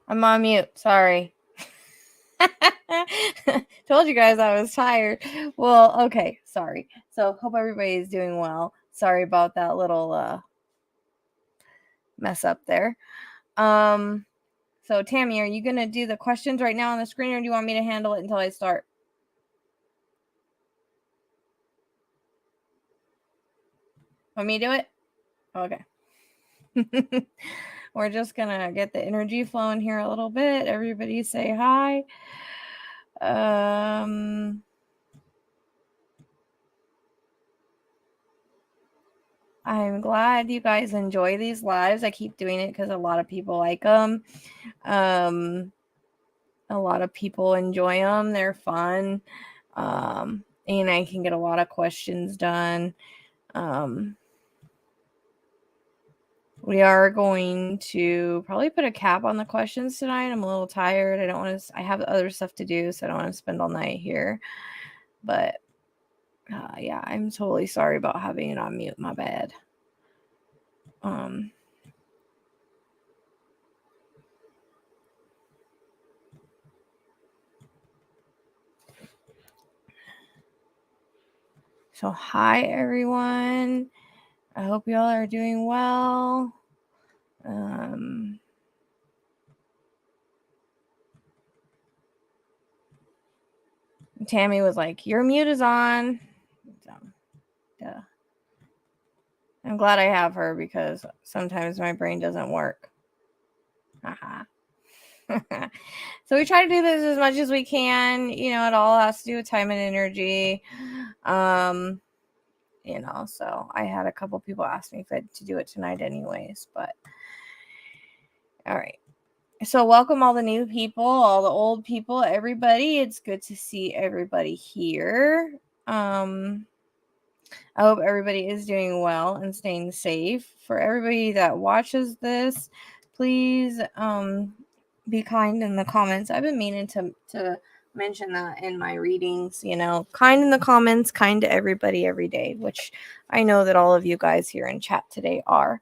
I'm on mute. Sorry. Told you guys I was tired. Well, okay. Sorry. So, hope everybody is doing well. Sorry about that little mess up there. So Tammy, are you going to do the questions right now on the screen, or do you want me to handle it until I start? Want me to do it? Okay. We're just going to get the energy flowing here a little bit. Everybody say hi. I'm glad you guys enjoy these lives. I keep doing it because a lot of people like them. A lot of people enjoy them. They're fun. And I can get a lot of questions done. We are going to probably put a cap on the questions tonight. I'm a little tired. I don't want to, I have other stuff to do, so I don't want to spend all night here. But yeah, I'm totally sorry about having it on mute. My bad. So hi everyone. I hope y'all are doing well. Tammy was like, "Your mute is on." So, yeah. I'm glad I have her because sometimes my brain doesn't work. Haha. So we try to do this as much as we can. You know, it all has to do with time and energy. You know, so I had a couple people ask me if I had to do it tonight anyways, but all right. So welcome all the new people, all the old people, everybody. It's good to see everybody here. I hope everybody is doing well and staying safe. For everybody that watches this, please be kind in the comments. I've been meaning to mention that in my readings, you know, kind in the comments, kind to everybody every day, which I know that all of you guys here in chat today are.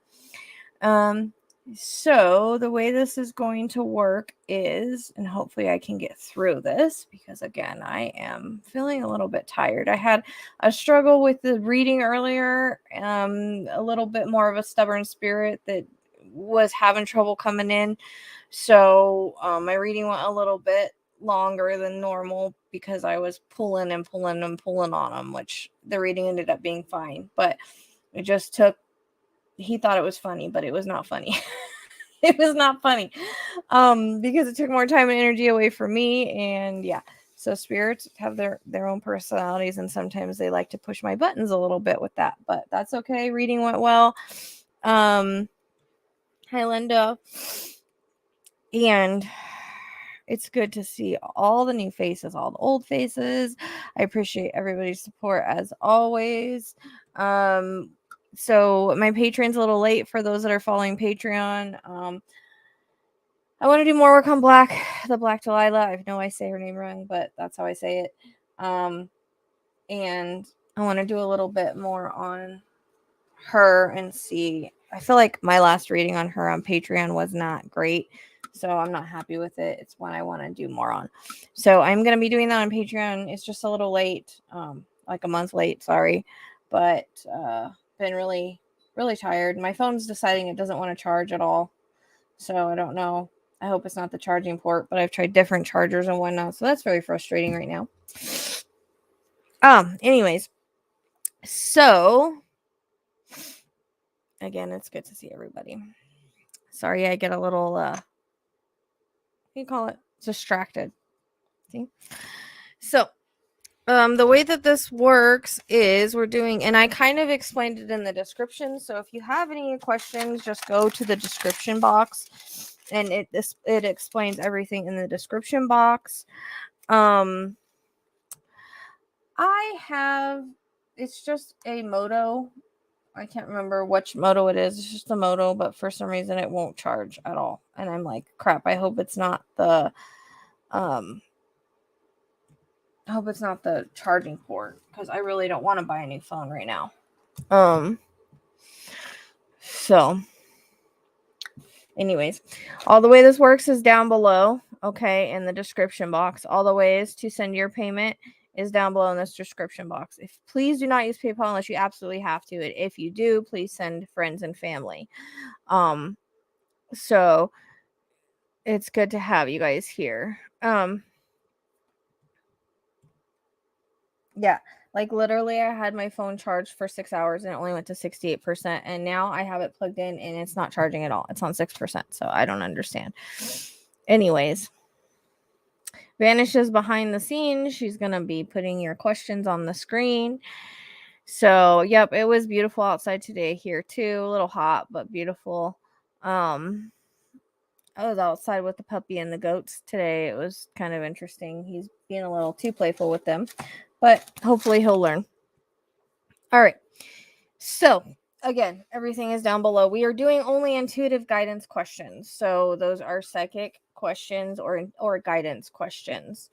So the way this is going to work is, and hopefully I can get through this because again, I am feeling a little bit tired. I had a struggle with the reading earlier, a little bit more of a stubborn spirit that was having trouble coming in. So my reading went a little bit longer than normal because I was pulling and pulling and pulling on them, which the reading ended up being fine, but it just took, he thought it was funny, but it was not funny. It was not funny because it took more time and energy away from me. And yeah, so spirits have their own personalities, and sometimes they like to push my buttons a little bit with that, but that's okay. Reading went well. Hi Linda. And it's good to see all the new faces, all the old faces. I appreciate everybody's support as always. So my Patreon's a little late for those that are following Patreon. I want to do more work on the Black Delilah. I know I say her name wrong, but that's how I say it. And I want to do a little bit more on her and see. I feel like my last reading on her on Patreon was not great, so I'm not happy with it. It's one I want to do more on. So I'm going to be doing that on Patreon. It's just a little late, like a month late, sorry. But been really, really tired. My phone's deciding it doesn't want to charge at all. So I don't know. I hope it's not the charging port, but I've tried different chargers and whatnot. So that's very frustrating right now. Anyways. So again, it's good to see everybody. Sorry, I get a little what do you call it? Distracted. See? So the way that this works is we're doing, and I kind of explained it in the description. So if you have any questions, just go to the description box, and it explains everything in the description box. I have, it's just a moto. I can't remember which moto it is. It's just a moto, but for some reason it won't charge at all. And I'm like, crap, I hope it's not the charging port, because I really don't want to buy a new phone right now. So Anyways, all the way this works is down below, okay, in the description box. All the ways to send your payment is down below in this description box. Please do not use PayPal unless you absolutely have to. If you do, please send friends and family. So it's good to have you guys here. Yeah, like literally I had my phone charged for 6 hours and it only went to 68%, and now I have it plugged in and it's not charging at all. It's on 6%, so I don't understand. Anyways, vanishes behind the scenes. She's going to be putting your questions on the screen. So, yep, it was beautiful outside today here too. A little hot, but beautiful. I was outside with the puppy and the goats today. It was kind of interesting. He's being a little too playful with them, but hopefully he'll learn. All right. So, again, everything is down below. We are doing only intuitive guidance questions. So, those are psychic questions or guidance questions.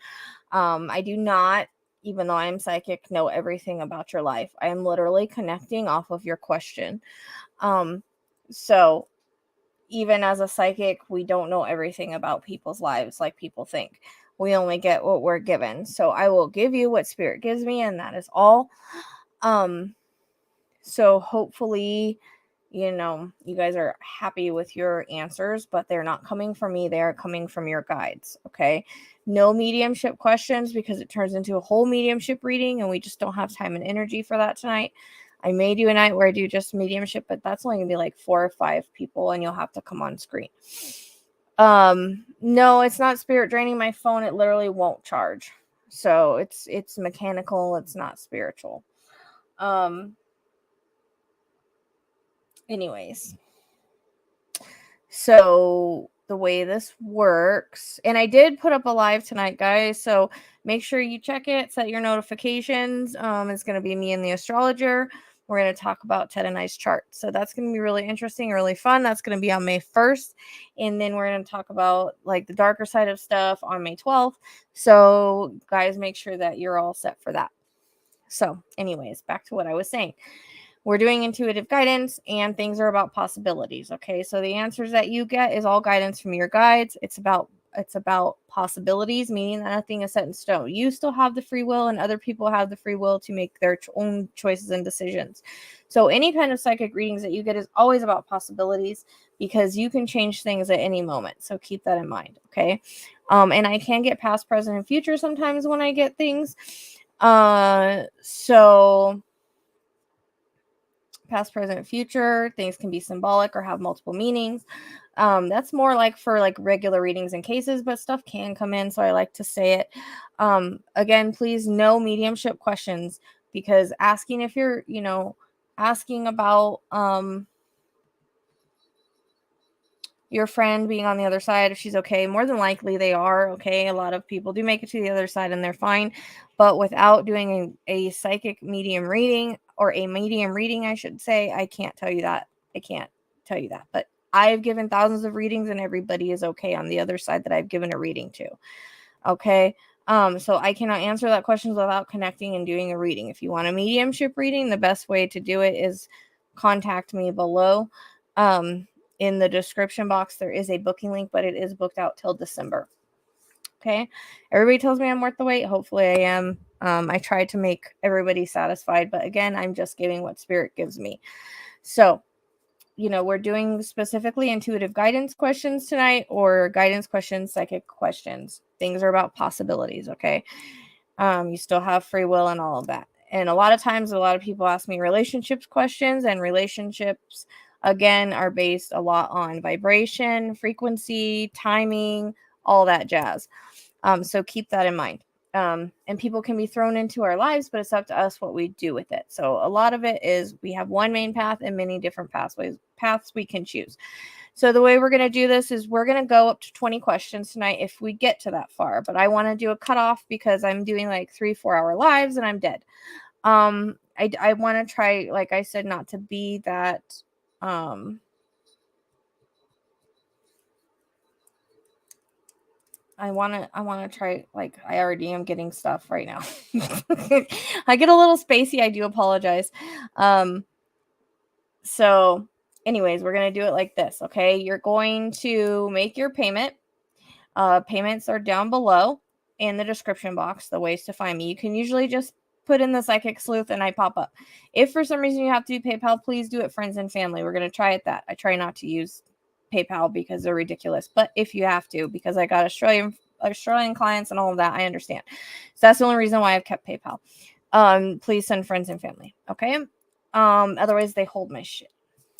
I do not, even though I'm psychic, know everything about your life. I am literally connecting off of your question. So even as a psychic, we don't know everything about people's lives like people think. We only get what we're given. So I will give you what spirit gives me, and that is all. So hopefully, you guys are happy with your answers, but they're not coming from me. They're coming from your guides. Okay. No mediumship questions because it turns into a whole mediumship reading and we just don't have time and energy for that tonight. I may do a night where I do just mediumship, but that's only gonna be like 4 or 5 people and you'll have to come on screen. No, it's not spirit draining my phone. It literally won't charge. So it's mechanical. It's not spiritual. Anyways, so the way this works, and I did put up a live tonight, guys, so make sure you check it, set your notifications. It's going to be me and the astrologer. We're going to talk about Ted and I's chart, so that's going to be really interesting, really fun. That's going to be on May 1st, and then we're going to talk about like the darker side of stuff on May 12th. So guys, make sure that you're all set for that. So anyways, back to what I was saying. We're doing intuitive guidance and things are about possibilities. Okay. So the answers that you get is all guidance from your guides. It's about possibilities, meaning that nothing is set in stone. You still have the free will and other people have the free will to make their own choices and decisions. So any kind of psychic readings that you get is always about possibilities because you can change things at any moment. So keep that in mind. Okay. And I can get past, present, and future sometimes when I get things. So past, present, future, things can be symbolic or have multiple meanings. That's more like for like regular readings and cases, but stuff can come in, so I like to say it. Again, please no mediumship questions, because asking if you're, asking about your friend being on the other side, if she's okay, more than likely they are okay. A lot of people do make it to the other side and they're fine, but without doing a psychic medium reading, or a medium reading, I should say, I can't tell you that. But I've given thousands of readings and everybody is okay on the other side that I've given a reading to. Okay. So I cannot answer that question without connecting and doing a reading. If you want a mediumship reading, the best way to do it is contact me below. In the description box, there is a booking link, but it is booked out till December. Okay. Everybody tells me I'm worth the wait. Hopefully I am. I try to make everybody satisfied, but again, I'm just giving what spirit gives me. So, we're doing specifically intuitive guidance questions tonight, or guidance questions, psychic questions. Things are about possibilities. Okay. You still have free will and all of that. And a lot of times, a lot of people ask me relationships questions, and relationships, again, are based a lot on vibration, frequency, timing, all that jazz. So keep that in mind. And people can be thrown into our lives, but it's up to us what we do with it. So a lot of it is we have one main path and many different paths we can choose. So the way we're going to do this is we're going to go up to 20 questions tonight if we get to that far, but I want to do a cutoff because I'm doing like 3-4 hour lives and I'm dead. I want to try, like I said, not to be that, I want to try, like, I already am getting stuff right now. I get a little spacey. I do apologize. So anyways, we're going to do it like this, okay? You're going to make your payment. Payments are down below in the description box, the ways to find me. You can usually just put in the Psychic Sleuth and I pop up. If for some reason you have to do PayPal, please do it friends and family. We're going to try it that. I try not to use PayPal because they're ridiculous. But if you have to, because I got Australian clients and all of that, I understand. So that's the only reason why I've kept PayPal. Please send friends and family, okay? Otherwise they hold my shit.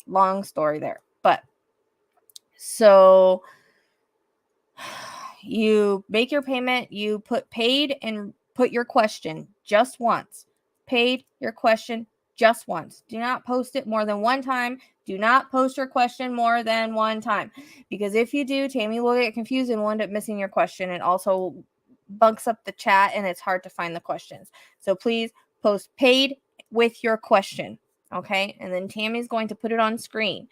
Long story there. But so you make your payment, you put paid and put your question just once. Paid your question just once. Do not post it more than one time. Do not post your question more than one time. Because if you do, Tammy will get confused and will end up missing your question. It also bunks up the chat and it's hard to find the questions. So please post paid with your question. Okay. And then Tammy's going to put it on screen.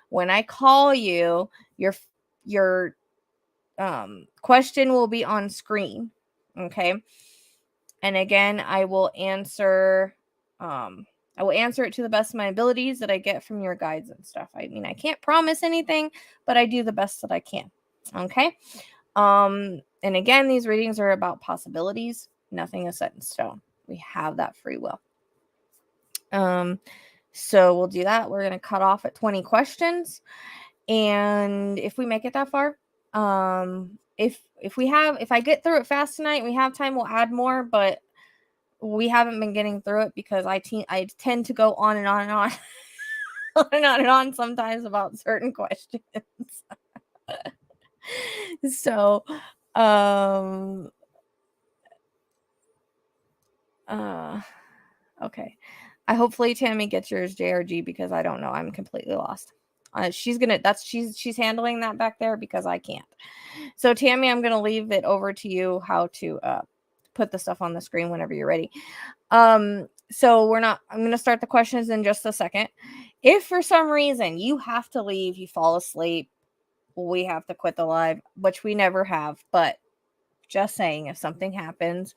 When I call you, your question will be on screen. Okay. And again, I will answer it to the best of my abilities that I get from your guides and stuff. I mean, I can't promise anything, but I do the best that I can. Okay. And again, these readings are about possibilities. Nothing is set in stone. We have that free will. So we'll do that. We're going to cut off at 20 questions. And if we make it that far, if I get through it fast tonight, we have time, we'll add more, but we haven't been getting through it because I tend to go on and on and on on and on and on sometimes about certain questions. So, okay. Hopefully Tammy gets yours, JRG, because I don't know. I'm completely lost. She's handling that back there because I can't. So Tammy, I'm going to leave it over to you how to put the stuff on the screen whenever you're ready. So I'm going to start the questions in just a second. If for some reason you have to leave, you fall asleep, we have to quit the live, which we never have, but just saying, if something happens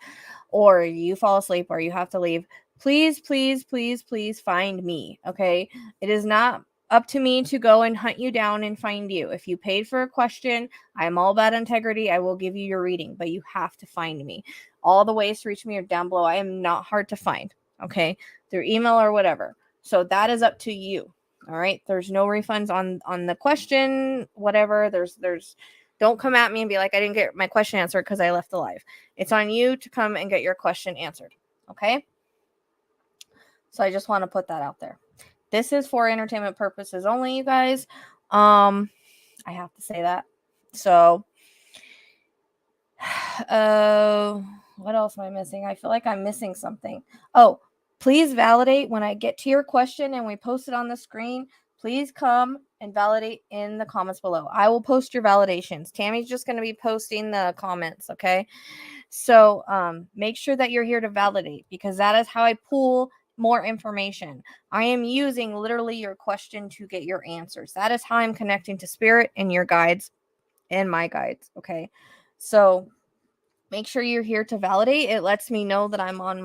or you fall asleep or you have to leave, please, please, please, please find me. Okay. It is not up to me to go and hunt you down and find you. If you paid for a question, I'm all about integrity. I will give you your reading, but you have to find me. All the ways to reach me are down below. I am not hard to find. Okay. Through email or whatever. So that is up to you. All right. There's no refunds on the question, whatever. Don't come at me and be like, I didn't get my question answered because I left the live. It's on you to come and get your question answered. Okay. So I just want to put that out there. This is for entertainment purposes only, you guys. I have to say that. So, what else am I missing? I feel like I'm missing something. Oh, please validate when I get to your question and we post it on the screen. Please come and validate in the comments below. I will post your validations. Tammy's just going to be posting the comments, okay? So make sure that you're here to validate because that is how I pull more information. I am using literally your question to get your answers. That is how I'm connecting to spirit and your guides and my guides, okay? So make sure you're here to validate. It lets me know that I'm on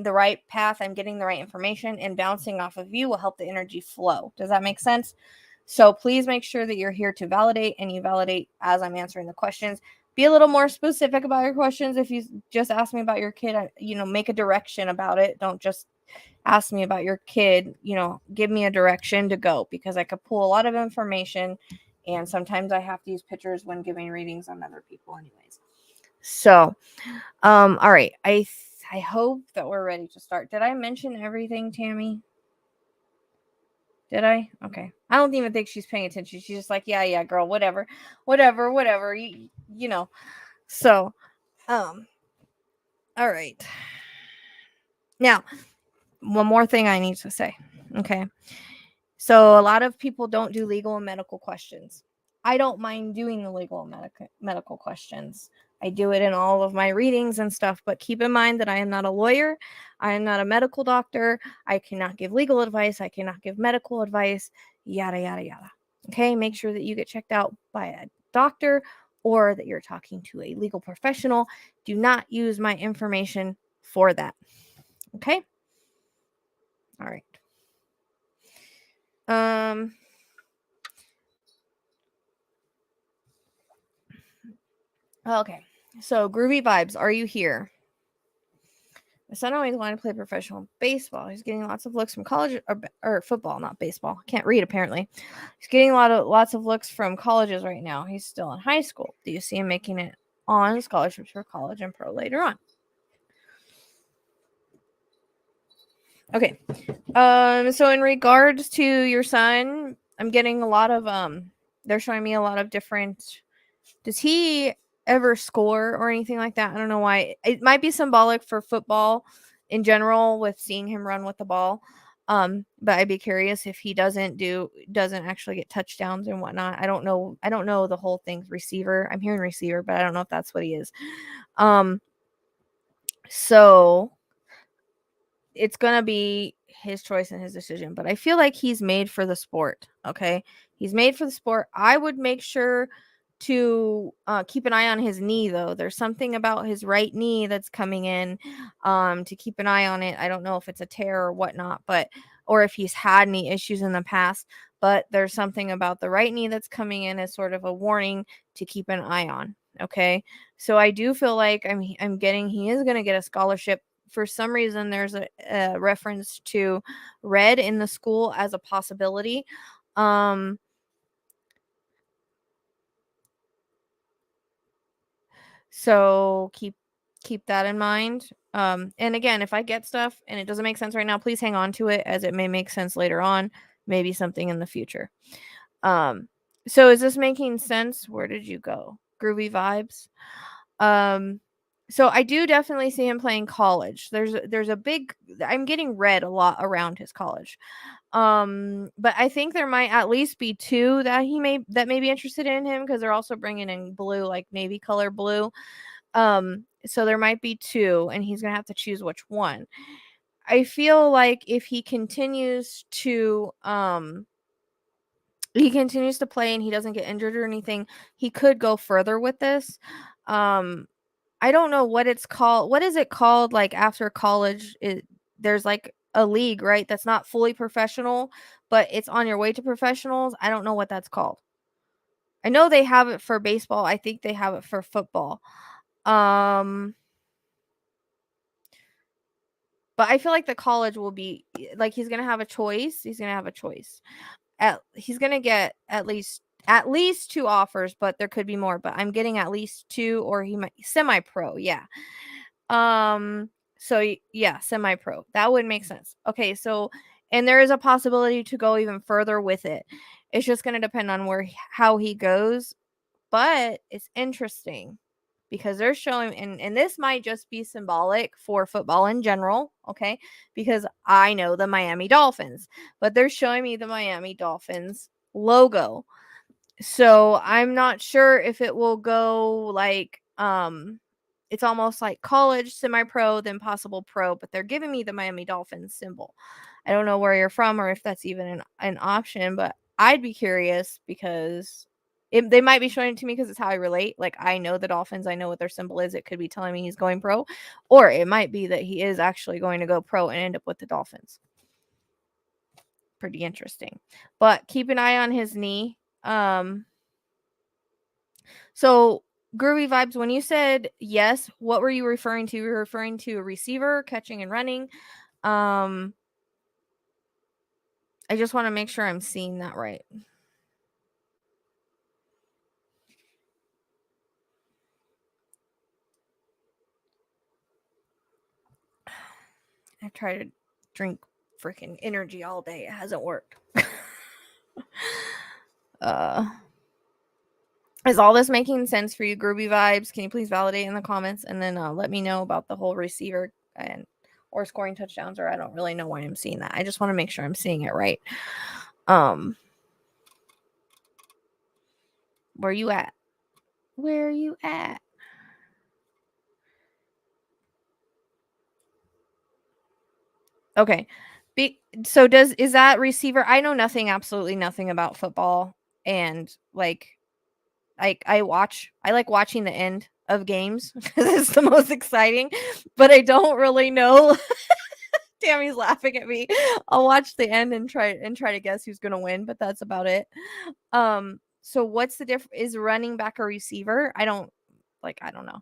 the right path. I'm getting the right information, and bouncing off of you will help the energy flow. Does that make sense? So please make sure that you're here to validate, and you validate as I'm answering the questions. Be a little more specific about your questions. If you just ask me about your kid, make a direction about it. Don't just ask me about your kid. Give me a direction to go because I could pull a lot of information, and sometimes I have to use pictures when giving readings on other people anyways. So, all right. I hope that we're ready to start. Did I mention everything, Tammy? Did I? Okay. I don't even think she's paying attention. She's just like, yeah, girl, whatever. You know. So, all right. Now, one more thing I need to say. Okay. So a lot of people don't do legal and medical questions. I don't mind doing the legal and medical questions. I do it in all of my readings and stuff, but keep in mind that I am not a lawyer. I am not a medical doctor. I cannot give legal advice. I cannot give medical advice, yada, yada, yada. Okay, make sure that you get checked out by a doctor or that you're talking to a legal professional. Do not use my information for that. Okay? All right. Okay. So, groovy vibes, are you here? My son always wanted to play professional baseball. He's getting lots of looks from college or football, not baseball. Can't read apparently. He's getting lots of looks from colleges right now. He's still in high school. Do you see him making it on scholarships for college and pro later on? Okay. So in regards to your son, I'm getting a lot of they're showing me a lot of different. Does he ever score or anything like that? I don't know why. It might be symbolic for football in general with seeing him run with the ball. But I'd be curious if he doesn't actually get touchdowns and whatnot. I don't know the whole thing. Receiver. I'm hearing receiver, but I don't know if that's what he is. So it's gonna be his choice and his decision, but I feel like he's made for the sport. Okay, he's made for the sport. I would make sure to keep an eye on his knee, though. There's something about his right knee that's coming in, to keep an eye on it. I don't know if it's a tear or whatnot, but or if he's had any issues in the past, but there's something about the right knee that's coming in as sort of a warning to keep an eye on. Okay, so I do feel like I'm getting he is going to get a scholarship. For some reason, there's a reference to red in the school as a possibility. So keep that in mind. And again, if I get stuff and it doesn't make sense right now, please hang on to it, as it may make sense later on, maybe something in the future. So is this making sense? Where did you go? Groovy vibes. So I do definitely see him playing college. There's a big I'm getting red a lot around his college. But I think there might at least be two that may be interested in him, because they're also bringing in blue, like navy color blue. So there might be two, and he's gonna have to choose which one. I feel like if he continues to play and he doesn't get injured or anything, he could go further with this. I don't know what it's called. What is it called? Like after college, there's like a league, right? That's not fully professional, but it's on your way to professionals. I don't know what that's called. I know they have it for baseball. I think they have it for football. But I feel like the college will be like he's gonna have a choice. He's gonna have a choice. He's gonna get at least two offers, but there could be more. But I'm getting at least two, or he might semi-pro. Yeah. So yeah, semi-pro. That would make sense. Okay, so and there is a possibility to go even further with it. It's just going to depend on how he goes, but it's interesting because they're showing, and this might just be symbolic for football in general, okay? Because I know the Miami Dolphins, but they're showing me the Miami Dolphins logo. So I'm not sure if it will go like it's almost like college, semi-pro, then possible pro, but they're giving me the Miami Dolphins symbol. I don't know where you're from or if that's even an option, but I'd be curious because they might be showing it to me because it's how I relate. Like I know the Dolphins, I know what their symbol is. It could be telling me he's going pro, or it might be that he is actually going to go pro and end up with the Dolphins. Pretty interesting. But keep an eye on his knee. So groovy vibes, when you said yes, what were you referring to? You were referring to a receiver catching and running. I just want to make sure I'm seeing that right. I tried to drink freaking energy all day. It hasn't worked. Is all this making sense for you, groovy vibes? Can you please validate in the comments, and then let me know about the whole receiver or scoring touchdowns, or I don't really know why I'm seeing that. I just want to make sure I'm seeing it right. Where you at? Where you at? Okay. So is that receiver? I know absolutely nothing about football, and like I like watching the end of games because it's the most exciting, but I don't really know Tammy's laughing at me. I'll watch the end and try to guess who's gonna win, but that's about it. So what's the difference? Is running back a receiver? I don't know.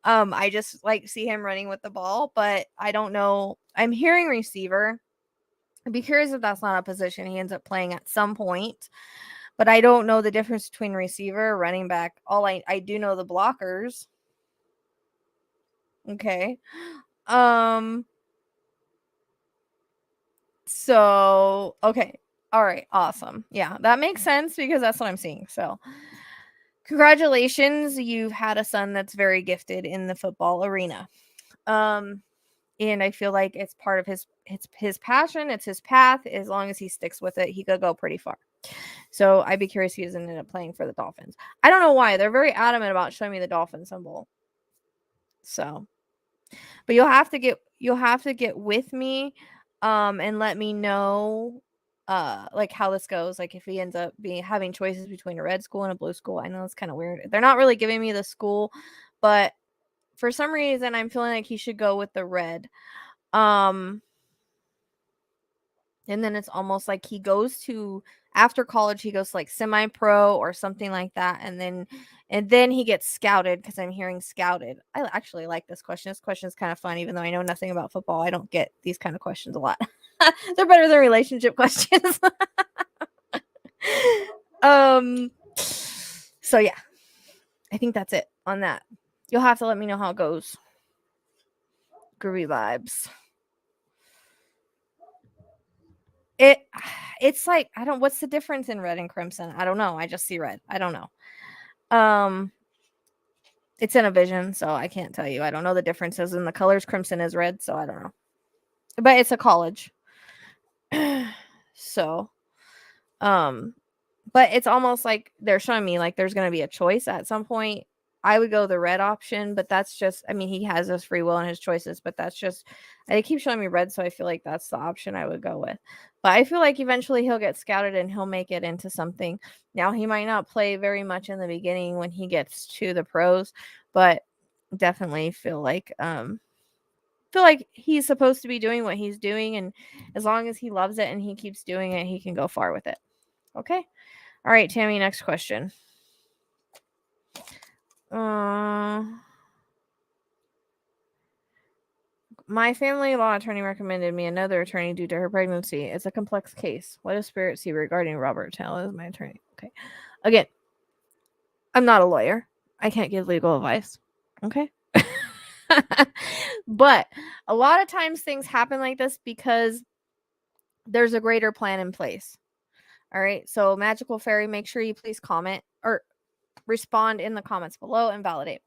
I just like see him running with the ball, but I don't know. I'm hearing receiver. I'd be curious if that's not a position he ends up playing at some point. But I don't know the difference between receiver, running back. I do know the blockers. Okay. So, okay. All right. Awesome. Yeah, that makes sense because that's what I'm seeing. So, congratulations. You've had a son that's very gifted in the football arena. And I feel like it's part of his passion. It's his path. As long as he sticks with it, he could go pretty far. So, I'd be curious if he doesn't end up playing for the Dolphins. I don't know why. They're very adamant about showing me the Dolphin symbol. So, but you'll have to get with me and let me know like how this goes, like if he ends up having choices between a red school and a blue school. I know it's kind of weird. They're not really giving me the school, but for some reason I'm feeling like he should go with the red. And then it's almost like he goes to, after college, he goes to like semi-pro or something like that. And then he gets scouted, because I'm hearing scouted. I actually like this question. This question is kind of fun, even though I know nothing about football. I don't get these kind of questions a lot. They're better than relationship questions. So yeah, I think that's it on that. You'll have to let me know how it goes. Groovy vibes. It's like, what's the difference in red and crimson? I don't know. I just see red. I don't know. It's in a vision, so I can't tell you. I don't know the differences in the colors. Crimson is red, so I don't know. But it's a college. So, but it's almost like they're showing me like there's going to be a choice at some point. I would go the red option, but that's just, I mean, he has his free will and his choices, but that's just, they keep showing me red, so I feel like that's the option I would go with. But I feel like eventually he'll get scouted and he'll make it into something. Now, he might not play very much in the beginning when he gets to the pros, but definitely feel like he's supposed to be doing what he's doing, and as long as he loves it and he keeps doing it, he can go far with it. Okay. All right, Tammy, next question. My family law attorney recommended me another attorney due to her pregnancy. It's a complex case. What does spirit see regarding Robert Tell as my attorney? Okay. Again, I'm not a lawyer. I can't give legal advice. Okay. But a lot of times things happen like this because there's a greater plan in place. All right. So, Magical Fairy, make sure you please comment or respond in the comments below and validate.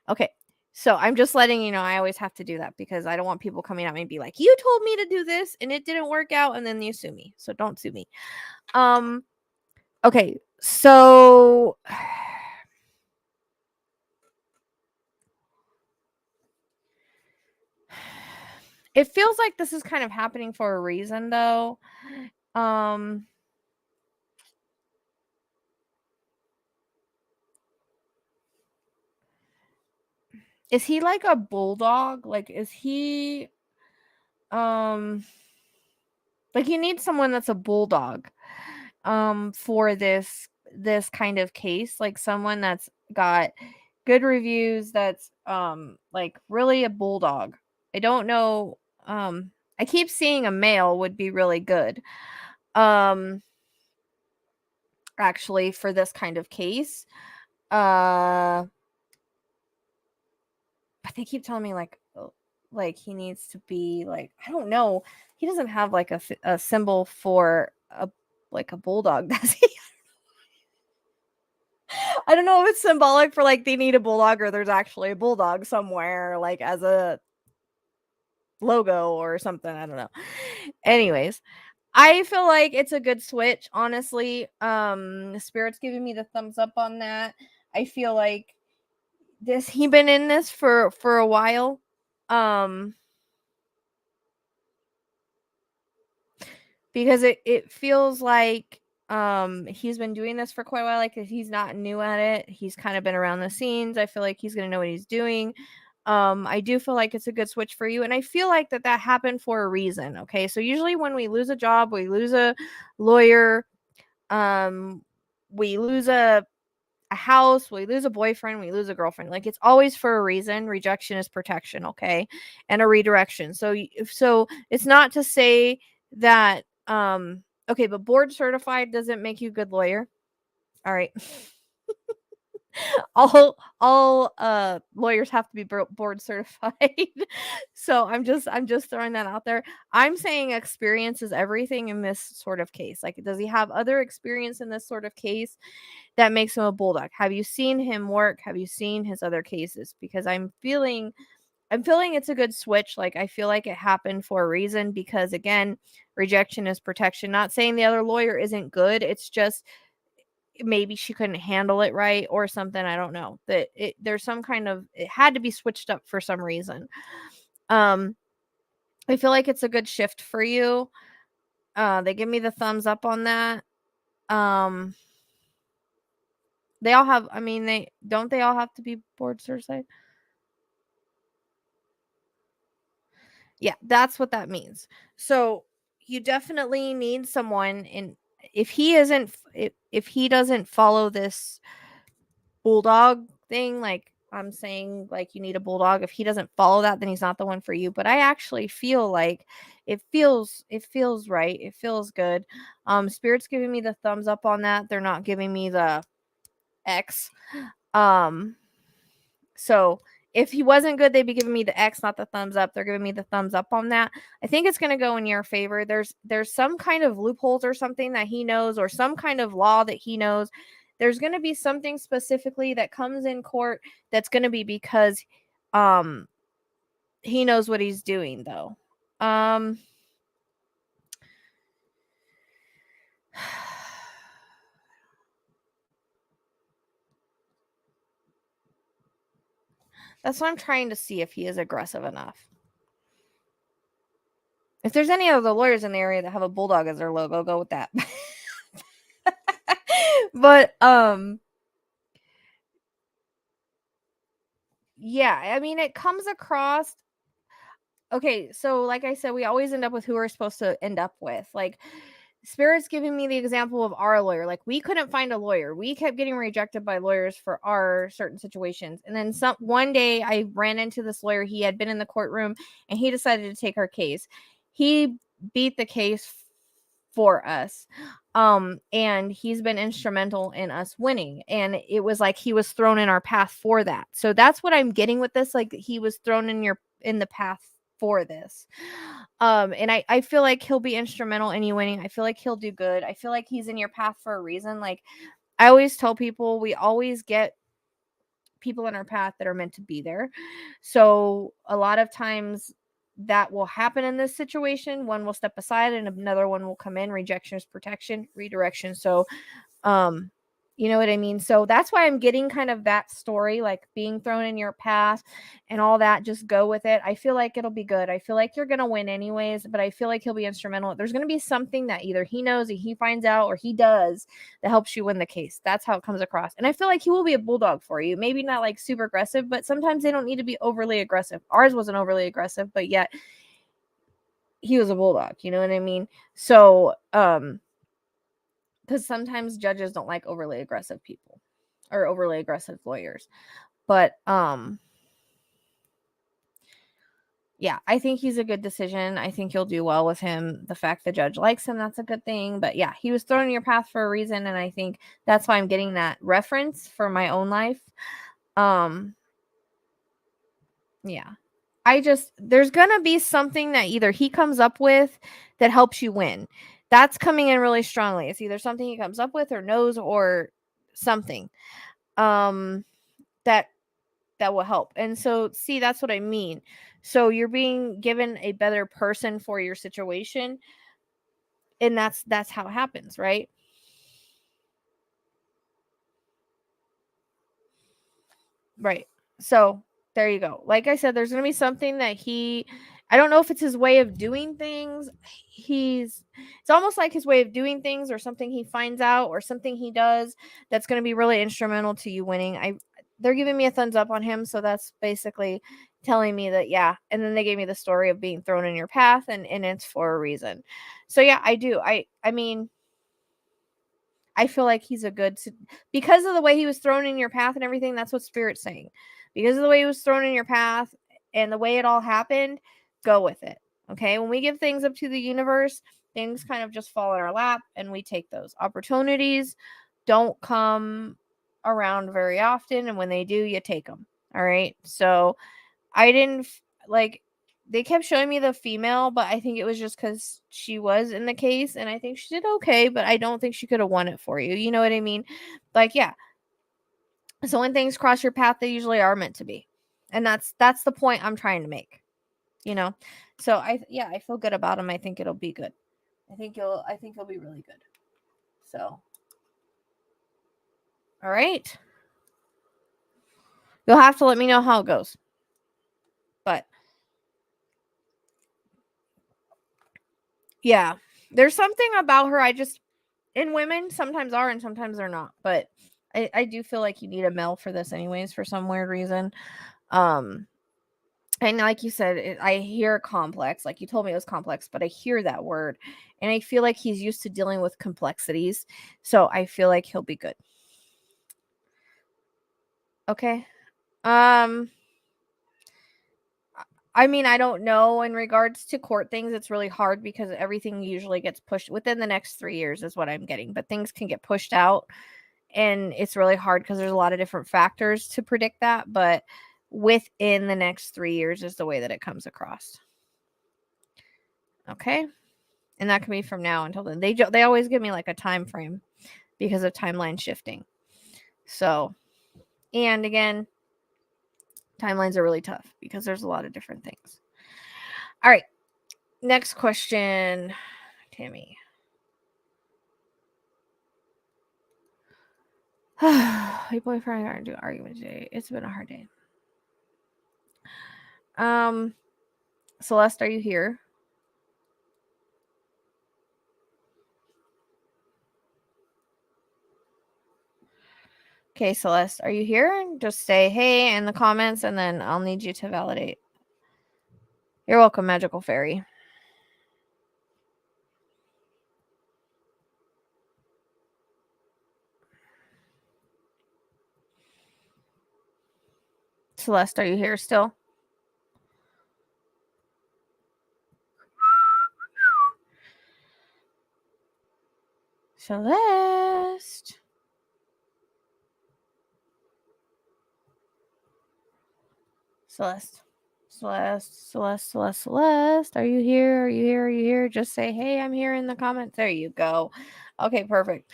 Okay. So I'm just letting you know, I always have to do that because I don't want people coming at me and be like, you told me to do this and it didn't work out, and then you sue me. So don't sue me. Okay. So it feels like this is kind of happening for a reason, though. Is he like a bulldog? Like, is he like, you need someone that's a bulldog for this kind of case, like someone that's got good reviews, that's like really a bulldog. I don't know, I keep seeing a male would be really good actually for this kind of case, but they keep telling me like he needs to be like, I don't know, he doesn't have like a symbol for a bulldog, does he? I don't know if it's symbolic for like they need a bulldog or there's actually a bulldog somewhere like as a logo or something. I don't know. Anyways, I feel like it's a good switch, honestly. Spirit's giving me the thumbs up on that. I feel like he been in this for a while. Because it feels like he's been doing this for quite a while. Like, he's not new at it. He's kind of been around the scenes. I feel like he's gonna know what he's doing. I do feel like it's a good switch for you, and I feel like that happened for a reason. Okay, so usually when we lose a job, we lose a lawyer, we lose a house, we lose a boyfriend, we lose a girlfriend. Like, it's always for a reason. Rejection is protection, okay, and a redirection. So it's not to say that okay, but board certified doesn't make you a good lawyer. All right. all lawyers have to be board certified. So I'm just throwing that out there. I'm saying experience is everything in this sort of case. Like, does he have other experience in this sort of case that makes him a bulldog? Have you seen him work? Have you seen his other cases? Because I'm feeling it's a good switch. Like, I feel like it happened for a reason, because again, rejection is protection. Not saying the other lawyer isn't good. It's just maybe she couldn't handle it right or something. I don't know. That there's some kind of, it had to be switched up for some reason. I feel like it's a good shift for you. They give me the thumbs up on that. They all have, I mean, they all have to be board certified? Yeah, that's what that means. So you definitely need someone, and if he isn't, if he doesn't follow this bulldog thing, like I'm saying, like you need a bulldog, if he doesn't follow that, then he's not the one for you. But I actually feel like it feels right. It feels good. Spirit's giving me the thumbs up on that. They're not giving me the X. So if he wasn't good, they'd be giving me the X, not the thumbs up. They're giving me the thumbs up on that. I think it's going to go in your favor. There's some kind of loopholes or something that he knows, or some kind of law that he knows. There's going to be something specifically that comes in court that's going to be because he knows what he's doing, though. That's what I'm trying to see, if he is aggressive enough. If there's any other lawyers in the area that have a bulldog as their logo, go with that. But yeah, I mean, it comes across, okay, so like I said, we always end up with who we're supposed to end up with. Like, Spirit's giving me the example of our lawyer. Like, we couldn't find a lawyer. We kept getting rejected by lawyers for our certain situations. And then one day I ran into this lawyer. He had been in the courtroom and he decided to take our case. He beat the case for us. And he's been instrumental in us winning. And it was like he was thrown in our path for that. So that's what I'm getting with this. Like, he was thrown in the path for this. And I feel like he'll be instrumental in you winning. I feel like he'll do good. I feel like he's in your path for a reason. Like, I always tell people, we always get people in our path that are meant to be there. So a lot of times that will happen in this situation. One will step aside and another one will come in. Rejection is protection, redirection. So you know what I mean? So that's why I'm getting kind of that story, like being thrown in your path and all that. Just go with it. I feel like it'll be good. I feel like you're going to win anyways, but I feel like he'll be instrumental. There's going to be something that either he knows or he finds out or he does that helps you win the case. That's how it comes across. And I feel like he will be a bulldog for you. Maybe not like super aggressive, but sometimes they don't need to be overly aggressive. Ours wasn't overly aggressive, but yet he was a bulldog. You know what I mean? So, because sometimes judges don't like overly aggressive people or overly aggressive lawyers. But yeah, I think he's a good decision. I think you'll do well with him. The fact the judge likes him, that's a good thing. But yeah, he was thrown in your path for a reason, and I think that's why I'm getting that reference for my own life. Yeah. There's gonna be something that either he comes up with that helps you win. That's coming in really strongly. It's either something he comes up with or knows or something that will help. And so, see, that's what I mean. So you're being given a better person for your situation, and that's how it happens, right? Right. So there you go. Like I said, there's going to be something that I don't know if it's his way of doing things. It's almost like his way of doing things, or something he finds out, or something he does that's going to be really instrumental to you winning. They're giving me a thumbs up on him. So that's basically telling me that, yeah. And then they gave me the story of being thrown in your path, and it's for a reason. So yeah, I do. I mean, I feel like he's a good, because of the way he was thrown in your path and everything. That's what Spirit's saying. Because of the way he was thrown in your path and the way it all happened, go with it. Okay. When we give things up to the universe, things kind of just fall in our lap and we take those. Opportunities don't come around very often. And when they do, you take them. All right. So I didn't like, they kept showing me the female, but I think it was just because she was in the case, and I think she did okay, but I don't think she could have won it for you. You know what I mean? Like, yeah. So when things cross your path, they usually are meant to be. And that's the point I'm trying to make. You know? So I feel good about him. I think it'll be good. I think you'll be really good. So all right. You'll have to let me know how it goes. But yeah, there's something about her. And women sometimes are and sometimes they're not. But I do feel like you need a male for this anyways, for some weird reason. And like you said, I hear complex. Like you told me it was complex, but I hear that word. And I feel like he's used to dealing with complexities. So I feel like he'll be good. Okay. I mean, I don't know. In regards to court things, it's really hard because everything usually gets pushed within the next 3 years is what I'm getting. But things can get pushed out, and it's really hard because there's a lot of different factors to predict that. But within the next 3 years is the way that it comes across. Okay. And that can be from now until then. They always give me like a time frame because of timeline shifting. So, and again, timelines are really tough because there's a lot of different things. All right. Next question, Tammy. My boyfriend and I do argument today. It's been a hard day. Celeste, are you here? Okay, Celeste, are you here? Just say hey in the comments, and then I'll need you to validate. You're welcome, Magical Fairy. Celeste, are you here still? Celeste. Celeste. Celeste, Celeste, Celeste, Celeste. Are you here? Are you here? Are you here? Just say, hey, I'm here in the comments. There you go. Okay, perfect.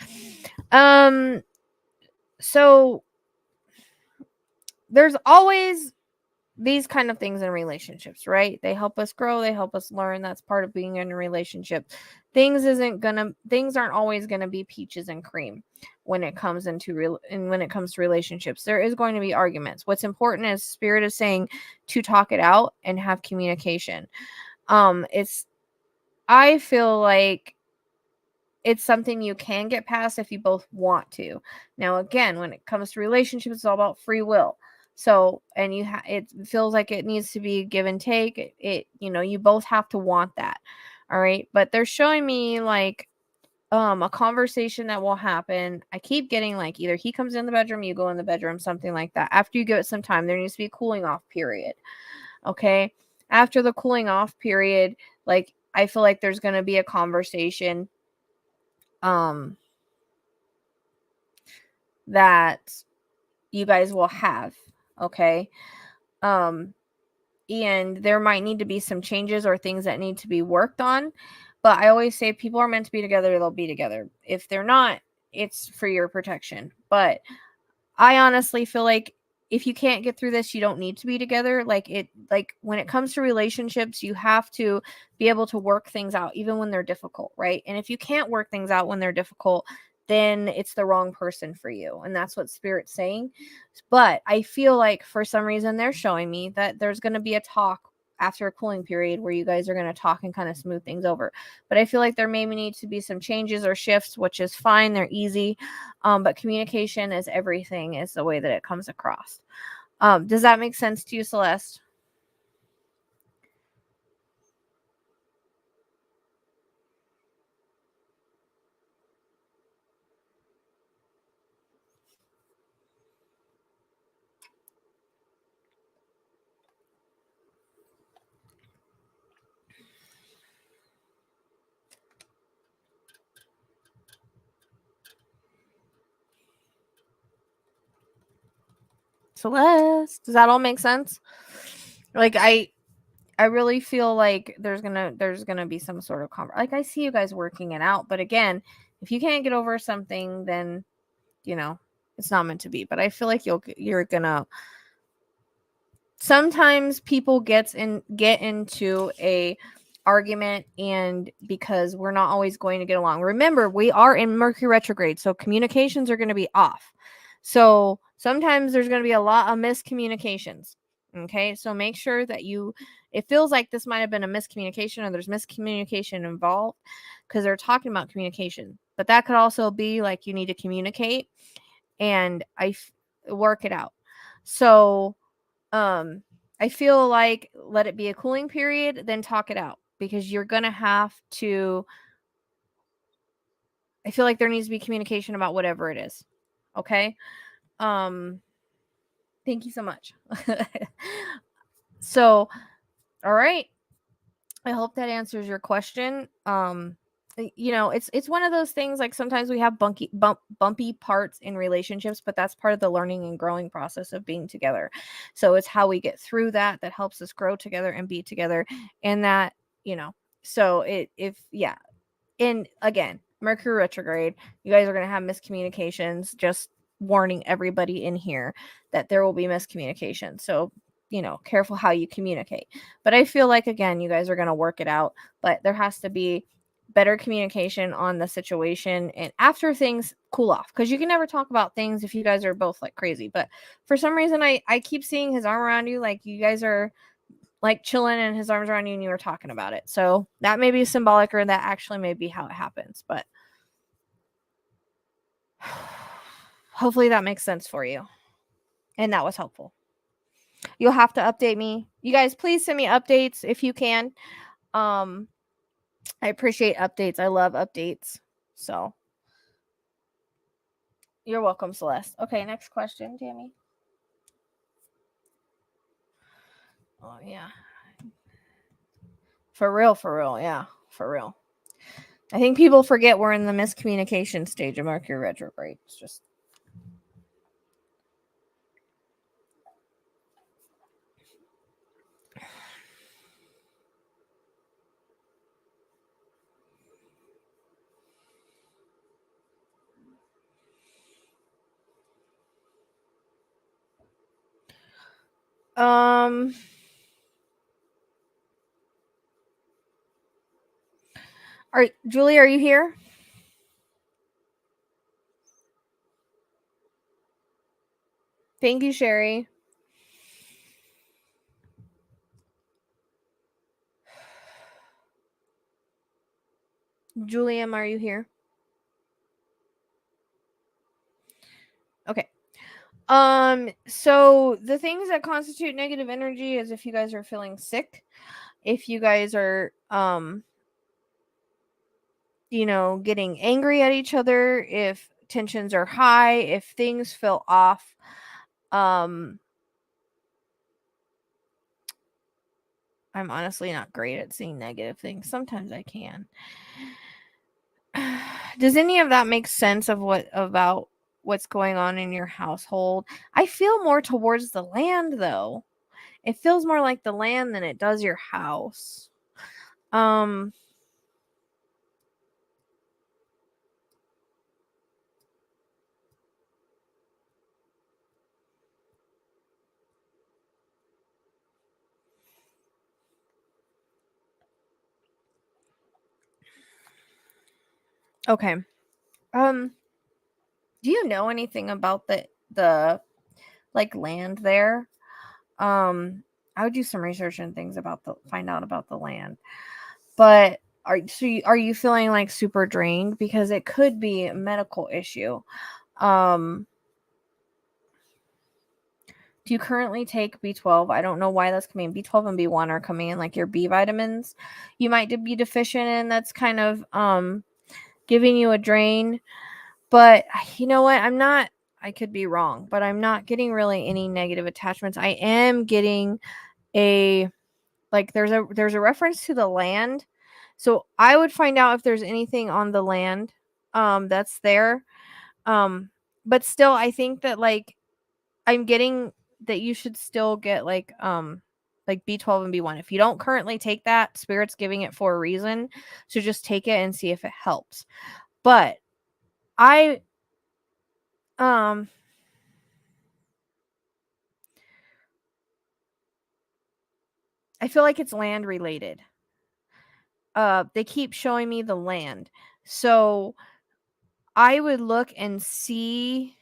So there's always these kind of things in relationships, right? They help us grow, they help us learn. That's part of being in a relationship. Things aren't always gonna be peaches and cream when it comes when it comes to relationships. There is going to be arguments. What's important is Spirit is saying to talk it out and have communication. I feel like it's something you can get past if you both want to. Now, again, when it comes to relationships, it's all about free will. So, and it feels like it needs to be give and take. You both have to want that. All right. But they're showing me like a conversation that will happen. I keep getting like either he comes in the bedroom, you go in the bedroom, something like that. After you give it some time, there needs to be a cooling off period. Okay. After the cooling off period, like I feel like there's going to be a conversation that you guys will have. Okay. And there might need to be some changes or things that need to be worked on. But I always say people are meant to be together, they'll be together. If they're not, it's for your protection. But I honestly feel like if you can't get through this, you don't need to be together. Like when it comes to relationships, you have to be able to work things out even when they're difficult, right? And if you can't work things out when they're difficult, then it's the wrong person for you. And that's what Spirit's saying. But I feel like for some reason they're showing me that there's going to be a talk after a cooling period where you guys are going to talk and kind of smooth things over. But I feel like there maybe needs to be some changes or shifts, which is fine. They're easy. But communication is everything, is the way that it comes across. Does that make sense to you, Celeste? Celeste, does that all make sense? Like I really feel like there's gonna be some sort of like I see you guys working it out, but again, if you can't get over something, then it's not meant to be. But I feel like you're gonna. Sometimes people get into a argument, and because we're not always going to get along. Remember, we are in Mercury retrograde, so communications are going to be off. So sometimes there's going to be a lot of miscommunications. Okay, so make sure that it feels like this might have been a miscommunication, or there's miscommunication involved because they're talking about communication, but that could also be like you need to communicate and work it out. So I feel like let it be a cooling period, then talk it out, because you're gonna have to. I feel like there needs to be communication about whatever it is. Okay. Thank you so much. So, all right. I hope that answers your question. It's one of those things, like sometimes we have bumpy parts in relationships, but that's part of the learning and growing process of being together. So it's how we get through that helps us grow together and be together. And that, so and again, Mercury retrograde, you guys are going to have miscommunications. Just warning everybody in here that there will be miscommunication. So, careful how you communicate. But I feel like, again, you guys are going to work it out, but there has to be better communication on the situation and after things cool off, because you can never talk about things if you guys are both like crazy. But for some reason, I keep seeing his arm around you, like you guys are like chilling and his arms around you and you were talking about it. So that may be symbolic, or that actually may be how it happens. But hopefully that makes sense for you. And that was helpful. You'll have to update me. You guys, please send me updates if you can. I appreciate updates. I love updates. So you're welcome, Celeste. Okay, next question, Tammy. Oh, yeah. For real, yeah. For real. I think people forget we're in the miscommunication stage of Mercury retrograde. It's just Julie, are you here? Thank you, Sherry. Julian, are you here? Okay. So the things that constitute negative energy is if you guys are feeling sick, if you guys are getting angry at each other, if tensions are high, if things feel off. I'm honestly not great at seeing negative things. Sometimes I can. Does any of that make sense about what's going on in your household? I feel more towards the land, though. It feels more like the land than it does your house. Okay. Do you know anything about the like land there? I would do some research and things find out about the land. But are you feeling like super drained? Because it could be a medical issue. Do you currently take B12? I don't know why that's coming. B12 and B1 are coming in like your B vitamins. You might be deficient in. That's kind of giving you a drain. But you know what? I could be wrong, but I'm not getting really any negative attachments. I am getting there's a reference to the land. So I would find out if there's anything on the land that's there. But still, I think that like I'm getting that you should still get like B12 and B1. If you don't currently take that, Spirit's giving it for a reason. So just take it and see if it helps. But I feel like it's land related. They keep showing me the land. So I would look and see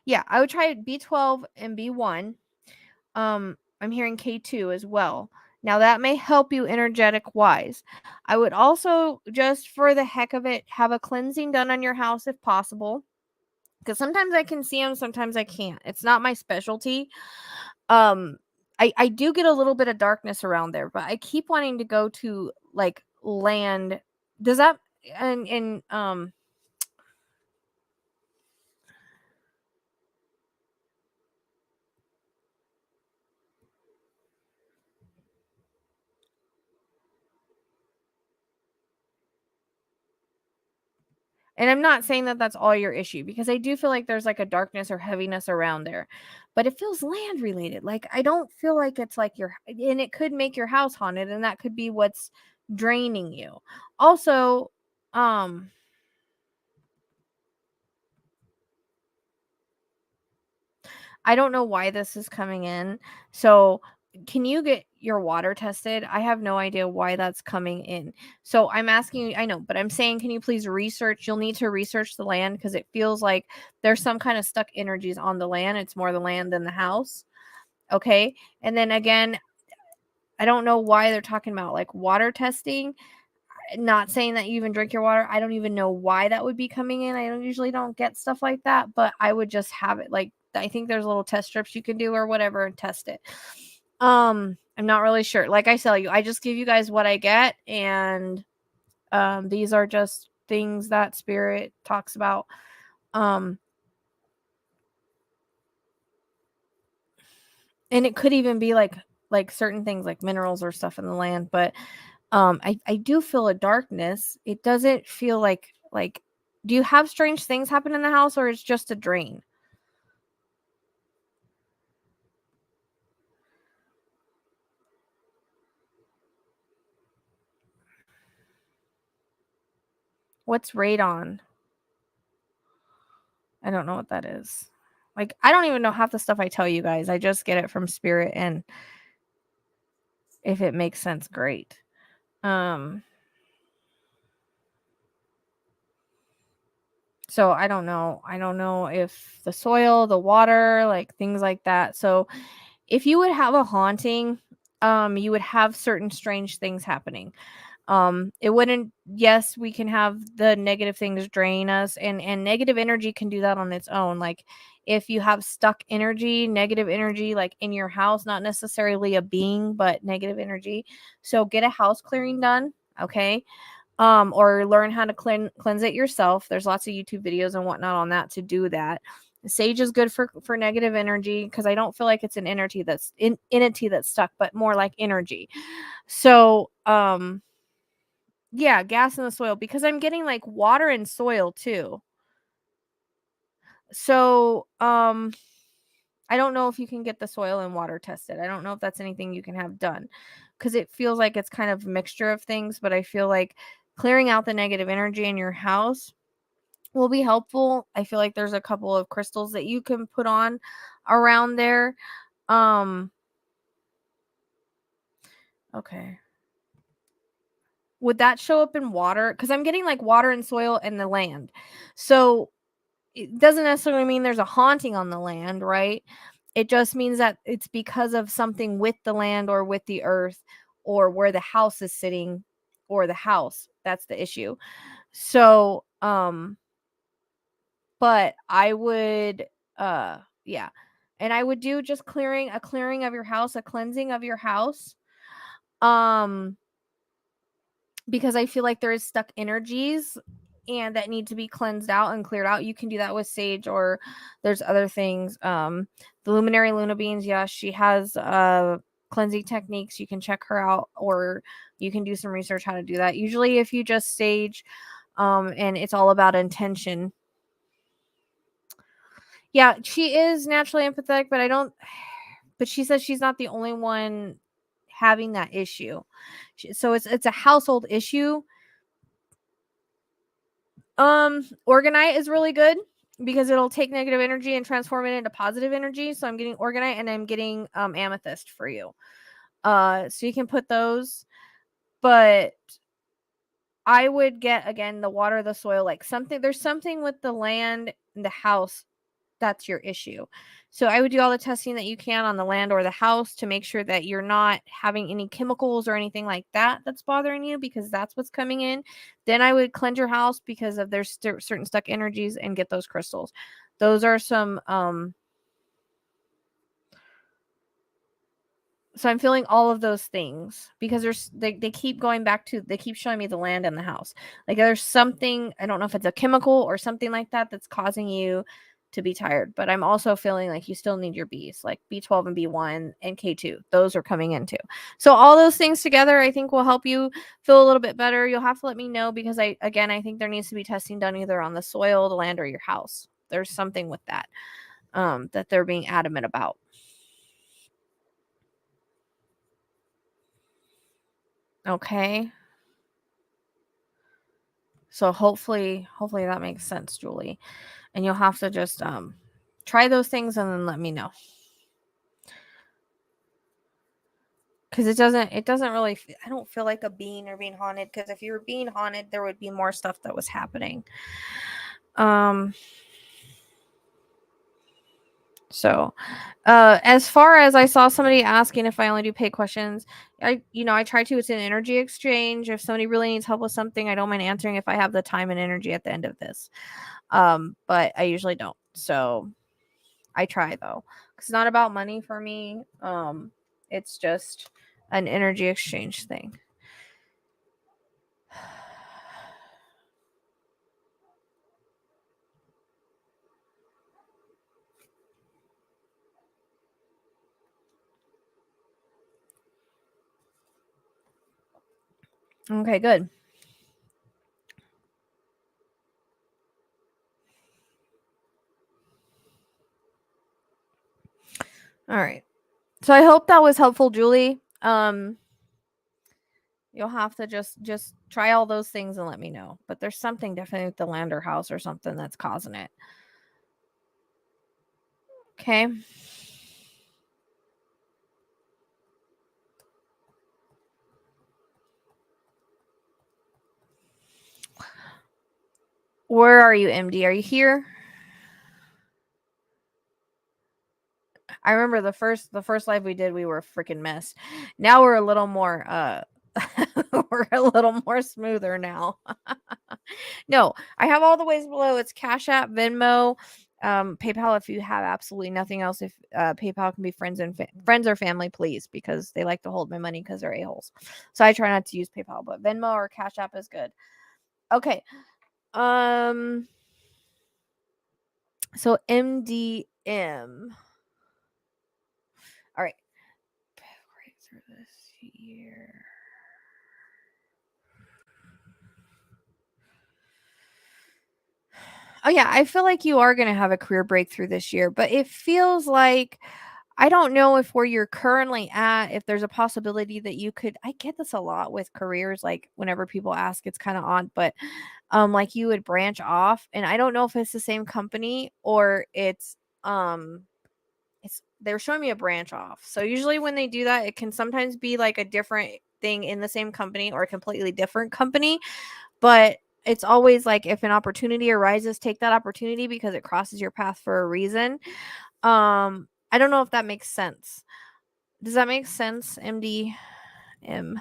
yeah, I would try B12 and B1. I'm hearing K2 as well. Now that may help you energetic wise. I would also, just for the heck of it, have a cleansing done on your house if possible. Because sometimes I can see them, sometimes I can't. It's not my specialty. I do get a little bit of darkness around there, but I keep wanting to go to like land. Does that and I'm not saying that that's all your issue, because I do feel like there's like a darkness or heaviness around there, but it feels land related. Like I don't feel like it's like and it could make your house haunted, and that could be what's draining you. Also, I don't know why this is coming in. So, can you get your water tested? I have no idea why that's coming in. So, I'm asking you, I know, but I'm saying, can you please research? You'll need to research the land, because it feels like there's some kind of stuck energies on the land. It's more the land than the house. Okay. And then again, I don't know why they're talking about like water testing. Not saying that you even drink your water. I don't even know why that would be coming in. I usually don't get stuff like that, but I would just have it. Like, I think there's little test strips you can do or whatever and test it. I'm not really sure. Like I tell you, I just give you guys what I get, and these are just things that Spirit talks about. And it could even be like certain things like minerals or stuff in the land, but I do feel a darkness. It doesn't feel like do you have strange things happen in the house, or it's just a drain? What's radon? I don't know what that is. Like, I don't even know half the stuff I tell you guys. I just get it from Spirit, and if it makes sense, great. So I don't know. I don't know if the soil, the water, like things like that. So if you would have a haunting, you would have certain strange things happening. It wouldn't, yes, we can have the negative things drain us, and negative energy can do that on its own. Like if you have stuck energy, negative energy, like in your house, not necessarily a being, but negative energy. So get a house clearing done. Okay. Or learn how to cleanse it yourself. There's lots of YouTube videos and whatnot on that to do that. Sage is good for negative energy, because I don't feel like it's an entity that's entity that's stuck, but more like energy. So yeah, gas in the soil, because I'm getting like water and soil too. So I don't know if you can get the soil and water tested. I don't know if that's anything you can have done, because it feels like it's kind of a mixture of things, but I feel like clearing out the negative energy in your house will be helpful. I feel like there's a couple of crystals that you can put on around there. Okay. Would that show up in water? Because I'm getting like water and soil and the land. So it doesn't necessarily mean there's a haunting on the land, right? It just means that it's because of something with the land or with the earth, or where the house is sitting, or the house. That's the issue. So, but I would, yeah. And I would do just a clearing of your house, a cleansing of your house. Because I feel like there is stuck energies and that need to be cleansed out and cleared out. You can do that with sage, or there's other things. The luminary Luna Beans, yeah, she has cleansing techniques. You can check her out, or you can do some research how to do that. Usually if you just sage And it's all about intention. Yeah, she is naturally empathetic, but she says she's not the only one having that issue. So it's a household issue. Organite is really good because it'll take negative energy and transform it into positive energy. So I'm getting Organite and I'm getting amethyst for you. So you can put those, but I would get, again, the water, the soil, like there's something with the land and the house that's your issue. So I would do all the testing that you can on the land or the house to make sure that you're not having any chemicals or anything like that that's bothering you, because that's what's coming in. Then I would cleanse your house because of there's certain stuck energies and get those crystals. Those are some so I'm feeling all of those things because they keep going back to, they keep showing me the land and the house. Like there's something, I don't know if it's a chemical or something like that that's causing you to be tired, but I'm also feeling like you still need your Bs, like B12 and B1 and K2. Those are coming in too. So all those things together, I think, will help you feel a little bit better. You'll have to let me know because I think there needs to be testing done either on the soil, the land, or your house. There's something with that that they're being adamant about. Okay. So hopefully that makes sense, Julie. And you'll have to just try those things and then let me know. Because it doesn't really, I don't feel like a being or being haunted, because if you were being haunted, there would be more stuff that was happening. So as far as, I saw somebody asking if I only do paid questions, I try to. It's an energy exchange. If somebody really needs help with something, I don't mind answering if I have the time and energy at the end of this. But I usually don't. So I try though, because it's not about money for me. It's just an energy exchange thing. Okay, good. All right. So I hope that was helpful, Julie. You'll have to just try all those things and let me know. But there's something definitely with the land or house or something that's causing it. Okay. Where are you, MD? Are you here? I remember the first live we did, we were a freaking mess. Now we're a little more we're a little more smoother now. No, I have all the ways below. It's Cash App, Venmo, PayPal if you have absolutely nothing else. If PayPal can be friends or family, please, because they like to hold my money because they're a-holes. So I try not to use PayPal, but Venmo or Cash App is good. Okay. So MDM. All right. Right through this year. Oh yeah, I feel like you are going to have a career breakthrough this year, but it feels like, I don't know if where you're currently at, if there's a possibility that you could, I get this a lot with careers, like whenever people ask, it's kind of odd, but like you would branch off, and I don't know if it's the same company or it's they're showing me a branch off. So usually when they do that, it can sometimes be like a different thing in the same company or a completely different company, but it's always like, if an opportunity arises, take that opportunity because it crosses your path for a reason. I don't know if that makes sense. Does that make sense, MDM?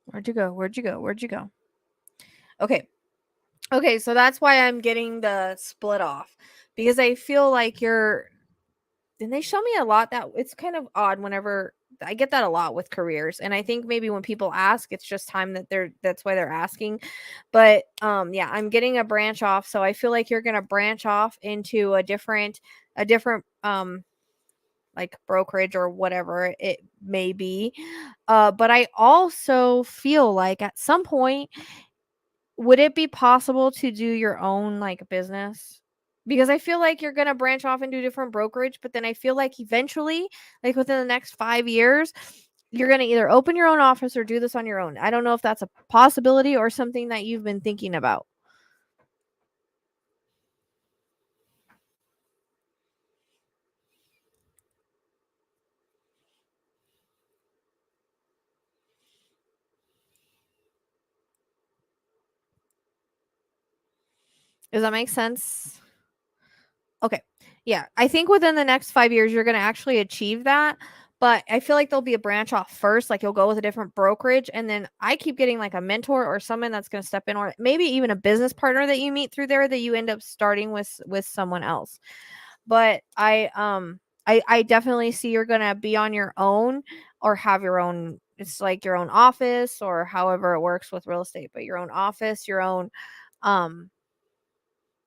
Where'd you go? Where'd you go? Where'd you go? Okay. Okay, so that's why I'm getting the split off, because I feel like you're and they show me a lot that it's kind of odd whenever I get that a lot with careers. And I think maybe when people ask, it's just time that that's why they're asking. But yeah, I'm getting a branch off. So I feel like you're gonna branch off into a different like brokerage or whatever it may be. But I also feel like at some point, would it be possible to do your own like business? Because I feel like you're going to branch off and do different brokerage, but then I feel like eventually, like within the next 5 years, you're going to either open your own office or do this on your own. I don't know if that's a possibility or something that you've been thinking about. Does that make sense? Okay. Yeah. I think within the next 5 years, you're going to actually achieve that. But I feel like there'll be a branch off first. Like you'll go with a different brokerage. And then I keep getting like a mentor or someone that's going to step in, or maybe even a business partner that you meet through there that you end up starting with someone else. But I definitely see you're going to be on your own or have your own. It's like your own office or however it works with real estate, but your own office, um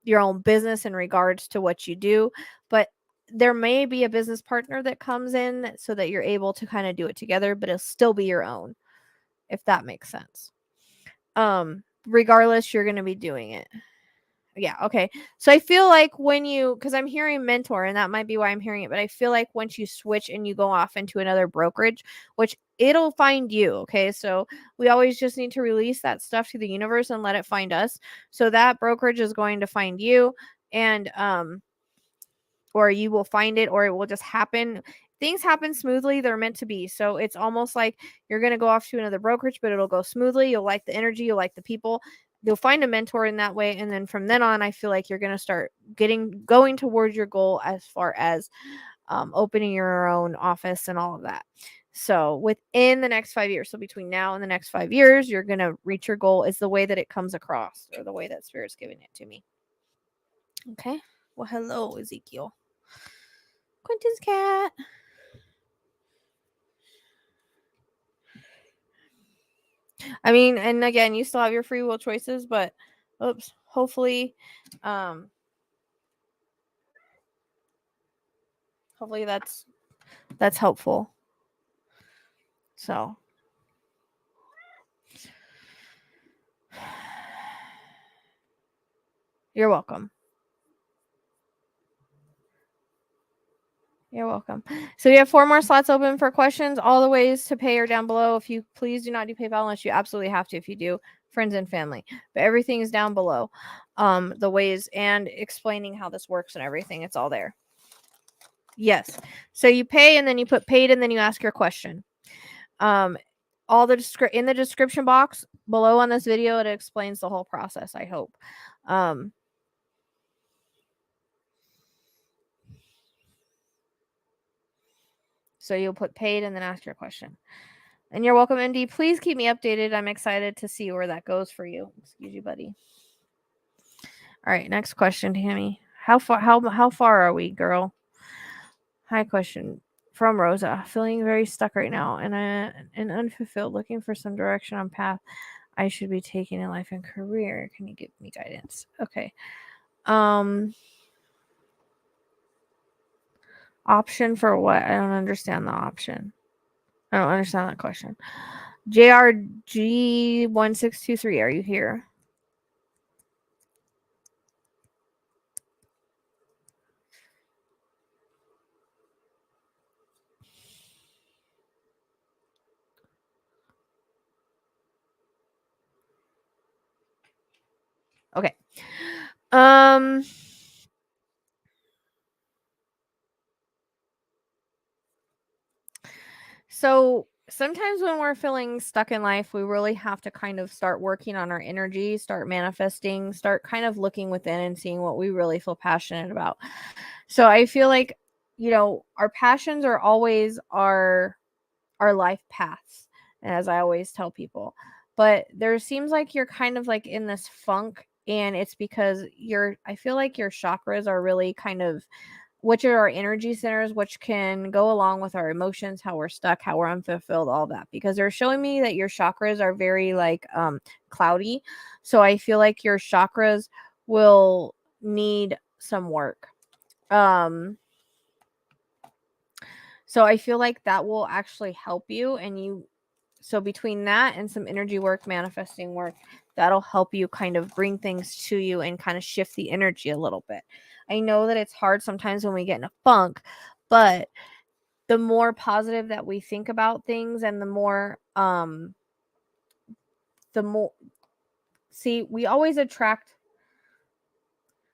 your own business in regards to what you do. But there may be a business partner that comes in so that you're able to kind of do it together, but it'll still be your own, if that makes sense. Regardless, you're going to be doing it. Yeah, okay. So I feel like when you, because I'm hearing mentor, and that might be why I'm hearing it, but I feel like once you switch and you go off into another brokerage, which it'll find you, okay? So we always just need to release that stuff to the universe and let it find us. So that brokerage is going to find you, and or you will find it, or it will just happen. Things happen smoothly, they're meant to be. So it's almost like you're going to go off to another brokerage, but it'll go smoothly. You'll like the energy, you'll like the people. You'll find a mentor in that way, and then from then on, I feel like you're going to start going towards your goal as far as opening your own office and all of that. So within the next 5 years, so between now and the next 5 years, you're going to reach your goal. Is the way that it comes across, or the way that Spirit's giving it to me. Okay. Well, hello, Ezekiel. Quentin's cat. I mean, and again, you still have your free will choices, but hopefully hopefully that's helpful. So you're welcome. You're welcome. So we have 4 more slots open for questions. All the ways to pay are down below. If you please do not do PayPal unless you absolutely have to. If you do, friends and family. But everything is down below. The ways and explaining how this works and everything. It's all there. Yes. So you pay and then you put paid and then you ask your question. All the in the description box below on this video, it explains the whole process, I hope. So you'll put paid and then ask your question. And you're welcome, Indy. Please keep me updated. I'm excited to see where that goes for you. Excuse you, buddy. All right, next question, Tammy. How far are we, girl? Hi, question from Rosa. Feeling very stuck right now and unfulfilled, looking for some direction on path I should be taking in life and career. Can you give me guidance? Okay. Option for what? I don't understand the option. I don't understand that question. JRG1623, are you here? Okay. So sometimes when we're feeling stuck in life, we really have to kind of start working on our energy, start manifesting, start kind of looking within and seeing what we really feel passionate about. So I feel like, our passions are always our life paths, as I always tell people. But there seems like you're kind of like in this funk, and it's because I feel like your chakras are really kind of which are our energy centers, which can go along with our emotions, how we're stuck, how we're unfulfilled, all that, because they're showing me that your chakras are very like cloudy. So I feel like your chakras will need some work. So I feel like that will actually help you, and so between that and some energy work, manifesting work, that'll help you kind of bring things to you and kind of shift the energy a little bit. I know that it's hard sometimes when we get in a funk, but the more positive that we think about things, and the more see, we always attract.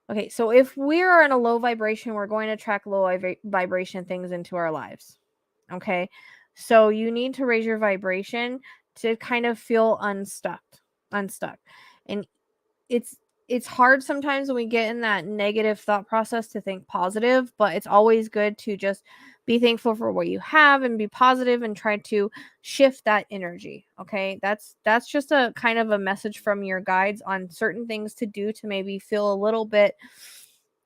Okay, so if we're in a low vibration, we're going to attract low vibration things into our lives. Okay, so you need to raise your vibration to kind of feel unstuck. And it's hard sometimes when we get in that negative thought process to think positive, but it's always good to just be thankful for what you have and be positive and try to shift that energy. Okay, that's just a kind of a message from your guides on certain things to do to maybe feel a little bit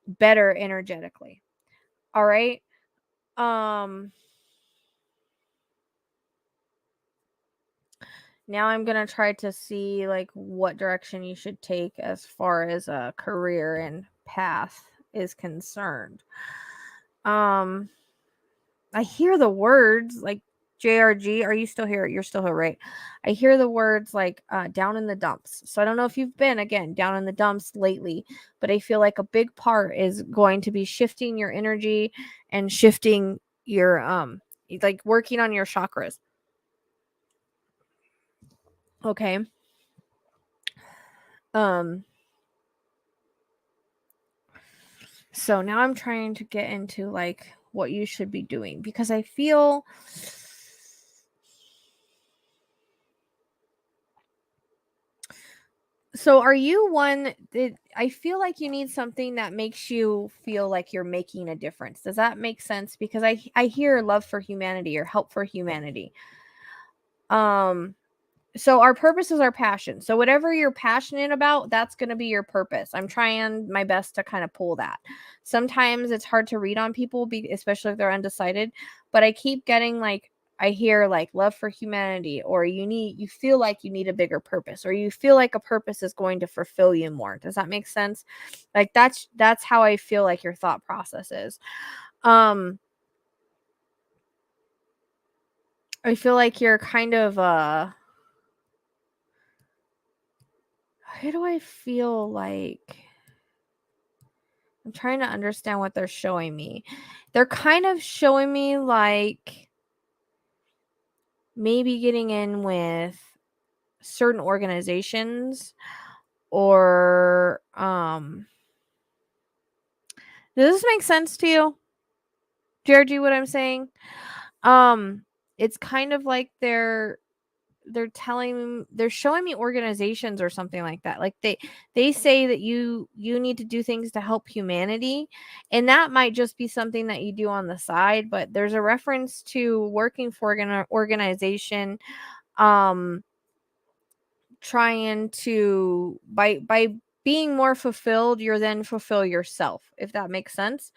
better energetically. All right. Now I'm going to try to see like what direction you should take as far as a career and path is concerned. I hear the words like JRG. Are you still here? You're still here, right? I hear the words like down in the dumps. So I don't know if you've been again down in the dumps lately, but I feel like a big part is going to be shifting your energy and shifting your like working on your chakras. Okay. So now I'm trying to get into like what you should be doing, because I feel so are you one that I feel like you need something that makes you feel like you're making a difference. Does that make sense? Because I hear love for humanity or help for humanity. So our purpose is our passion. So whatever you're passionate about, that's going to be your purpose. I'm trying my best to kind of pull that. Sometimes it's hard to read on people, especially if they're undecided, but I keep getting like, I hear like love for humanity, or you feel like you need a bigger purpose, or you feel like a purpose is going to fulfill you more. Does that make sense? Like that's how I feel like your thought process is. I feel like you're kind of how do I feel like I'm trying to understand what they're showing me. They're kind of showing me like maybe getting in with certain organizations, or does this make sense to you? Georgie, what I'm saying? It's kind of like they're showing me organizations or something like that. Like they say that you need to do things to help humanity, and that might just be something that you do on the side, but there's a reference to working for an organization, trying to by being more fulfilled, you're then fulfill yourself, if that makes sense.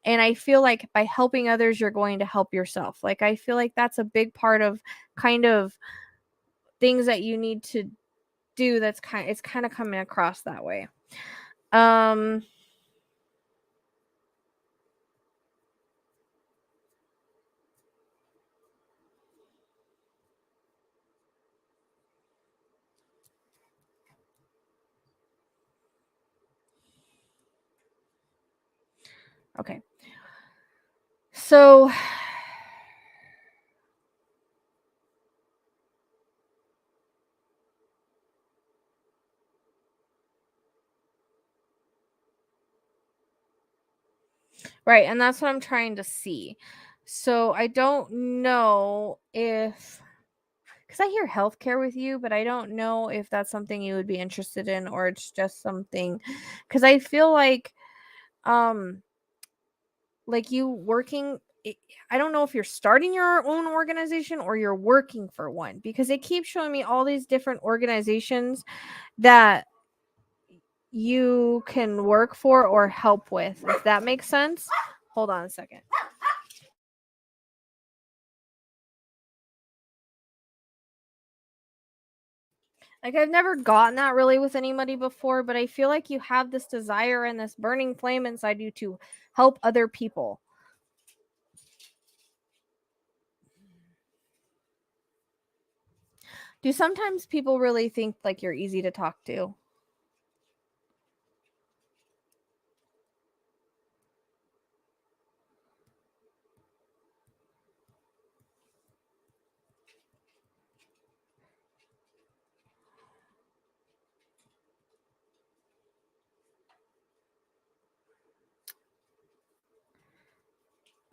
And I feel like by helping others, you're going to help yourself. Like I feel like that's a big part of kind of things that you need to do. It's kind of coming across that way. Okay. So right, and that's what I'm trying to see. So I don't know if, because I hear healthcare with you, but I don't know if that's something you would be interested in, or it's just something, because I feel like you working, I don't know if you're starting your own organization or you're working for one, because it keeps showing me all these different organizations that you can work for or help with, if that makes sense. Hold on a second. Like, I've never gotten that really with anybody before, but I feel like you have this desire and this burning flame inside you to help other people. Do sometimes people really think like you're easy to talk to?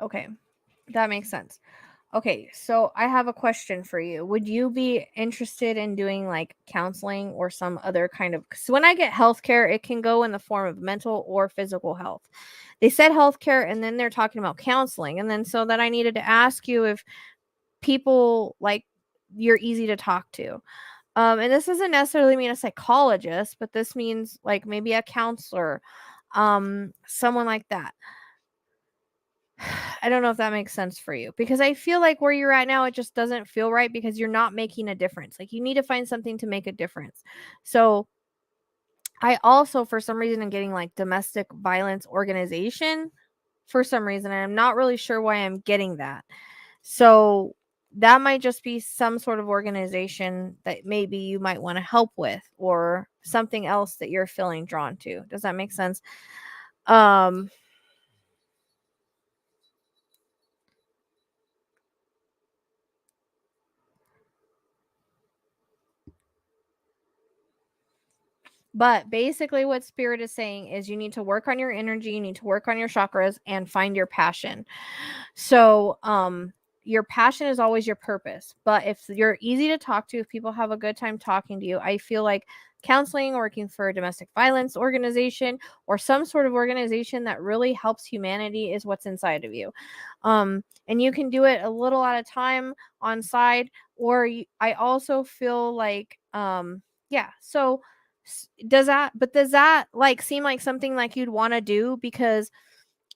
Okay, that makes sense. Okay, so I have a question for you. Would you be interested in doing like counseling or some other kind of? Because when I get healthcare, it can go in the form of mental or physical health. They said healthcare, and then they're talking about counseling, and then so that I needed to ask you if people like you're easy to talk to. And this doesn't necessarily mean a psychologist, but this means like maybe a counselor, someone like that. I don't know if that makes sense for you because I feel like where you're at now, it just doesn't feel right because you're not making a difference. Like you need to find something to make a difference. So I also, for some reason, am getting like domestic violence organization for some reason. And I'm not really sure why I'm getting that. So that might just be some sort of organization that maybe you might want to help with or something else that you're feeling drawn to. Does that make sense? Um, But basically, what Spirit is saying is you need to work on your energy, you need to work on your chakras and find your passion. So, your passion is always your purpose. But if you're easy to talk to, if people have a good time talking to you, I feel like counseling, working for a domestic violence organization, or some sort of organization that really helps humanity is what's inside of you. And you can do it a little at a time on side, or I also feel like, yeah. So, does that like seem like something like you'd want to do? Because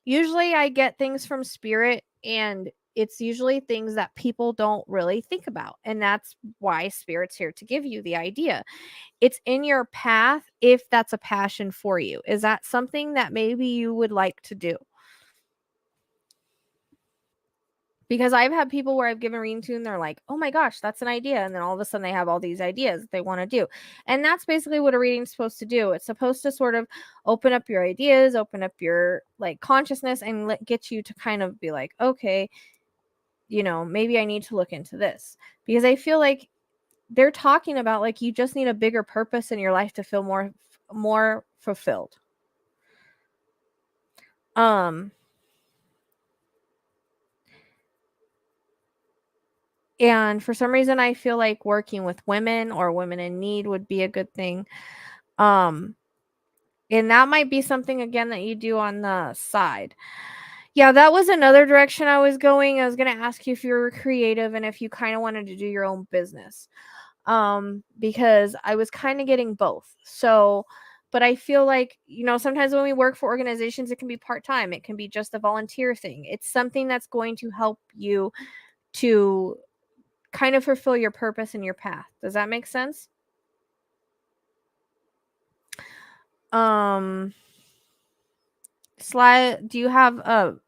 usually I get things from Spirit and it's usually things that people don't really think about, and that's why Spirit's here to give you the idea. It's in your path if that's a passion for you. Is that something that maybe you would like to do? Because I've had people where I've given reading to and they're like, "Oh my gosh, that's an idea." And then all of a sudden they have all these ideas they want to do. And that's basically what a reading's supposed to do. It's supposed to sort of open up your ideas, open up your like consciousness and get you to kind of be like, "Okay, maybe I need to look into this." Because I feel like they're talking about like you just need a bigger purpose in your life to feel more fulfilled. Um and for some reason I feel like working with women or women in need would be a good thing. Um, and that might be something again that you do on the side. Yeah, that was another direction I was going. I was going to ask you if you were creative and if you kind of wanted to do your own business. Because I was kind of getting both. So, but I feel like, sometimes when we work for organizations, it can be part-time. It can be just a volunteer thing. It's something that's going to help you to kind of fulfill your purpose and your path. Does that make sense? Um, do you have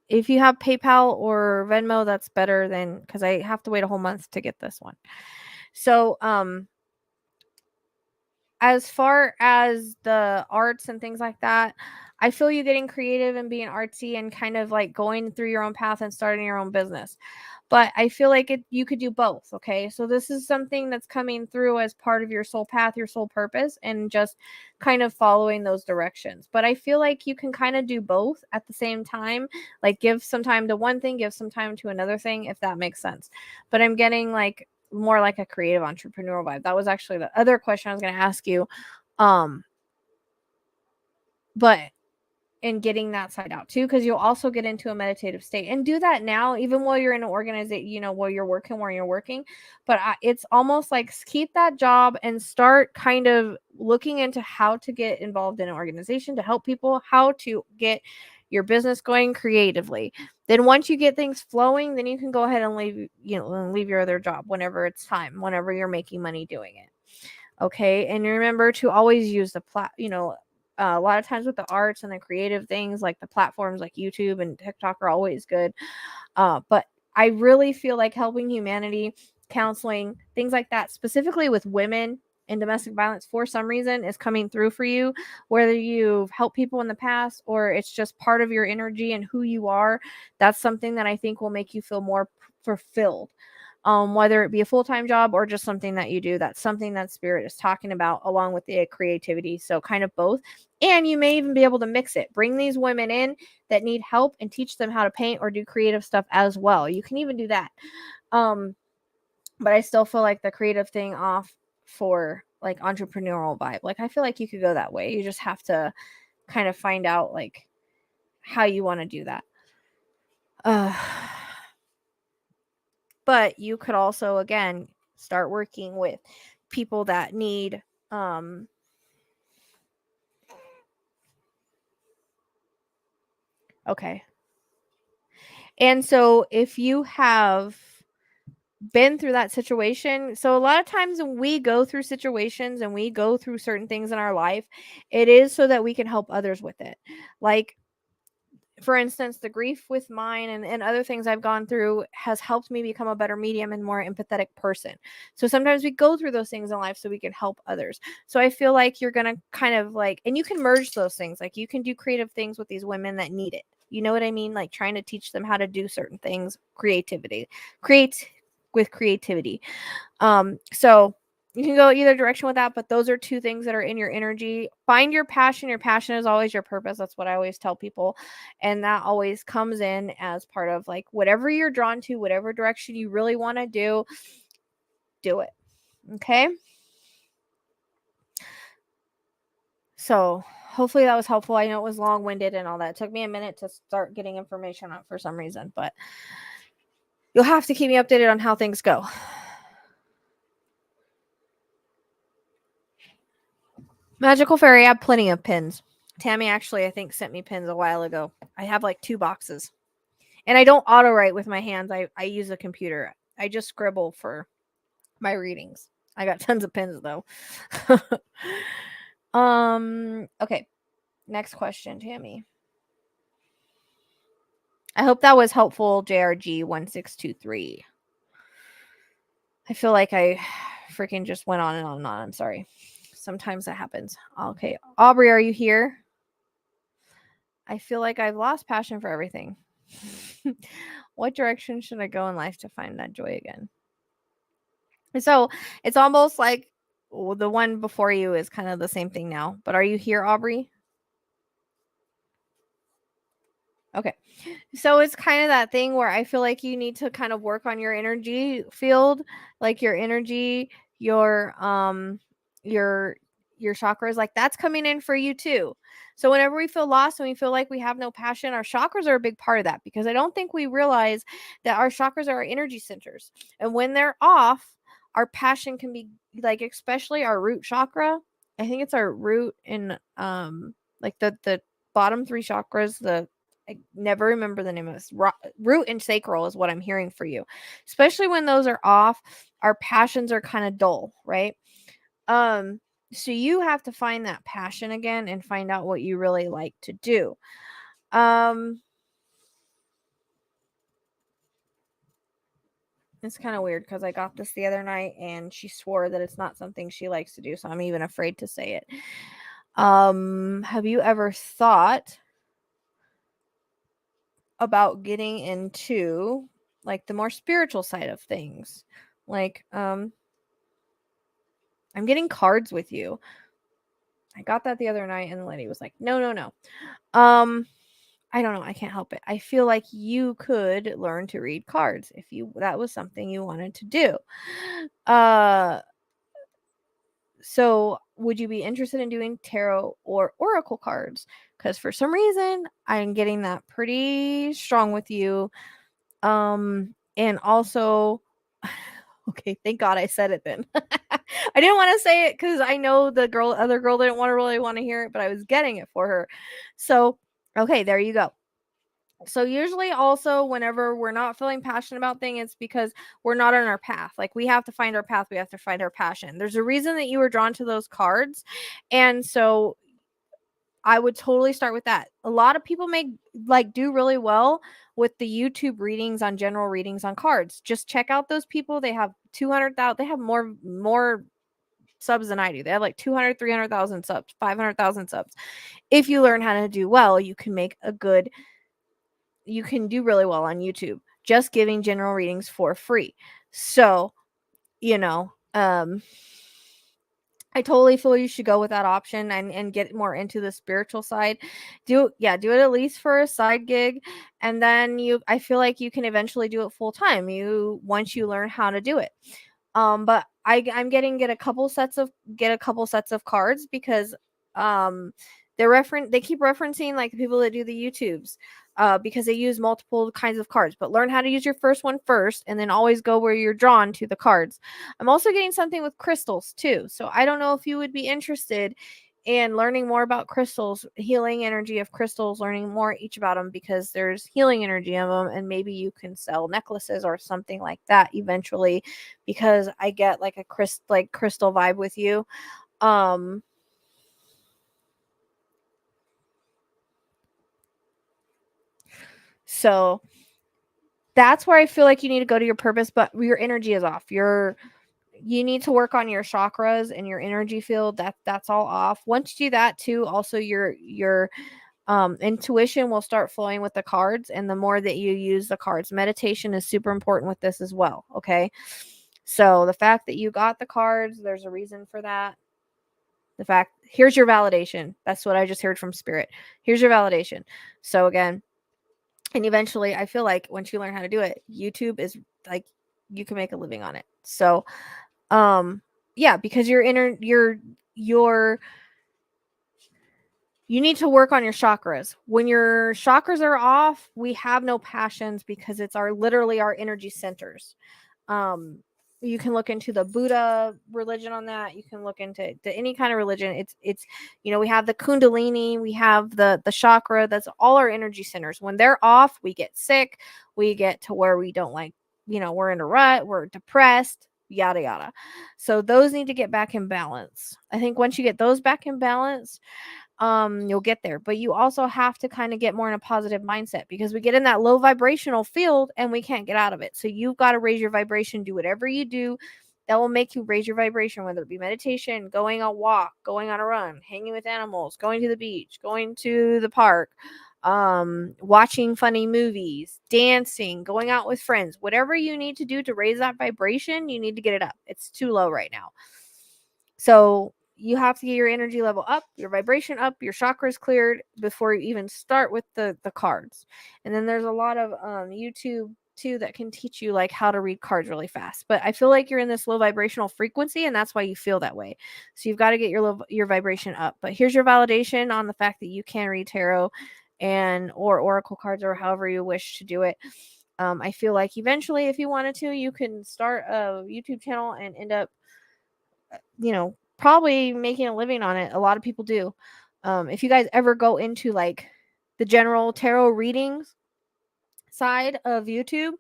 if you have PayPal or Venmo, that's better than because I have to wait a whole month to get this one. So, as far as the arts and things like that, I feel you getting creative and being artsy and kind of like going through your own path and starting your own business. But I feel like you could do both. Okay. So this is something that's coming through as part of your soul path, your soul purpose, and just kind of following those directions. But I feel like you can kind of do both at the same time. Like give some time to one thing, give some time to another thing, if that makes sense. But I'm getting like more like a creative entrepreneurial vibe. That was actually the other question I was going to ask you. Um, but in getting that side out too, because you'll also get into a meditative state and do that now, even while you're in an organization, while you're working where you're working. But it's almost like keep that job and start kind of looking into how to get involved in an organization to help people, how to get your business going creatively. Then once you get things flowing, then you can go ahead and leave your other job whenever it's time, whenever you're making money doing it. Okay. And remember to always use a lot of times with the arts and the creative things, like the platforms like YouTube and TikTok are always good. But I really feel like helping humanity, counseling, things like that, specifically with women and domestic violence, for some reason is coming through for you, whether you've helped people in the past or it's just part of your energy and who you are. That's something that I think will make you feel more fulfilled. Whether it be a full-time job or just something that you do, that's something that spirit is talking about, along with the creativity. So kind of both. And you may even be able to mix it. Bring these women in that need help and teach them how to paint or do creative stuff as well. You can even do that. But I still feel like the creative thing off for like entrepreneurial vibe. Like I feel like you could go that way. You just have to kind of find out like how you want to do that. But you could also, again, start working with people that need okay. And so if you have been through that situation, so a lot of times when we go through situations and we go through certain things in our life, it is so that we can help others with it. Like, for instance, the grief with mine and other things I've gone through has helped me become a better medium and more empathetic person. So sometimes we go through those things in life so we can help others. So I feel like you're going to kind of like, and you can merge those things. Like you can do creative things with these women that need it. You know what I mean? Like trying to teach them how to do certain things, creativity. So you can go either direction with that, but those are two things that are in your energy. Find your passion. Your passion is always your purpose. That's what I always tell people. And that always comes in as part of like whatever you're drawn to, whatever direction you really want to do it. Okay. So hopefully that was helpful. I know it was long-winded and all that. It took me a minute to start getting information out for some reason, but you'll have to keep me updated on how things go. Magical Fairy, I have plenty of pins. Tammy actually, I think, sent me pins a while ago. I have like 2 boxes. And I don't auto write with my hands. I use a computer. I just scribble for my readings. I got tons of pins though. Okay. Next question, Tammy. I hope that was helpful, JRG1623. I feel like I freaking just went on and on and on. I'm sorry. Sometimes that happens. Okay. Aubrey, are you here? I feel like I've lost passion for everything. What direction should I go in life to find that joy again? So it's almost like the one before you is kind of the same thing now. But are you here, Aubrey? Okay. So it's kind of that thing where I feel like you need to kind of work on your energy field, like your energy, your chakras, like that's coming in for you too. So whenever we feel lost and we feel like we have no passion, our chakras are a big part of that, because I don't think we realize that our chakras are our energy centers. And when they're off, our passion can be like, especially our root chakra. I think it's our root and like the bottom 3 chakras, I never remember the name of this. Root and sacral is what I'm hearing for you. Especially when those are off, our passions are kind of dull, right? So you have to find that passion again and find out what you really like to do. It's kind of weird because I got this the other night and she swore that it's not something she likes to do, so I'm even afraid to say it. Have you ever thought about getting into like the more spiritual side of things? Like, I'm getting cards with you. I got that the other night and the lady was like, no. I don't know. I can't help it. I feel like you could learn to read cards if that was something you wanted to do. So would you be interested in doing tarot or oracle cards? Because for some reason I'm getting that pretty strong with you. And also, okay, thank God I said it then. I didn't want to say it because I know other girl didn't really want to hear it, but I was getting it for her. So, okay, there you go. So usually also whenever we're not feeling passionate about things, it's because we're not on our path. Like we have to find our path, we have to find our passion. There's a reason that you were drawn to those cards. And so I would totally start with that. A lot of people do really well with the YouTube readings on general readings on cards. Just check out those people. They have 200,000, they have more subs than I do. They have like 200, 300,000 subs, 500,000 subs. If you learn how to do well, you can do really well on YouTube just giving general readings for free. So, you know, I totally feel you should go with that option and get more into the spiritual side. Do it at least for a side gig, and then I feel like you can eventually do it full time. Once you learn how to do it. But I'm get a couple sets of cards because they keep referencing like the people that do the YouTubes because they use multiple kinds of cards. But learn how to use your first one first, and then always go where you're drawn to the cards. I'm also getting something with crystals too. So I don't know if you would be interested in learning more about crystals, healing energy of crystals, learning more each about them because there's healing energy of them, and maybe you can sell necklaces or something like that eventually because I get like a crystal vibe with you. So that's where I feel like you need to go to your purpose, but your energy is off. You need to work on your chakras and your energy field. That's all off. Once you do that too, also your intuition will start flowing with the cards, and the more that you use the cards, meditation is super important with this as well. Okay, so the fact that you got the cards, there's a reason for that. Here's your validation. That's what I just heard from spirit. Here's your validation. So again, and eventually I feel like once you learn how to do it, YouTube is like you can make a living on it. So yeah, because you need to work on your chakras. When your chakras are off, we have no passions because it's literally our energy centers. You can look into the Buddha religion on that. You can look into any kind of religion. It's we have the Kundalini, we have the chakra. That's all our energy centers. When they're off, we get sick. We get to where we don't like, we're in a rut. We're depressed. Yada yada. So those need to get back in balance. I think once you get those back in balance, you'll get there. But you also have to kind of get more in a positive mindset because we get in that low vibrational field and we can't get out of it. So you've got to raise your vibration. Do whatever you do that will make you raise your vibration, whether it be meditation, going on a walk, going on a run, hanging with animals, going to the beach, going to the park, watching funny movies, dancing, going out with friends. Whatever you need to do to raise that vibration, you need to get it up. It's too low right now. So you have to get your energy level up, your vibration up, your chakras cleared before you even start with the cards. And then there's a lot of YouTube too that can teach you like how to read cards really fast. But I feel like you're in this low vibrational frequency, and that's why you feel that way. So you've got to get your vibration up. But here's your validation on the fact that you can read tarot or oracle cards or however you wish to do it. I feel like eventually, if you wanted to, you can start a YouTube channel and end up probably making a living on it. A lot of people do. If you guys ever go into like the general tarot readings side of YouTube,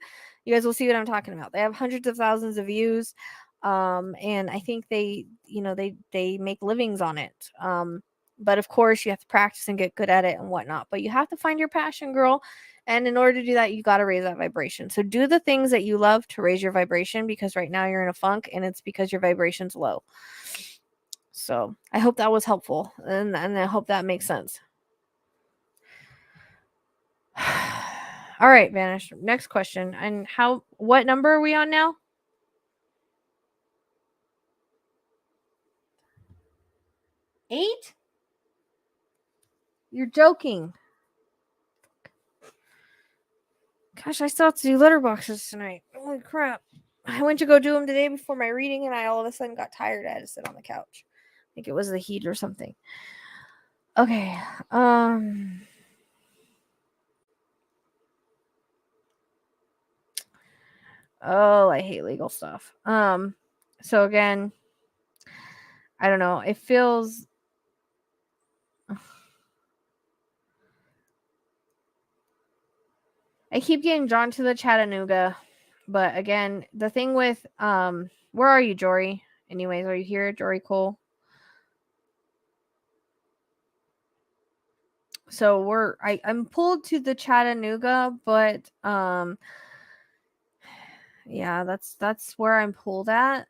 you guys will see what I'm talking about. They have hundreds of thousands of views. And I think they make livings on it. But of course you have to practice and get good at it and whatnot. But you have to find your passion, girl. And in order to do that, you got to raise that vibration. So do the things that you love to raise your vibration, because right now you're in a funk and it's because your vibration's low. So I hope that was helpful, and I hope that makes sense. All right, Vanish. Next question. And what number are we on now? 8? You're joking. Gosh, I still have to do litter boxes tonight. Holy crap. I went to go do them today before my reading, and I all of a sudden got tired. I had to sit on the couch. I think it was the heat or something. Okay. Oh, I hate legal stuff. So again, I don't know. It feels I keep getting drawn to the Chattanooga, but again, the thing with where are you, Jory? Anyways, are you here, Jory Cole? So I'm pulled to the Chattanooga, but yeah, that's where I'm pulled at.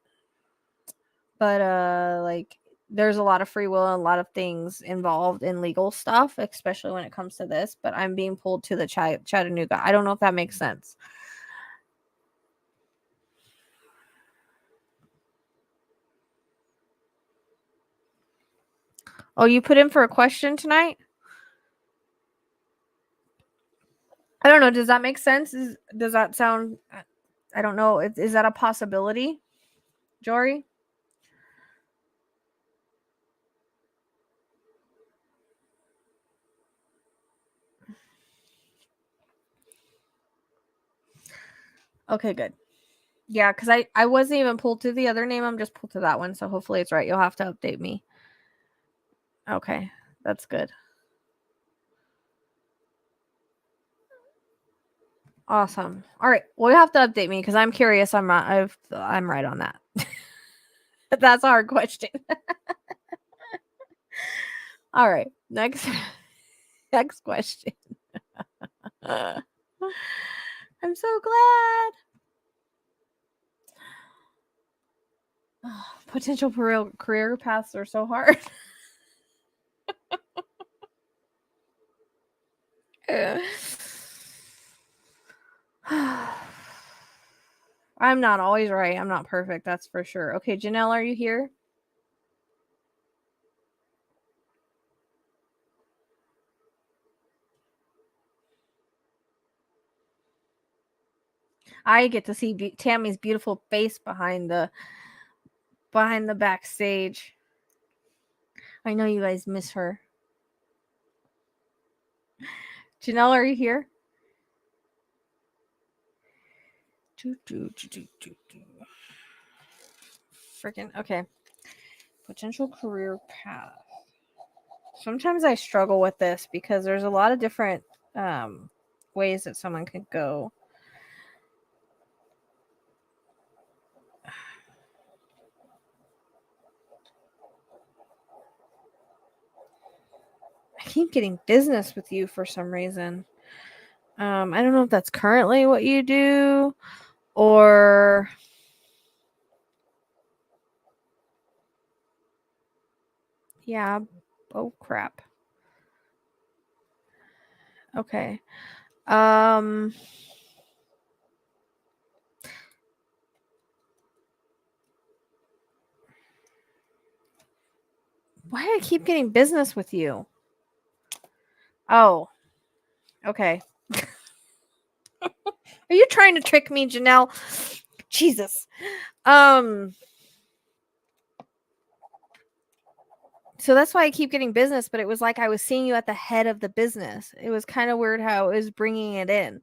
But like there's a lot of free will and a lot of things involved in legal stuff, especially when it comes to this, but I'm being pulled to the Chattanooga. I don't know if that makes sense. Oh, you put in for a question tonight? I don't know. Does that make sense? Does that sound? I don't know. Is that a possibility, Jory? Okay, good. Yeah, because I wasn't even pulled to the other name. I'm just pulled to that one. So hopefully it's right. You'll have to update me. Okay, that's good. Awesome. All right. Well, you have to update me because I'm curious. I'm right on that. That's a hard question. All right. Next question. I'm so glad. Potential career paths are so hard. I'm not always right. I'm not perfect. That's for sure. Okay, Janelle, are you here? I get to see Tammy's beautiful face behind the backstage. I know you guys miss her. Janelle, are you here? Freaking okay. Potential career path. Sometimes I struggle with this because there's a lot of different ways that someone could go. I keep getting business with you for some reason. I don't know if that's currently what you do or yeah. Oh crap. Okay. Why do I keep getting business with you? Oh. Okay. Are you trying to trick me, Janelle? Jesus. So that's why I keep getting business, but it was like I was seeing you at the head of the business. It was kind of weird how it was bringing it in.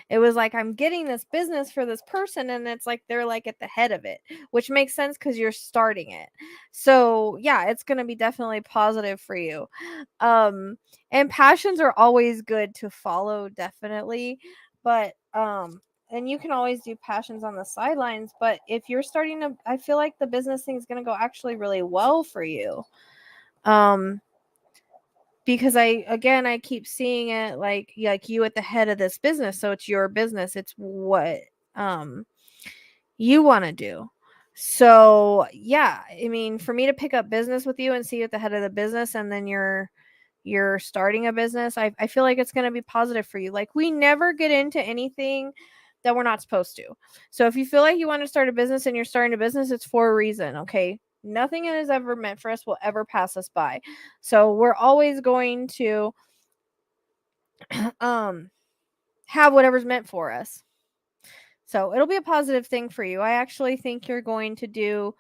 It was like I'm getting this business for this person, and it's like they're like at the head of it, which makes sense because you're starting it. So yeah, it's gonna be definitely positive for you. And passions are always good to follow, definitely, but and you can always do passions on the sidelines. But if you're starting to, I feel like the business thing is gonna go actually really well for you. Because I keep seeing it like you at the head of this business, so it's your business, it's what you want to do. So yeah, I mean, for me to pick up business with you and see you at the head of the business, and then you're starting a business, I feel like it's going to be positive for you. Like, we never get into anything that we're not supposed to. So if you feel like you want to start a business and you're starting a business, it's for a reason. Okay, nothing that is ever meant for us will ever pass us by. So we're always going to have whatever's meant for us. So it'll be a positive thing for you. I actually think you're going to do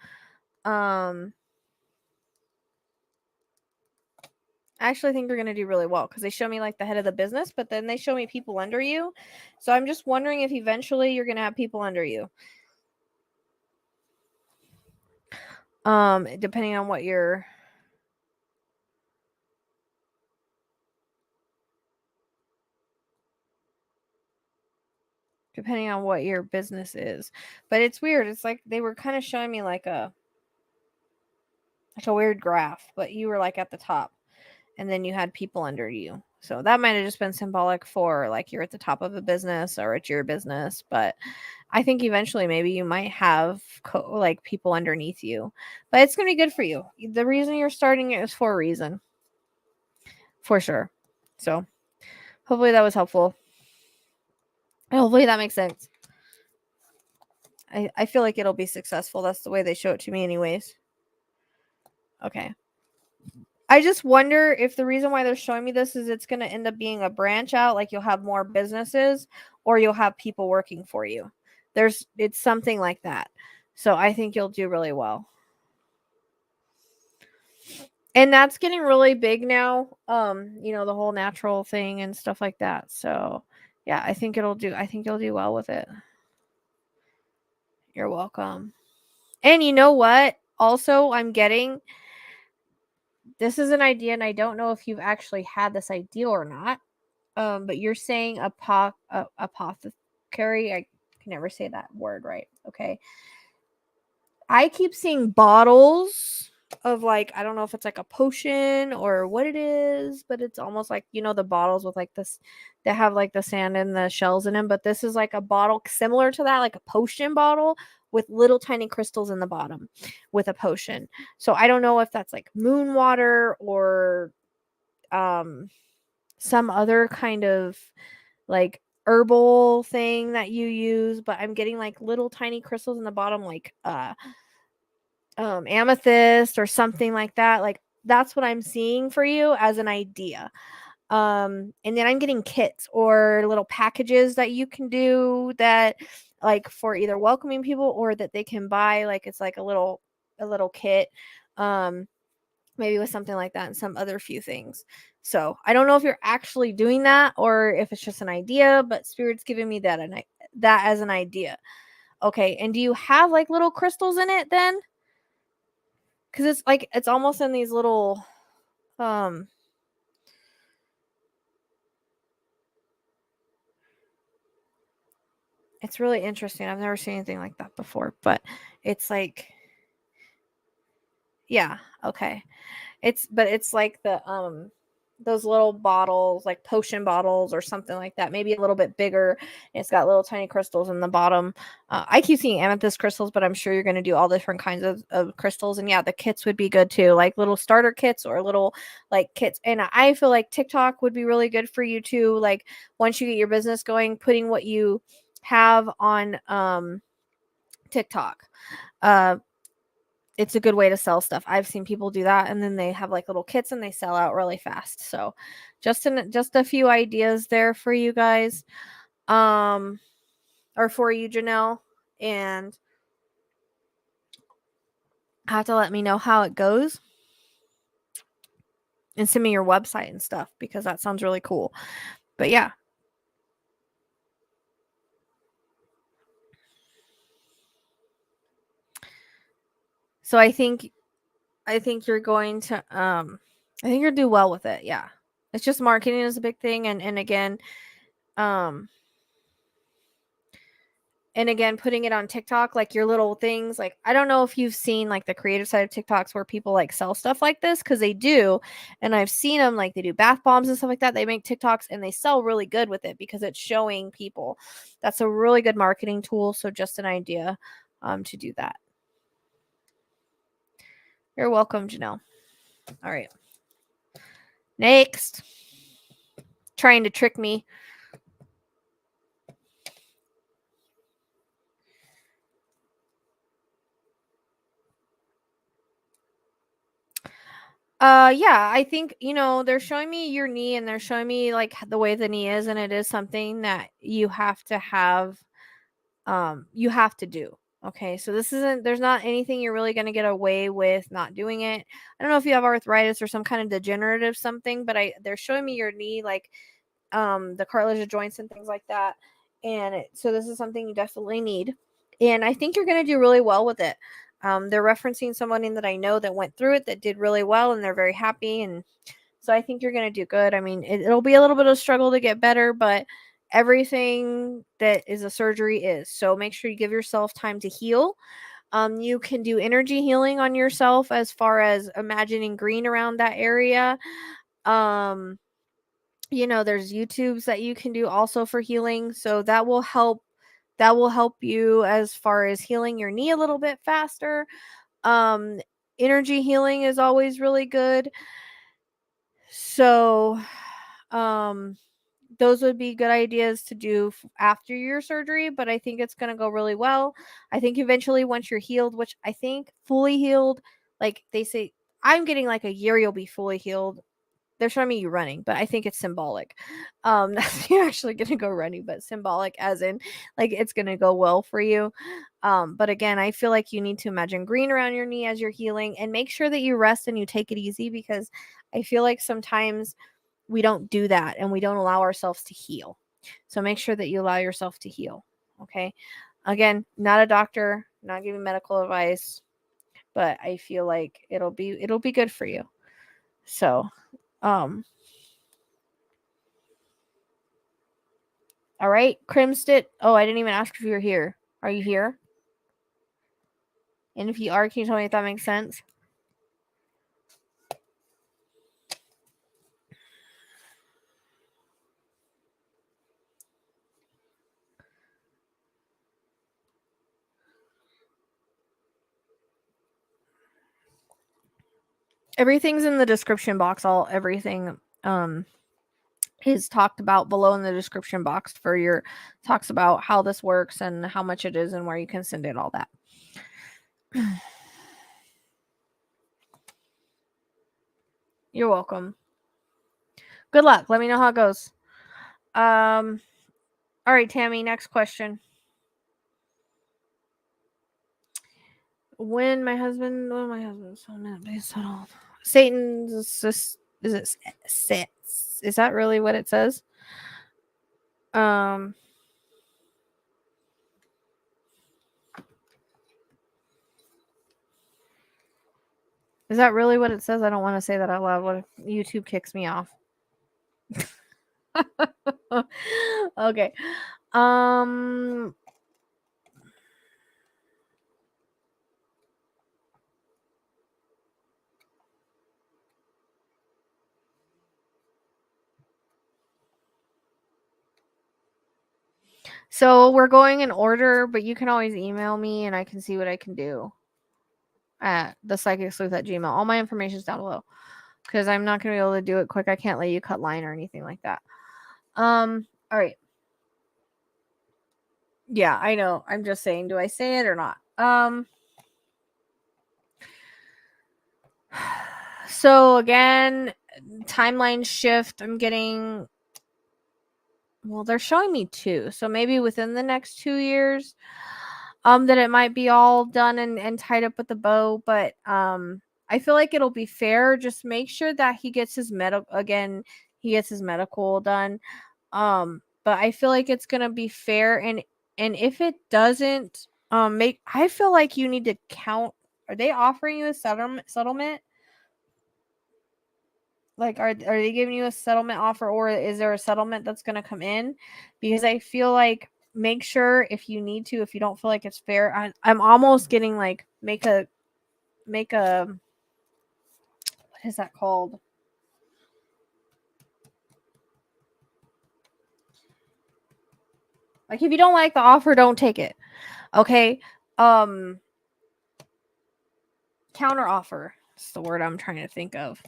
I actually think you're going to do really well because they show me like the head of the business, but then they show me people under you. So I'm just wondering if eventually you're going to have people under you. Depending on what you're depending on what your business is. But it's weird. It's like they were kind of showing me like a weird graph, but you were like at the top and then you had people under you. So that might have just been symbolic for like you're at the top of a business or it's your business. But I think eventually maybe you might have like people underneath you. But it's going to be good for you. The reason you're starting it is for a reason. For sure. So hopefully that was helpful. Hopefully that makes sense. I feel like it'll be successful. That's the way they show it to me anyways. Okay. I just wonder if the reason why they're showing me this is it's going to end up being a branch out, like you'll have more businesses or you'll have people working for you. It's something like that. So I think you'll do really well. And that's getting really big now. The whole natural thing and stuff like that. So yeah, I think you'll do well with it. You're welcome. And you know what? Also, I'm getting this is an idea, and I don't know if you've actually had this idea or not. But you're saying apothecary. I can never say that word right. Okay. I keep seeing bottles of like, I don't know if it's like a potion or what it is, but it's almost like, the bottles with like this, that have like the sand and the shells in them. But this is like a bottle similar to that, like a potion bottle with little tiny crystals in the bottom with a potion. So I don't know if that's like moon water or some other kind of like herbal thing that you use, but I'm getting like little tiny crystals in the bottom, like amethyst or something like that. Like that's what I'm seeing for you as an idea. And then I'm getting kits or little packages that you can do that like for either welcoming people or that they can buy, like it's like a little kit. Maybe with something like that and some other few things. So I don't know if you're actually doing that or if it's just an idea, but Spirit's giving me that as an idea. Okay, and do you have like little crystals in it then? Because it's like it's almost in these little it's really interesting. I've never seen anything like that before, but it's like yeah, okay. It's like the those little bottles, like potion bottles or something like that, maybe a little bit bigger. It's got little tiny crystals in the bottom. I keep seeing amethyst crystals, but I'm sure you're going to do all different kinds of crystals. And yeah, the kits would be good too, like little starter kits or little like kits. And I feel like TikTok would be really good for you too. Like once you get your business going, putting what you have on TikTok. It's a good way to sell stuff. I've seen people do that, and then they have like little kits and they sell out really fast. So just a few ideas there for you guys, or for you, Janelle, and have to let me know how it goes and send me your website and stuff because that sounds really cool. But yeah. So I think you're going to I think you'll do well with it. Yeah. It's just marketing is a big thing, and again putting it on TikTok, like your little things, like I don't know if you've seen like the creative side of TikToks where people like sell stuff like this, because they do, and I've seen them, like they do bath bombs and stuff like that. They make TikToks and they sell really good with it because it's showing people. That's a really good marketing tool. So just an idea to do that. You're welcome, Janelle. All right. Next. Trying to trick me. Yeah, I think, they're showing me your knee and they're showing me like the way the knee is, and it is something that you have to have, you have to do. Okay, so there's not anything you're really going to get away with not doing it. I don't know if you have arthritis or some kind of degenerative something, but they're showing me your knee, like, the cartilage of joints and things like that. And so this is something you definitely need. And I think you're going to do really well with it. They're referencing someone that I know that went through it that did really well, and they're very happy. And so I think you're going to do good. I mean, it'll be a little bit of a struggle to get better, but everything that is a surgery is. So make sure you give yourself time to heal. You can do energy healing on yourself as far as imagining green around that area. There's YouTubes that you can do also for healing. So that will help. That will help you as far as healing your knee a little bit faster. Um, Energy healing is always really good. So, those would be good ideas to do after your surgery, but I think it's going to go really well. I think eventually once you're healed, which I think fully healed, like they say, I'm getting like a year you'll be fully healed. They're showing me you running, but I think it's symbolic. That's you're actually going to go running, but symbolic as in like it's going to go well for you. But again, I feel like you need to imagine green around your knee as you're healing and make sure that you rest and you take it easy, because I feel like sometimes we don't do that and we don't allow ourselves to heal. So make sure that you allow yourself to heal. Okay. Again, not a doctor, not giving medical advice, but I feel like it'll be good for you. So, all right, Crimstit. Oh, I didn't even ask if you were here. Are you here? And if you are, can you tell me if that makes sense? Everything's in the description box. Everything is talked about below in the description box for your talks about how this works and how much it is and where you can send it, all that. You're welcome. Good luck. Let me know how it goes. All right, Tammy, next question. When my husband settled. Satan's is it is that really what it says? Is that really what it says? I don't want to say that out loud. What if YouTube kicks me off? Okay. So we're going in order, but you can always email me and I can see what I can do at thepsychicsleuth@gmail.com. All my information is down below because I'm not going to be able to do it quick. I can't let you cut line or anything like that. All right. Yeah, I know. I'm just saying, do I say it or not? So again, timeline shift. I'm getting, well, they're showing me 2. So maybe within the next 2 years, that it might be all done and tied up with the bow. But I feel like it'll be fair. Just make sure that he gets his medical done. But I feel like it's gonna be fair, and if it doesn't I feel like you need to count. Are they offering you a settlement? Like, are they giving you a settlement offer, or is there a settlement that's gonna come in? Because I feel like make sure if you need to, if you don't feel like it's fair. I'm almost getting like make a what is that called? Like, if you don't like the offer, don't take it. Okay. Counter offer. That's the word I'm trying to think of.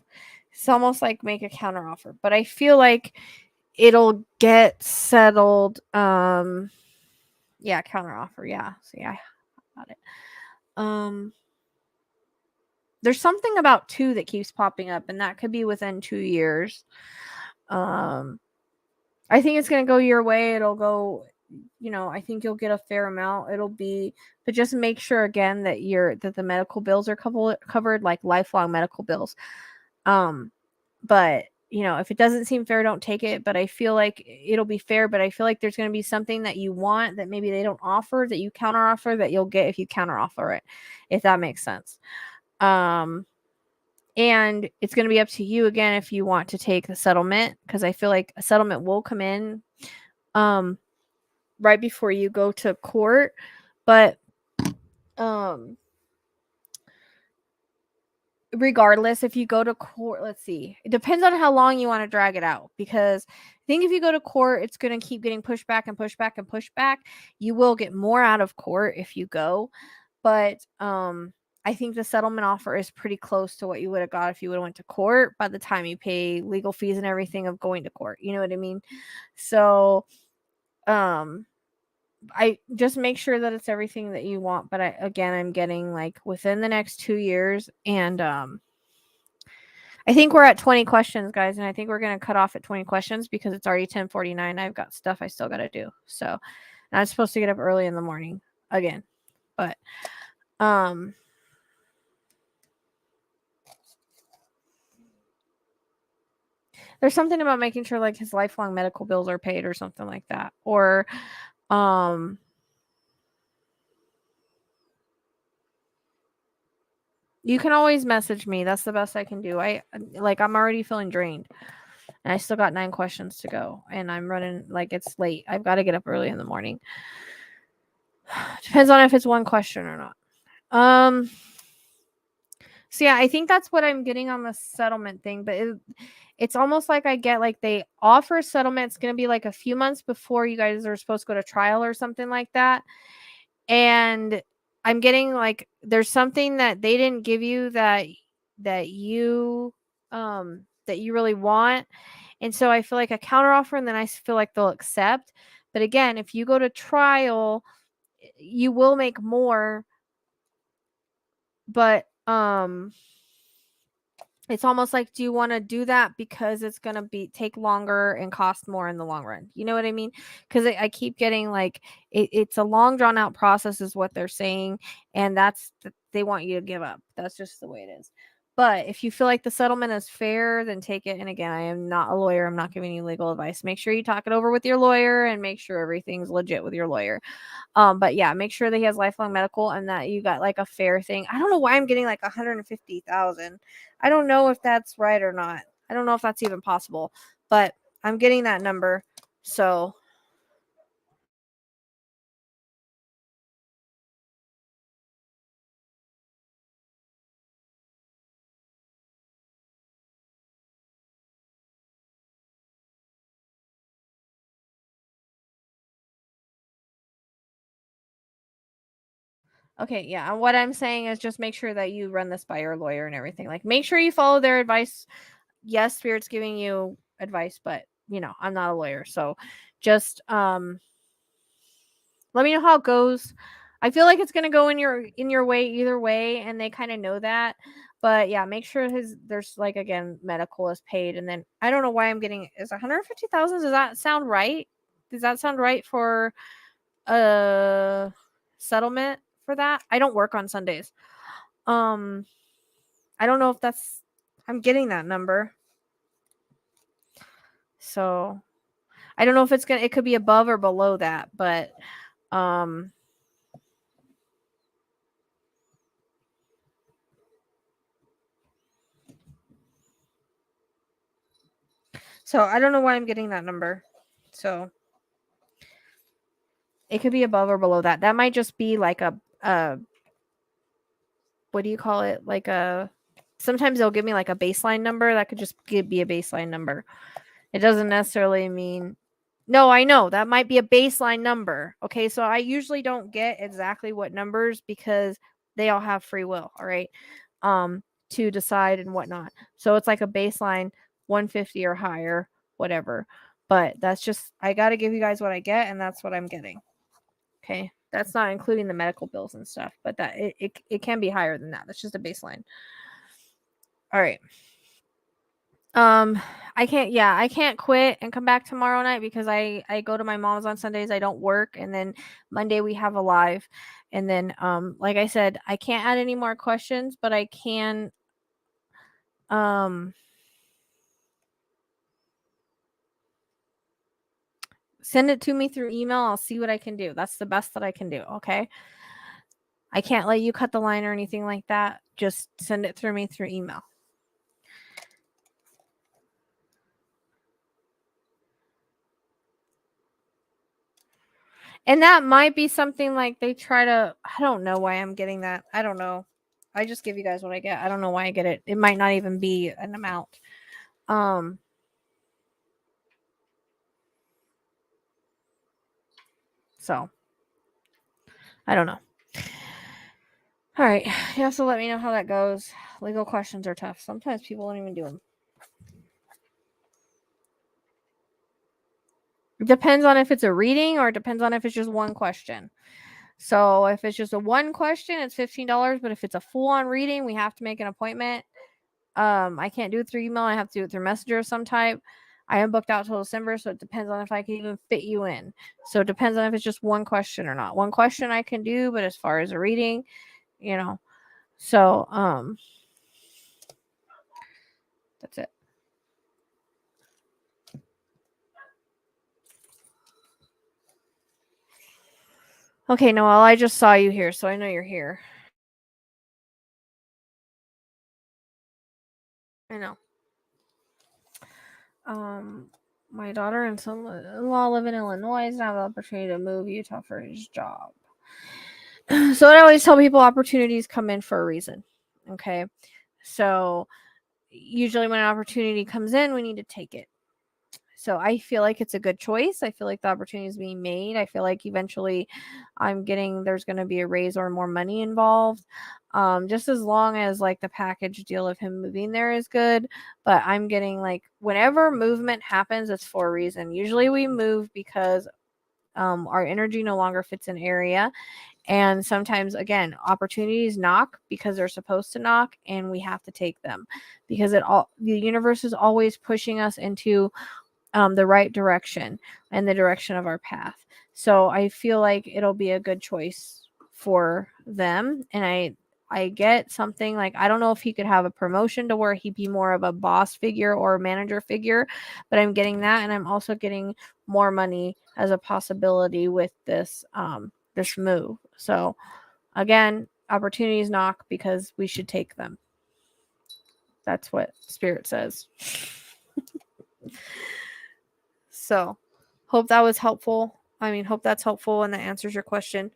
It's almost like make a counter offer, but I feel like it'll get settled. Yeah, counter offer. Yeah. See, I got it. There's something about 2 that keeps popping up, and that could be within 2 years. I think it's gonna go your way. It'll go, I think you'll get a fair amount. But just make sure again that the medical bills are covered, like lifelong medical bills. But if it doesn't seem fair, don't take it. But I feel like it'll be fair. But I feel like there's gonna be something that you want that maybe they don't offer, that you counter offer, that you'll get if you counter offer it, if that makes sense. And it's going to be up to you again if you want to take the settlement, because I feel like a settlement will come in right before you go to court. But regardless, if you go to court, let's see, it depends on how long you want to drag it out, because I think if you go to court, it's going to keep getting pushed back and pushed back and pushed back. You will get more out of court if you go, but I think the settlement offer is pretty close to what you would have got if you would have went to court by the time you pay legal fees and everything of going to court. You know what I mean? So I just make sure that it's everything that you want. But I'm getting like within the next 2 years, and I think we're at 20 questions, guys, and I think we're going to cut off at 20 questions because it's already 10:49. I've got stuff I still got to do. So, and I'm supposed to get up early in the morning again. But there's something about making sure like his lifelong medical bills are paid or something like that. Or you can always message me. That's the best I can do. I'm already feeling drained. And I still got 9 questions to go. And I'm running like it's late. I've got to get up early in the morning. Depends on if it's one question or not. So yeah, I think that's what I'm getting on the settlement thing. But it's almost like I get like they offer a settlement. It's going to be like a few months before you guys are supposed to go to trial or something like that. And I'm getting like there's something that they didn't give you that you really want. And so I feel like a counteroffer, and then I feel like they'll accept. But again, if you go to trial, you will make more. But it's almost like, do you want to do that because it's going to take longer and cost more in the long run? You know what I mean? Because I keep getting like, it's a long drawn out process is what they're saying. And they want you to give up. That's just the way it is. But if you feel like the settlement is fair, then take it. And again, I am not a lawyer. I'm not giving you legal advice. Make sure you talk it over with your lawyer and make sure everything's legit with your lawyer. But yeah, make sure that he has lifelong medical and that you got like a fair thing. I don't know why I'm getting like 150,000. I don't know if that's right or not. I don't know if that's even possible, but I'm getting that number. So okay, yeah. And what I'm saying is just make sure that you run this by your lawyer and everything. Like make sure you follow their advice. Yes, Spirit's giving you advice, but I'm not a lawyer. So just let me know how it goes. I feel like it's gonna go in your way either way, and they kind of know that. But yeah, make sure there's like again medical is paid, and then I don't know why I'm getting is 150,000. Does that sound right? Does that sound right for a settlement for that? I don't work on Sundays. I don't know if I'm getting that number. So I don't know if it could be above or below that, but so I don't know why I'm getting that number. So it could be above or below that. That might just be like a what do you call it? Like sometimes they'll give me like a baseline number. That could just be a baseline number. It doesn't necessarily mean no, I know that might be a baseline number. Okay, so I usually don't get exactly what numbers because they all have free will, all right, to decide and whatnot. So it's like a baseline 150 or higher, whatever. But that's just I got to give you guys what I get, and that's what I'm getting. Okay, that's not including the medical bills and stuff, but that it can be higher than that. That's just a baseline. All right. I can't quit and come back tomorrow night because I go to my mom's on Sundays. I don't work, and then Monday we have a live, and then like I said, I can't add any more questions, but I can send it to me through email. I'll see what I can do. That's the best that I can do. Okay. I can't let you cut the line or anything like that. Just send it through me through email. And that might be something like they try to, I don't know why I'm getting that. I don't know. I just give you guys what I get. I don't know why I get it. It might not even be an amount. So I don't know. All right. You also let me know how that goes. Legal questions are tough. Sometimes people don't even do them. It depends on if it's a reading or it depends on if it's just one question. So if it's just a one question, it's $15. But if it's a full-on reading, we have to make an appointment. I can't do it through email. I have to do it through Messenger of some type. I am booked out till December, so it depends on if I can even fit you in. So it depends on if it's just one question or not. One question I can do, but as far as a reading, so that's it. Okay, Noelle, I just saw you here, so I know you're here. I know. My daughter and son-in-law live in Illinois and have the opportunity to move Utah for his job. So I always tell people opportunities come in for a reason. Okay. So usually when an opportunity comes in, we need to take it. So I feel like it's a good choice. I feel like the opportunity is being made. I feel like eventually there's going to be a raise or more money involved. Just as long as like the package deal of him moving there is good. But I'm getting like whenever movement happens, it's for a reason. Usually we move because our energy no longer fits an area. And sometimes, again, opportunities knock because they're supposed to knock, and we have to take them because the universe is always pushing us into the right direction and the direction of our path. So I feel like it'll be a good choice for them. And I get something like, I don't know if he could have a promotion to where he'd be more of a boss figure or a manager figure, but I'm getting that. And I'm also getting more money as a possibility with this move. So again, opportunities knock because we should take them. That's what Spirit says. So hope that was helpful. Hope that's helpful and that answers your question.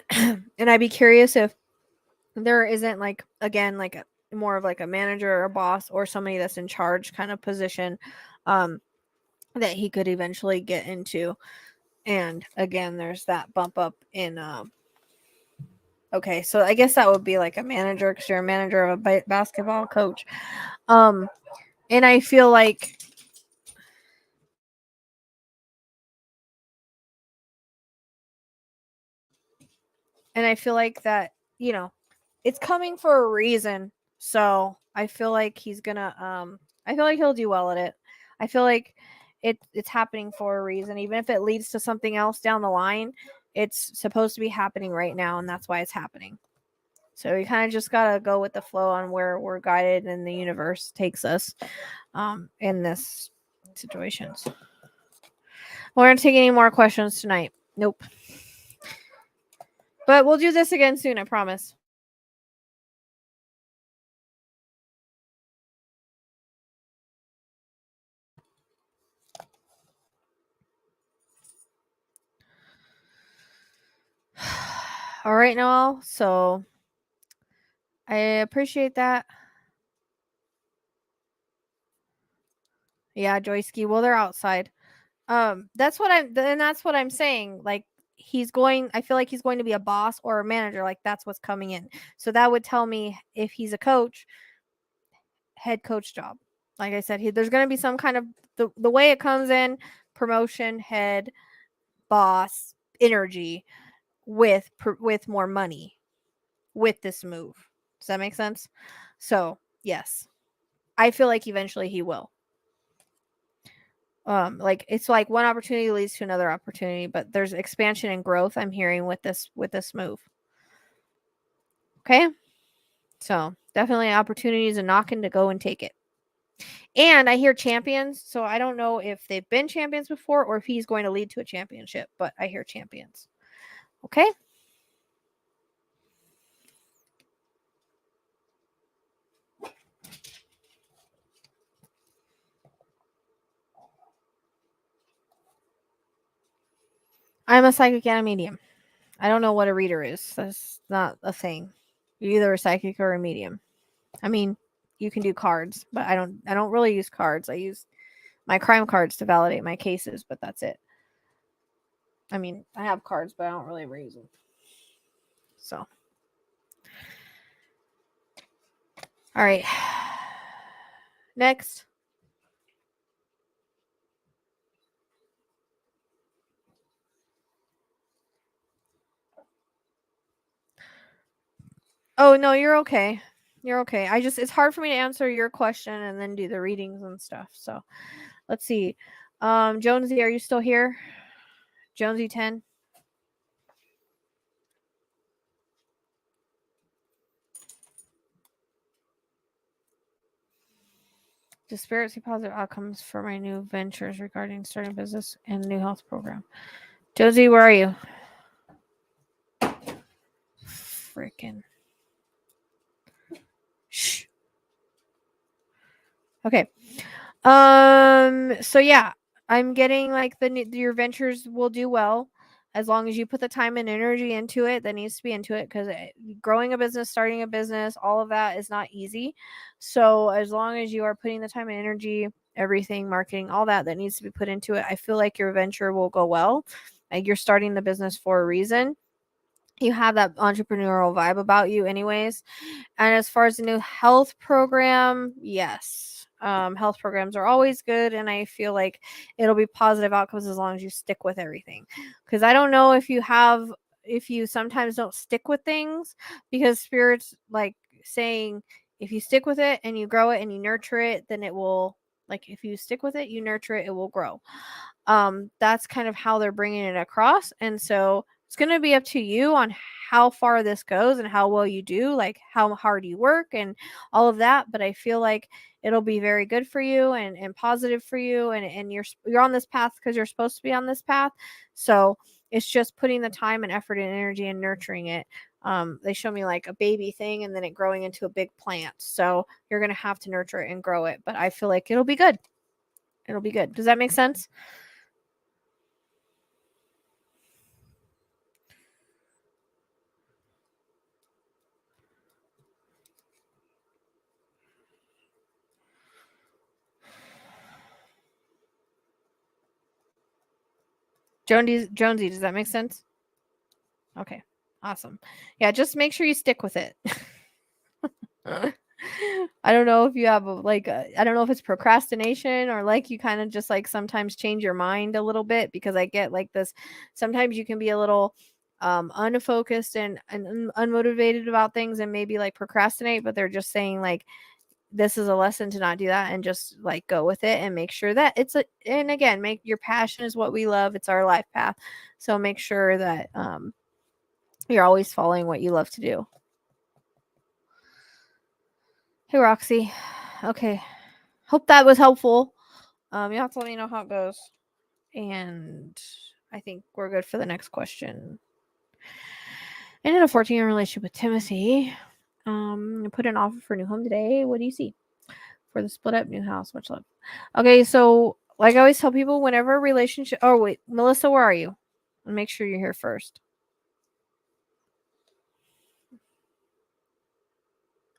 And I'd be curious if there isn't more of like a manager or a boss or somebody that's in charge kind of position that he could eventually get into. And again, there's that bump up in okay, so I guess that would be like a manager because you're a manager of a basketball coach. And I feel like that, it's coming for a reason. So I feel like he's gonna I feel like he'll do well at it. I feel like it's happening for a reason. Even if it leads to something else down the line, it's supposed to be happening right now, and that's why it's happening. So we kind of just gotta go with the flow on where we're guided and the universe takes us in this situations. We're gonna take any more questions tonight. Nope. But we'll do this again soon, I promise. All right, Noel. So I appreciate that. Yeah, Joyski. Well, they're outside. That's what I'm saying. Like I feel like he's going to be a boss or a manager. Like that's what's coming in. So that would tell me if he's a coach, head coach job. Like I said, there's going to be some kind of the way it comes in, promotion, head, boss, energy with more money with this move. Does that make sense? So, yes. I feel like eventually he will. Like it's like one opportunity leads to another opportunity, but there's expansion and growth I'm hearing with this move. Okay? So, definitely opportunities and knocking to go and take it. And I hear champions, so I don't know if they've been champions before or if he's going to lead to a championship, but I hear champions. Okay? I'm a psychic and a medium. I don't know what a reader is. That's not a thing. You're either a psychic or a medium. I mean, you can do cards, but I don't really use cards. I use my crime cards to validate my cases, but that's it. I mean, I have cards, but I don't really use them. So, all right. Next. Oh, no, you're okay. You're okay. It's hard for me to answer your question and then do the readings and stuff. So, let's see. Jonesy, are you still here? Jonesy 10. Do spirits see positive outcomes for my new ventures regarding starting business and new health program? Josie, where are you? Freaking. Shh. Okay. So yeah, I'm getting like your ventures will do well as long as you put the time and energy into it that needs to be into it, because growing a business, starting a business, all of that is not easy. So as long as you are putting the time and energy, everything, marketing, all that needs to be put into it, I feel like your venture will go well. Like, you're starting the business for a reason. You have that entrepreneurial vibe about you anyways. And as far as the new health program, yes. Health programs are always good, and I feel like it'll be positive outcomes as long as you stick with everything. Because I don't know if you sometimes don't stick with things, because spirits like saying if you stick with it and you grow it and you nurture it, then it will, like, if you stick with it, you nurture it, it will grow. That's kind of how they're bringing it across. And so it's going to be up to you on how far this goes and how well you do, like how hard you work and all of that. But I feel like it'll be very good for you and positive for you. And you're on this path because you're supposed to be on this path. So it's just putting the time and effort and energy and nurturing it. They show me like a baby thing and then it growing into a big plant. So you're going to have to nurture it and grow it. But I feel like it'll be good. It'll be good. Does that make sense? Jonesy, does that make sense? Okay, awesome. Yeah, just make sure you stick with it. I don't know if you have I don't know if it's procrastination or like you kind of just like sometimes change your mind a little bit, because I get like this. Sometimes you can be a little unfocused and unmotivated about things and maybe like procrastinate, but they're just saying like this is a lesson to not do that and just like go with it and make sure that and again, make your passion is what we love. It's our life path. So make sure that you're always following what you love to do. Hey, Roxy. Okay. Hope that was helpful. You have to let me know how it goes. And I think we're good for the next question. And in a 14-year relationship with Timothy, put an offer for a new home today. What do you see? For the split up new house. Much love. Okay, so like I always tell people, whenever a relationship. Oh wait, Melissa, where are you? Make sure you're here first.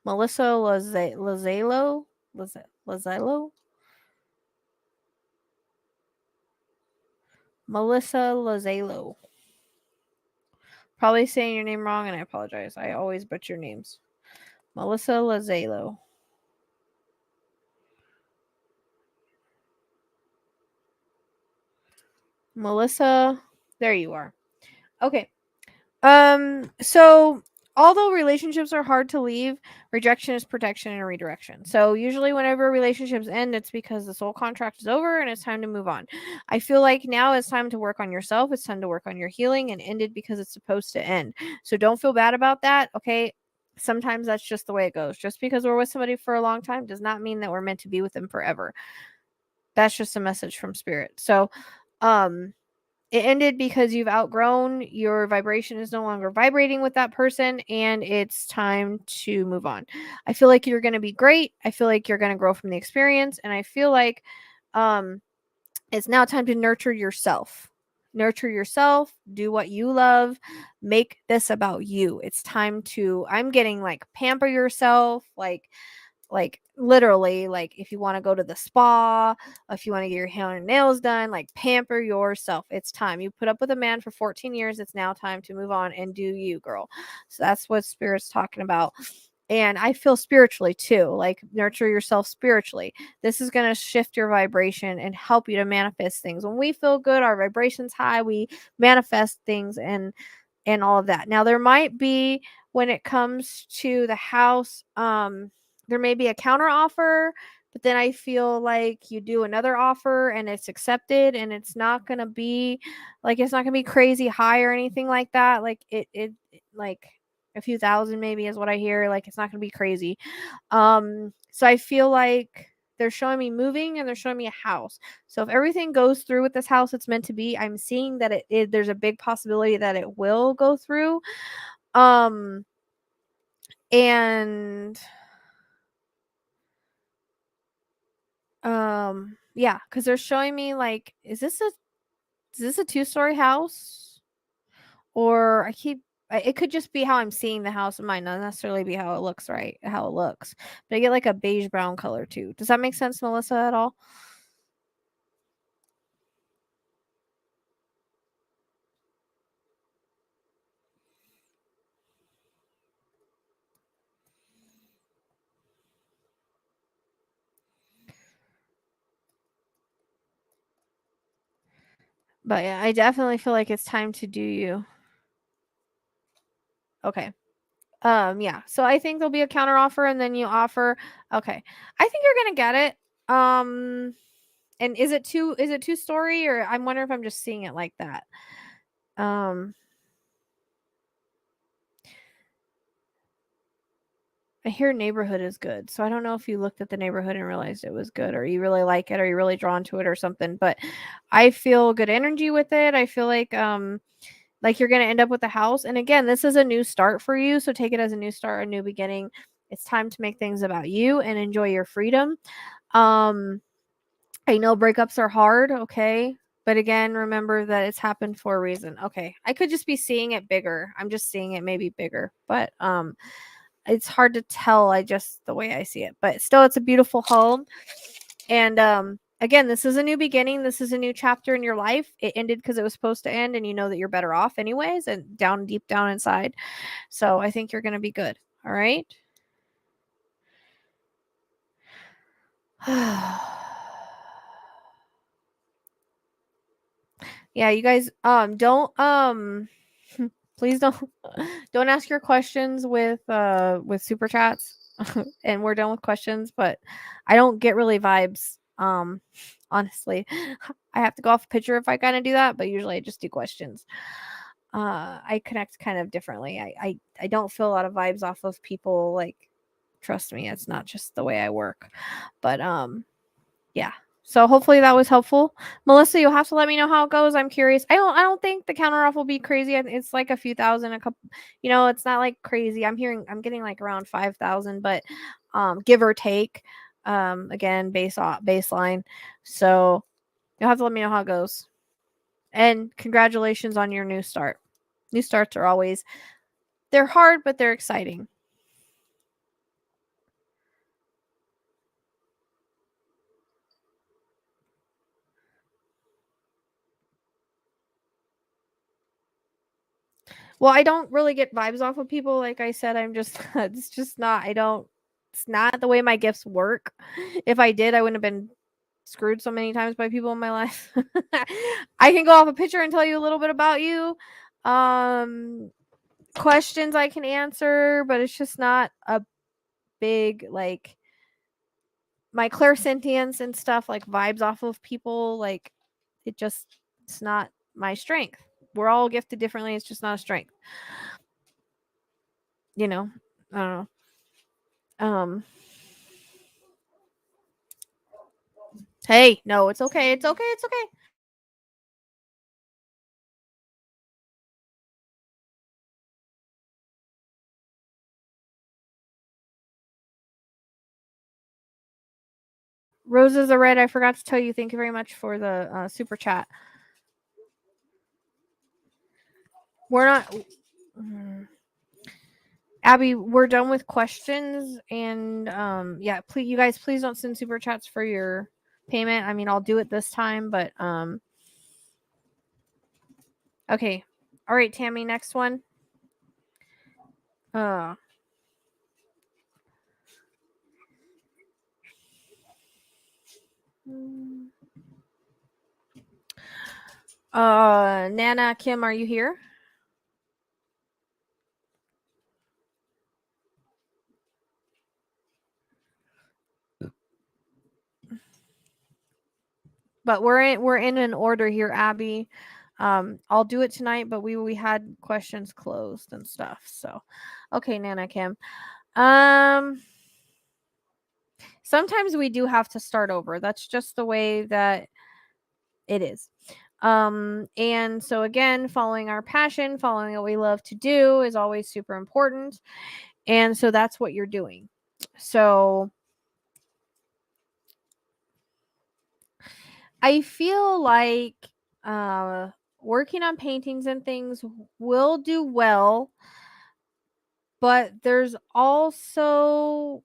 Melissa Lazalo. Melissa Lazalo. Probably saying your name wrong, and I apologize. I always butcher names. Melissa Lazalo. Melissa, there you are. Okay. So although relationships are hard to leave, rejection is protection and redirection. So usually whenever relationships end, it's because the soul contract is over and it's time to move on. I feel like now it's time to work on yourself. It's time to work on your healing, and ended because it's supposed to end. So don't feel bad about that. Okay. Sometimes that's just the way it goes. Just because we're with somebody for a long time does not mean that we're meant to be with them forever. That's just a message from spirit. So, it ended because you've outgrown, your vibration is no longer vibrating with that person, and it's time to move on. I feel like you're going to be great. I feel like you're going to grow from the experience, and I feel like it's now time to nurture yourself. nurture yourself, do what you love, make this about you. It's time to, I'm getting like pamper yourself, like literally, like if you want to go to the spa, if you want to get your hair and nails done, like pamper yourself. It's time. You put up with a man for 14 years. It's now time to move on and do you, girl. So that's what Spirit's talking about. And I feel spiritually too, like nurture yourself spiritually. This is going to shift your vibration and help you to manifest things. When we feel good, our vibration's high, we manifest things and all of that. Now there might be, when it comes to the house, there may be a counter offer, but then I feel like you do another offer and it's accepted, and it's not going to be like, it's not going to be crazy high or anything like that. Like it like a few thousand maybe is what I hear. Like it's not going to be crazy. So I feel like they're showing me moving and they're showing me a house. So if everything goes through with this house, it's meant to be. I'm seeing that there's a big possibility that it will go through. And yeah, because they're showing me like, is this a 2-story house? Or it could just be how I'm seeing the house. It might not necessarily be how it looks, right? How it looks. But I get like a beige brown color too. Does that make sense, Melissa, at all? But yeah, I definitely feel like it's time to do you. Okay. Yeah. So I think there'll be a counter offer and then you offer. Okay. I think you're gonna get it. And is it 2-story, or I'm wondering if I'm just seeing it like that. Um I hear neighborhood is good. So I don't know if you looked at the neighborhood and realized it was good, or you really like it, or you're really drawn to it or something. But I feel good energy with it. I feel like you're going to end up with a house. And again, this is a new start for you. So take it as a new start, a new beginning. It's time to make things about you and enjoy your freedom. I know breakups are hard, okay? But again, remember that it's happened for a reason. Okay. I could just be seeing it bigger. I'm just seeing it maybe bigger. But it's hard to tell, I just the way I see it. But still, it's a beautiful home. And again, this is a new beginning. This is a new chapter in your life. It ended because it was supposed to end, and you know that you're better off anyways, and down deep down inside. So I think you're going to be good. All right. Yeah, you guys don't please don't ask your questions with super chats. And we're done with questions, but I don't get really vibes, honestly. I have to go off a picture if I kind of do that, but usually I just do questions. I connect kind of differently. I don't feel a lot of vibes off of people, like, trust me, it's not just the way I work. But yeah. So hopefully that was helpful. Melissa, you'll have to let me know how it goes. I'm curious. I don't think the counter offer will be crazy. It's like a few thousand, a couple, it's not like crazy. I'm getting like around 5,000, but give or take. Again, baseline. So you'll have to let me know how it goes. And congratulations on your new start. New starts are always, they're hard, but they're exciting. Well, I don't really get vibes off of people. Like I said, I'm just, it's just not, it's not the way my gifts work. If I did, I wouldn't have been screwed so many times by people in my life. I can go off a picture and tell you a little bit about you. Questions I can answer, but it's just not a big, like, my clairsentience and stuff, like vibes off of people. Like, it's not my strength. We're all gifted differently. It's just not a strength. I don't know. Um, hey, no, it's okay. It's okay. It's okay. Roses are red. I forgot to tell you. Thank you very much for the super chat. we're not. Abby, we're done with questions, and yeah, please, you guys, please don't send super chats for your payment. I mean, I'll do it this time, but okay. All right, Tammy, next one. Nana Kim, are you here? But we're in an order here, Abby. I'll do it tonight, but we had questions closed and stuff. So, okay, Nana Kim. Sometimes we do have to start over. That's just the way that it is. And so again, following our passion, following what we love to do is always super important. And so that's what you're doing. So I feel like working on paintings and things will do well, but there's also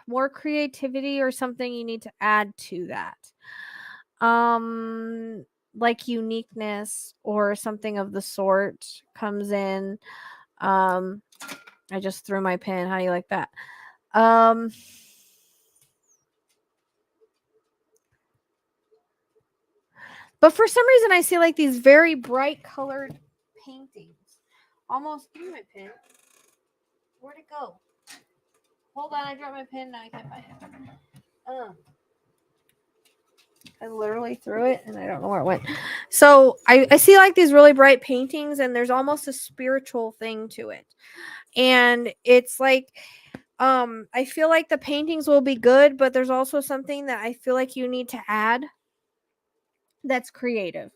more creativity or something you need to add to that. Like uniqueness or something of the sort comes in. I just threw my pen. How do you like that? But for some reason I see like these very bright colored paintings. Almost, give me my pen. Where'd it go? Hold on, I dropped my pen. Now I can't find it. I literally threw it and I don't know where it went. So I see like these really bright paintings and there's almost a spiritual thing to it. And it's like I feel like the paintings will be good, but there's also something that I feel like you need to add that's creative.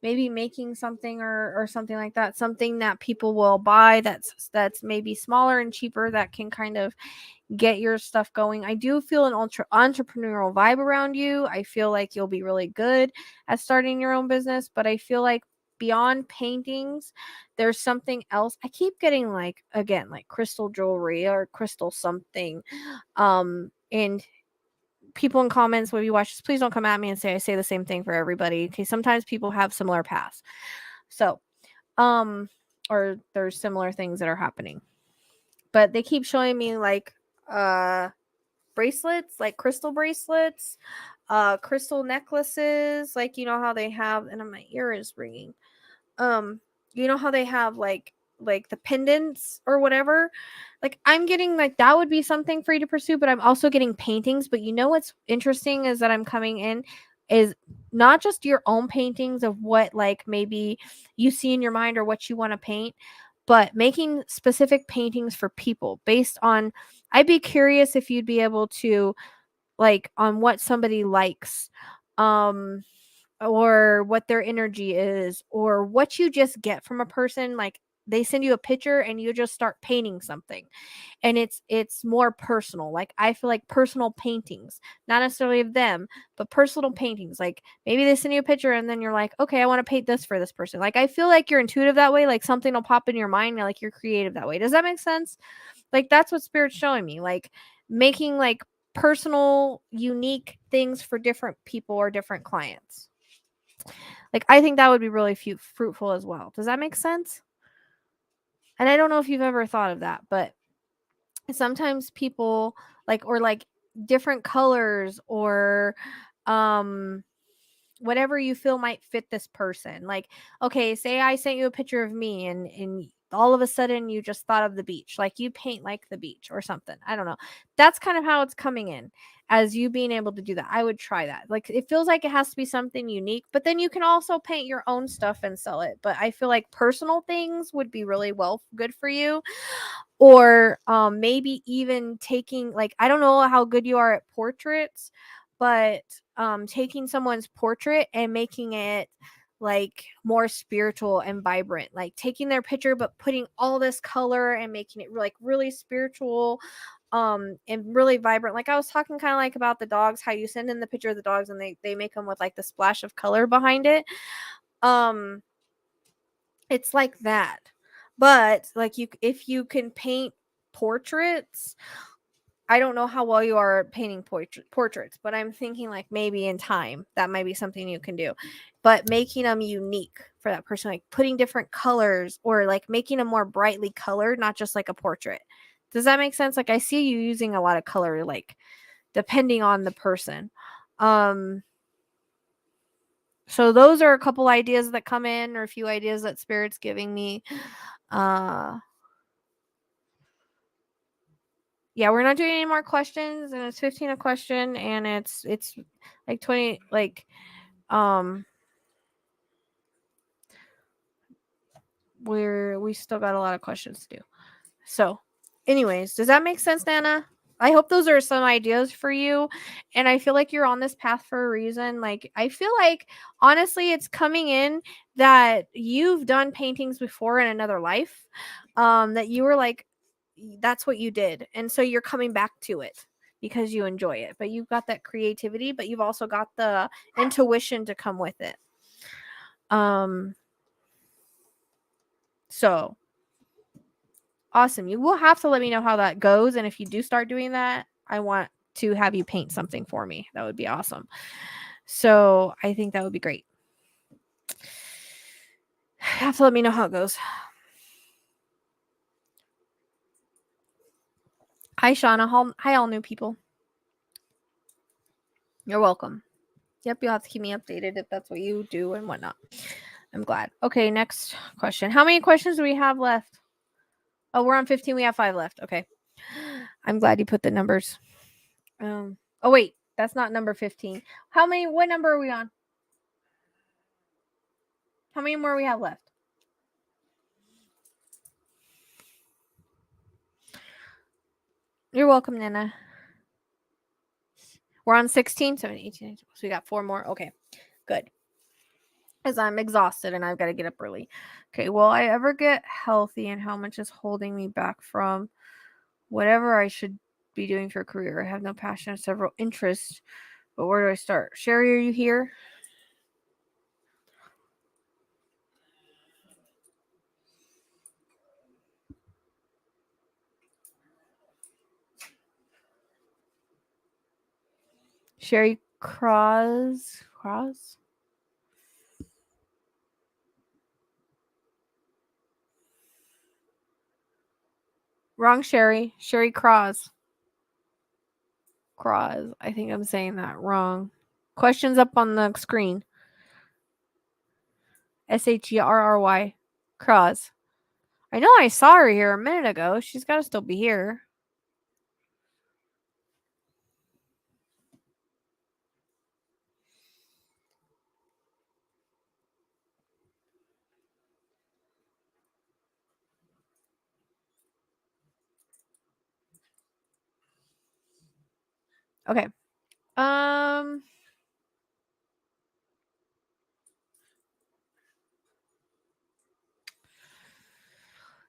Maybe making something or something like that, something that people will buy that's maybe smaller and cheaper that can kind of get your stuff going. I do feel an entrepreneurial vibe around you. I feel like you'll be really good at starting your own business, but I feel like beyond paintings, there's something else. I keep getting like again like crystal jewelry or crystal something. And people in comments when you watch this, please don't come at me and say I say the same thing for everybody. Okay, sometimes people have similar paths. So, or there's similar things that are happening. But they keep showing me like bracelets, like crystal bracelets, crystal necklaces, like you know how they have, and my ear is ringing. You know how they have like the pendants or whatever. Like I'm getting like that would be something for you to pursue, but I'm also getting paintings. But you know what's interesting is that I'm coming in is not just your own paintings of what like maybe you see in your mind or what you want to paint, but making specific paintings for people based on. I'd be curious if you'd be able to like on what somebody likes, um or what their energy is or what you just get from a person. Like they send you a picture and you just start painting something and it's more personal. Like I feel like personal paintings, not necessarily of them, but personal paintings. Like maybe they send you a picture and then you're like, okay, I want to paint this for this person. Like I feel like you're intuitive that way. Like something will pop in your mind and like you're creative that way. Does that make sense? Like that's what spirit's showing me. Like making like personal unique things for different people or different clients. Like I think that would be really fruitful as well. Does that make sense? And I don't know if you've ever thought of that, but sometimes people like or like different colors or um whatever you feel might fit this person. Like, okay, say I sent you a picture of me and all of a sudden you just thought of the beach. Like you paint like the beach or something. I don't know. That's kind of how it's coming in as you being able to do that. I would try that. Like it feels like it has to be something unique, but then you can also paint your own stuff and sell it. But I feel like personal things would be really well good for you. Or maybe even taking like I don't know how good you are at portraits, but taking someone's portrait and making it like more spiritual and vibrant, like taking their picture but putting all this color and making it like really spiritual and really vibrant. Like I was talking kind of like about the dogs, how you send in the picture of the dogs and they make them with like the splash of color behind it. um It's like that. But like if you can paint portraits, I don't know how well you are at painting portraits, but I'm thinking like maybe in time that might be something you can do. But making them unique for that person, like putting different colors or like making them more brightly colored, not just like a portrait. Does that make sense? Like I see you using a lot of color, like depending on the person. Um, so those are a couple ideas that come in, or a few ideas that Spirit's giving me. Uh, yeah, we're not doing any more questions, and it's 15 a question, and it's like 20, like we still got a lot of questions to do. So, anyways, does that make sense, Nana? I hope those are some ideas for you. And I feel like you're on this path for a reason. Like, I feel like, honestly, it's coming in that you've done paintings before in another life. That you were like, that's what you did. And so you're coming back to it because you enjoy it. But you've got that creativity, but you've also got the intuition to come with it. So awesome. You will have to let me know how that goes. And if you do start doing that, I want to have you paint something for me. That would be awesome. So I think that would be great. You have to let me know how it goes. Hi, Shauna. Hi, all new people. You're welcome. Yep, you'll have to keep me updated if that's what you do and whatnot. I'm glad. Okay, next question. How many questions do we have left? Oh, we're on 15. We have 5 left. Okay. I'm glad you put the numbers. Oh, wait. That's not number 15. What number are we on? How many more we have left? You're welcome, Nana. We're on 16, 17, 18, 19. So we got 4 more. Okay, good. Because I'm exhausted and I've got to get up early. Okay, will I ever get healthy, and how much is holding me back from whatever I should be doing for a career? I have no passion and several interests, but where do I start? Sherry, are you here? Sherry Cross? Wrong, Sherry. Sherry Cross. I think I'm saying that wrong. Questions up on the screen. Sherry. Cross. I know I saw her here a minute ago. She's got to still be here. Okay.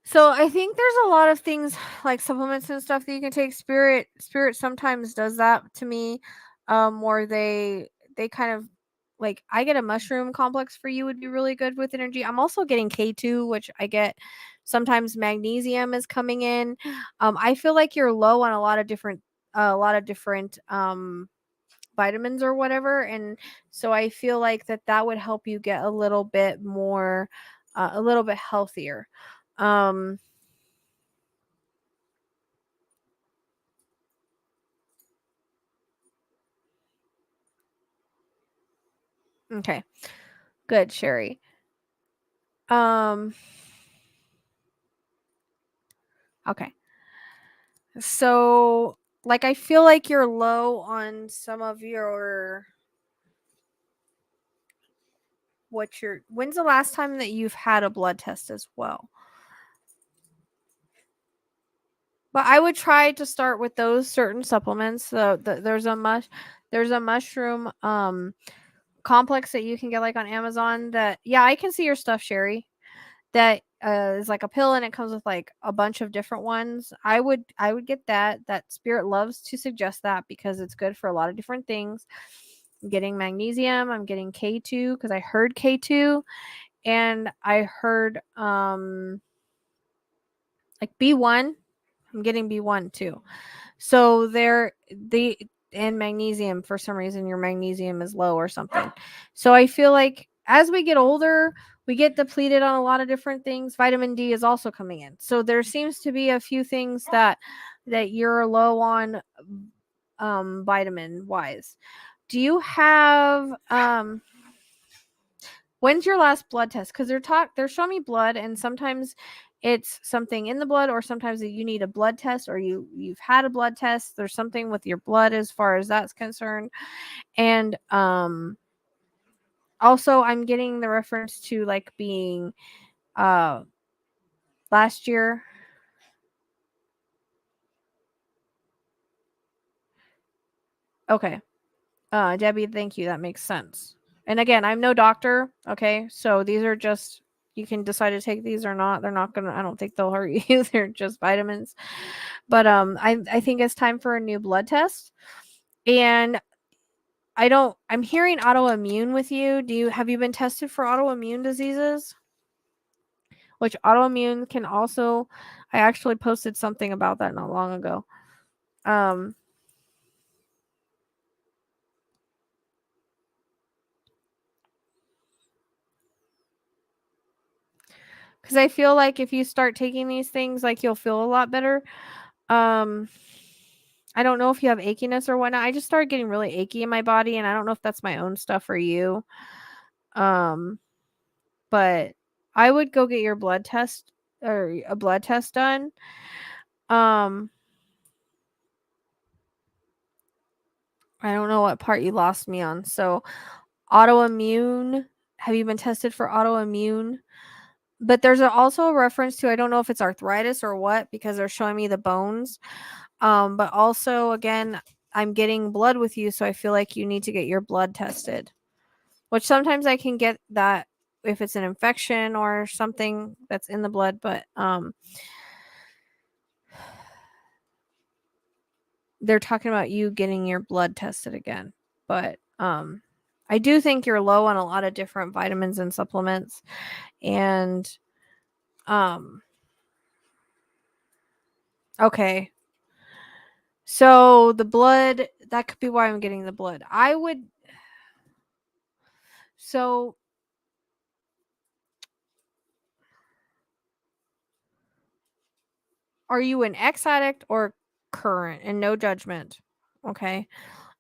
So I think there's a lot of things like supplements and stuff that you can take. Spirit sometimes does that to me, where they kind of like, I get a mushroom complex for you would be really good with energy. I'm also getting K2, which I get sometimes. Magnesium is coming in. I feel like you're low on a lot of different vitamins or whatever, and so I feel like that would help you get a little bit more, a little bit healthier. Um, okay. Good, Sherry. Um, okay. So, like, I feel like you're low on some of your when's the last time that you've had a blood test as well? But I would try to start with those certain supplements. So there's a mushroom complex that you can get like on Amazon. That, yeah, I can see your stuff, Sherry. That is like a pill, and it comes with like a bunch of different ones. I would get that. That Spirit loves to suggest that because it's good for a lot of different things. I'm getting magnesium. I'm getting K2 because I heard K2, and I heard like B1. I'm getting B1 too. So and magnesium, for some reason your magnesium is low or something. So I feel like as we get older, we get depleted on a lot of different things. Vitamin D is also coming in. So there seems to be a few things that you're low on vitamin wise. Do you have when's your last blood test? Because they're showing me blood, and sometimes it's something in the blood, or sometimes you need a blood test, or you've had a blood test. There's something with your blood as far as that's concerned. And also I'm getting the reference to like being last year. Okay. Debbie, thank you. That makes sense. And again, I'm no doctor. Okay. So these are just, you can decide to take these or not. They're not gonna, I don't think they'll hurt you. They're just vitamins. But I think it's time for a new blood test. And I'm hearing autoimmune with you. Have you been tested for autoimmune diseases? Which autoimmune can also, I actually posted something about that not long ago. Because I feel like if you start taking these things, like you'll feel a lot better. I don't know if you have achiness or whatnot. I just started getting really achy in my body, and I don't know if that's my own stuff for you. But I would go get your blood test or a blood test done. I don't know what part you lost me on. So, autoimmune. Have you been tested for autoimmune? But there's also a reference to, I don't know if it's arthritis or what, because they're showing me the bones. But also, again, I'm getting blood with you, so I feel like you need to get your blood tested. Which sometimes I can get that if it's an infection or something that's in the blood, but they're talking about you getting your blood tested again. But I do think you're low on a lot of different vitamins and supplements. And okay. So the blood, that could be why I'm getting the blood. So are you an ex-addict or current? And no judgment. Okay.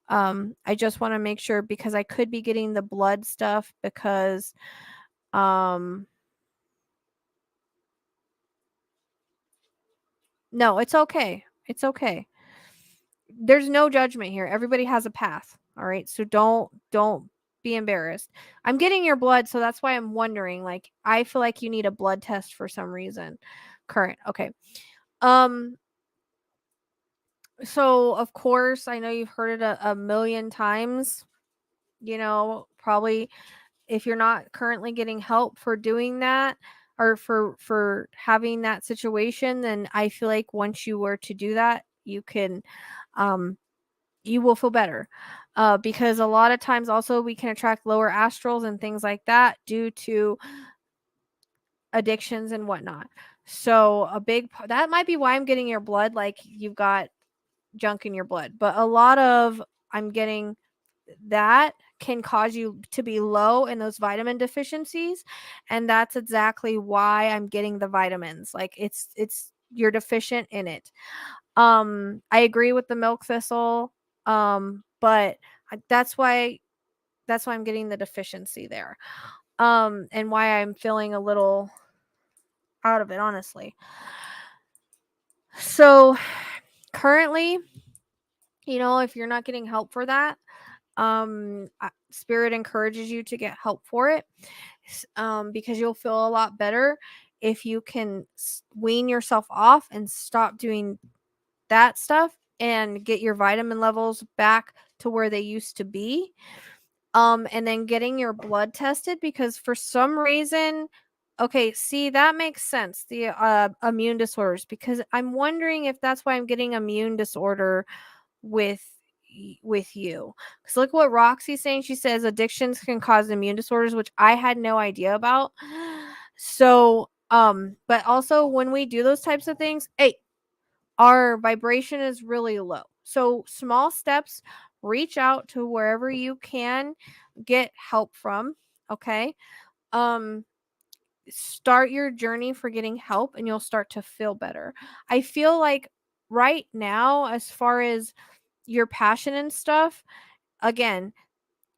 I just want to make sure, because I could be getting the blood stuff because no, it's okay. It's okay. There's no judgment here. Everybody has a path. All right. So don't be embarrassed. I'm getting your blood, so that's why I'm wondering. Like, I feel like you need a blood test for some reason. Current. Okay. So of course, I know you've heard it a million times. Probably if you're not currently getting help for doing that, or for having that situation, then I feel like once you were to do that, you can you will feel better. Because a lot of times also we can attract lower astrals and things like that due to addictions and whatnot. So that might be why I'm getting your blood, like you've got junk in your blood. But a lot of, I'm getting that can cause you to be low in those vitamin deficiencies, and that's exactly why I'm getting the vitamins. Like it's you're deficient in it. I agree with the milk thistle, but that's why I'm getting the deficiency there, and why I'm feeling a little out of it, honestly. So currently, if you're not getting help for that, spirit encourages you to get help for it, because you'll feel a lot better if you can wean yourself off and stop doing that stuff and get your vitamin levels back to where they used to be. And then getting your blood tested, because for some reason, okay, see, that makes sense, the immune disorders, because I'm wondering if that's why I'm getting immune disorder with with you. Because look what Roxy's saying. She says addictions can cause immune disorders, which I had no idea about. So, but also when we do those types of things, hey, our vibration is really low. So small steps, reach out to wherever you can get help from. Okay. Start your journey for getting help and you'll start to feel better. I feel like right now, as far as your passion and stuff, again,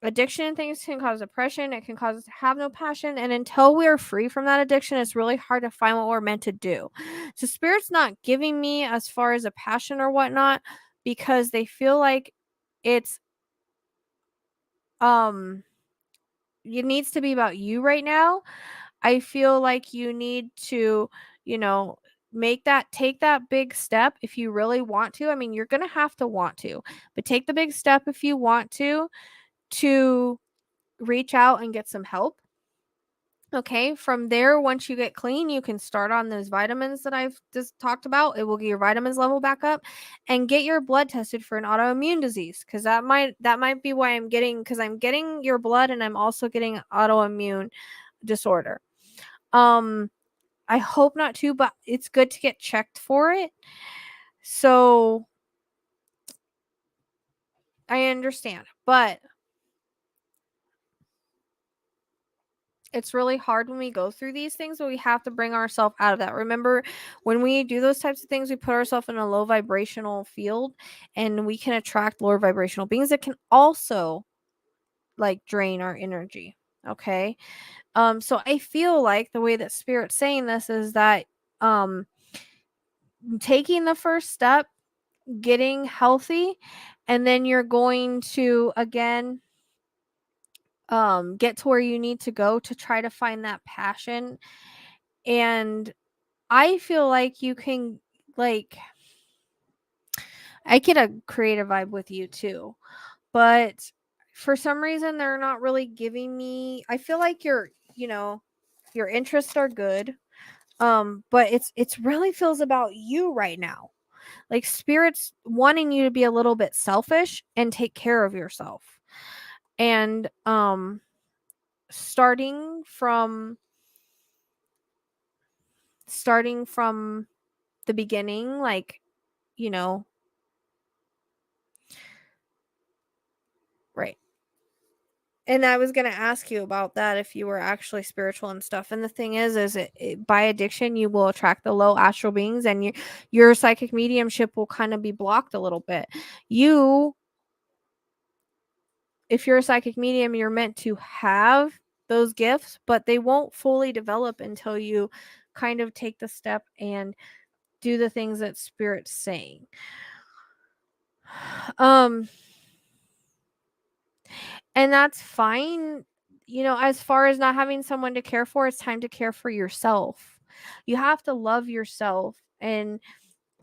addiction and things can cause depression. It can cause us to have no passion. And until we are free from that addiction, it's really hard to find what we're meant to do. So Spirit's not giving me as far as a passion or whatnot because they feel like it's it needs to be about you right now. I feel like you need to, take that big step if you really want to. I mean, you're going to have to want to, but take the big step if you want to reach out and get some help. Okay, from there, once you get clean, you can start on those vitamins that I've just talked about. It will get your vitamins level back up, and get your blood tested for an autoimmune disease, because that might be why I'm getting your blood, and I'm also getting autoimmune disorder. I hope not to, but it's good to get checked for it. So I understand, but it's really hard when we go through these things, but we have to bring ourselves out of that. Remember, when we do those types of things, we put ourselves in a low vibrational field, and we can attract lower vibrational beings that can also like drain our energy. Okay. So I feel like the way that Spirit's saying this is that taking the first step, getting healthy, and then you're going to again get to where you need to go to try to find that passion. And I feel like you can, like, I get a creative vibe with you too, but for some reason they're not really giving me, I feel like your interests are good, but it's really feels about you right now. Like Spirit's wanting you to be a little bit selfish and take care of yourself. And starting from the beginning, like, you know, right. And I was going to ask you about that, if you were actually spiritual and stuff. And the thing is by addiction, you will attract the low astral beings, and your psychic mediumship will kind of be blocked a little bit. If you're a psychic medium, you're meant to have those gifts, but they won't fully develop until you kind of take the step and do the things that Spirit's saying. And that's fine. As far as not having someone to care for, it's time to care for yourself. You have to love yourself. And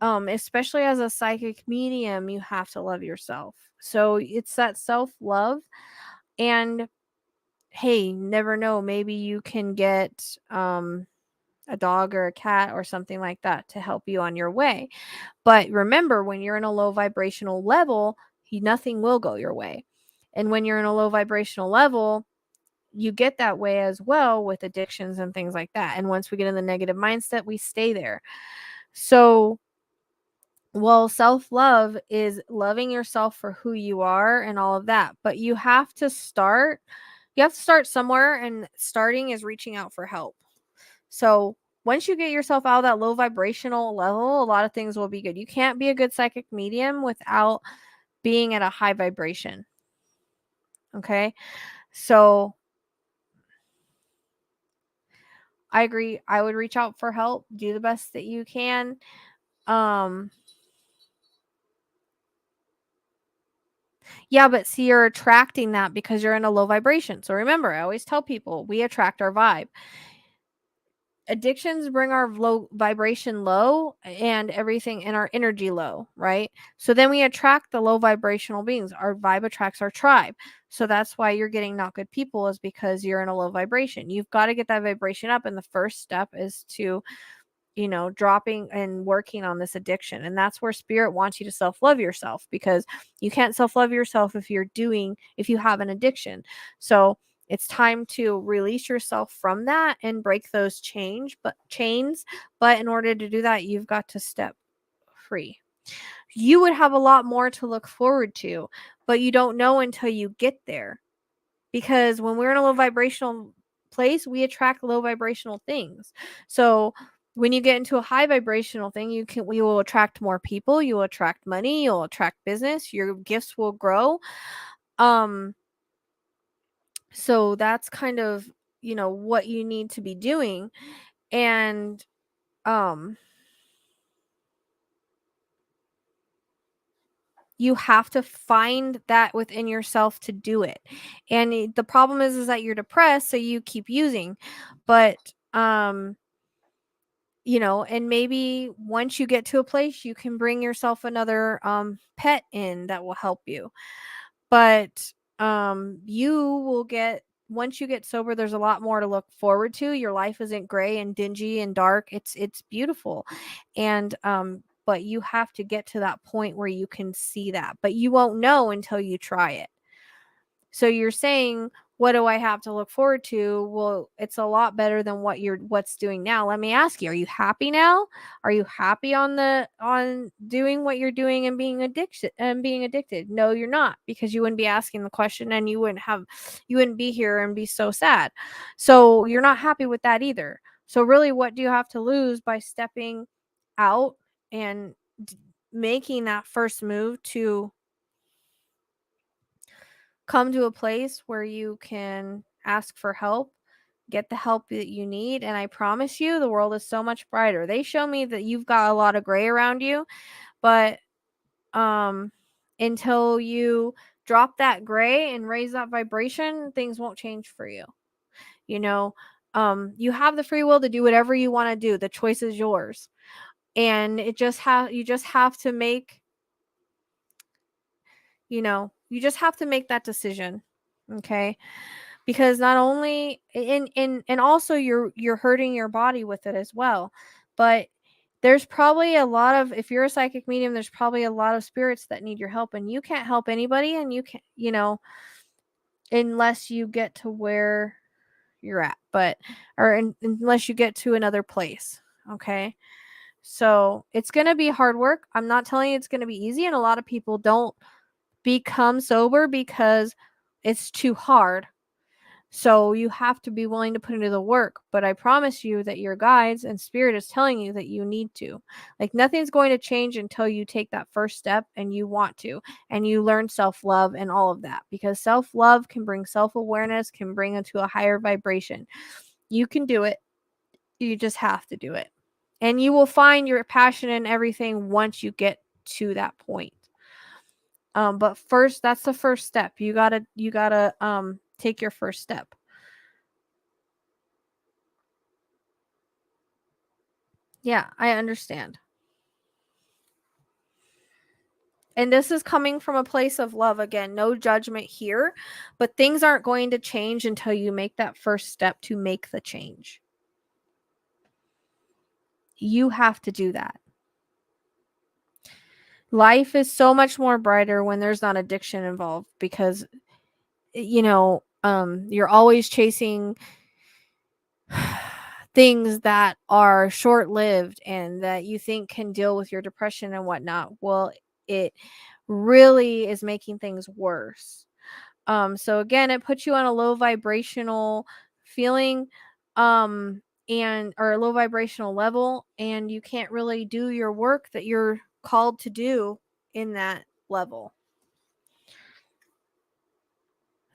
especially as a psychic medium, you have to love yourself. So it's that self-love. And hey, never know, maybe you can get a dog or a cat or something like that to help you on your way. But remember, when you're in a low vibrational level, nothing will go your way. And when you're in a low vibrational level, you get that way as well with addictions and things like that. And once we get in the negative mindset, we stay there. So, well, self-love is loving yourself for who you are and all of that. But you have to start somewhere, and starting is reaching out for help. So once you get yourself out of that low vibrational level, a lot of things will be good. You can't be a good psychic medium without being at a high vibration. Okay. So I agree. I would reach out for help, do the best that you can. Yeah, but see, you're attracting that because you're in a low vibration. So remember, I always tell people we attract our vibe. Addictions bring our low vibration low, and everything in our energy low, right? So then we attract the low vibrational beings. Our vibe attracts our tribe. So that's why you're getting not good people, is because you're in a low vibration. You've got to get that vibration up, and the first step is to dropping and working on this addiction. And that's where spirit wants you to self-love yourself, because you can't self-love yourself if you have an addiction. So it's time to release yourself from that and break those chains. But in order to do that, you've got to step free. You would have a lot more to look forward to, but you don't know until you get there. Because when we're in a low vibrational place, we attract low vibrational things. So when you get into a high vibrational thing, you will attract more people, you will attract money, you'll attract business, your gifts will grow. So that's kind of, what you need to be doing. And you have to find that within yourself to do it. And the problem is that you're depressed, so you keep using. But and maybe once you get to a place, you can bring yourself another pet in that will help you. But you will get once you get sober, there's a lot more to look forward to. Your life isn't gray and dingy and dark. It's beautiful. And but you have to get to that point where you can see that. But you won't know until you try it. So you're saying, what do I have to look forward to? Well, it's a lot better than what's doing now. Let me ask you, are you happy now? Are you happy on doing what you're doing and being addicted? No, you're not, because you wouldn't be asking the question, and you wouldn't be here and be so sad. So you're not happy with that either. So really, what do you have to lose by stepping out and making that first move to come to a place where you can ask for help, get the help that you need, and I promise you the world is so much brighter. They show me that you've got a lot of gray around you, but until you drop that gray and raise that vibration, things won't change for you. You have the free will to do whatever you want to do. The choice is yours. And you just have to make that decision. Okay? Because not only and also you're hurting your body with it as well. But there's probably a lot of, if you're a psychic medium, there's probably a lot of spirits that need your help, and you can't help anybody, and you can't, unless you get to where you're at, unless you get to another place. Okay? So it's going to be hard work. I'm not telling you it's going to be easy, and a lot of people don't become sober because it's too hard. So you have to be willing to put into the work. But I promise you that your guides and spirit is telling you that you need to. Like, nothing's going to change until you take that first step and you want to, and you learn self-love and all of that, because self-love can bring self-awareness, can bring it to a higher vibration. You can do it. You just have to do it. And you will find your passion in everything once you get to that point. But first, that's the first step. You gotta take your first step. Yeah, I understand. And this is coming from a place of love. Again, no judgment here, but things aren't going to change until you make that first step to make the change. You have to do that. Life is so much more brighter when there's not addiction involved, because you're always chasing things that are short-lived and that you think can deal with your depression and whatnot. Well, it really is making things worse. So again, it puts you on a low vibrational feeling, or a low vibrational level, and you can't really do your work that you're called to do in that level.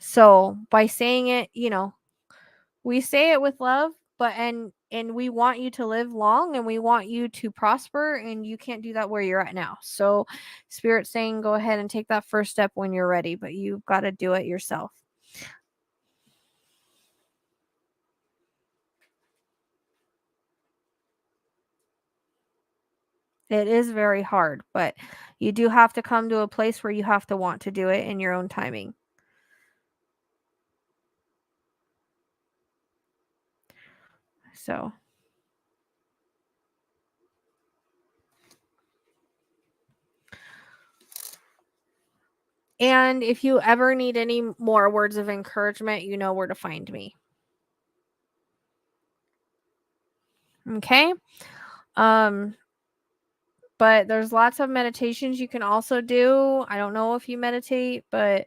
So by saying it, we say it with love, but and we want you to live long, and we want you to prosper, and you can't do that where you're at now. So Spirit's saying go ahead and take that first step when you're ready, but you've got to do it yourself. It is very hard, but you do have to come to a place where you have to want to do it in your own timing. So And if you ever need any more words of encouragement, you know where to find me. Okay? But there's lots of meditations you can also do. I don't know if you meditate, but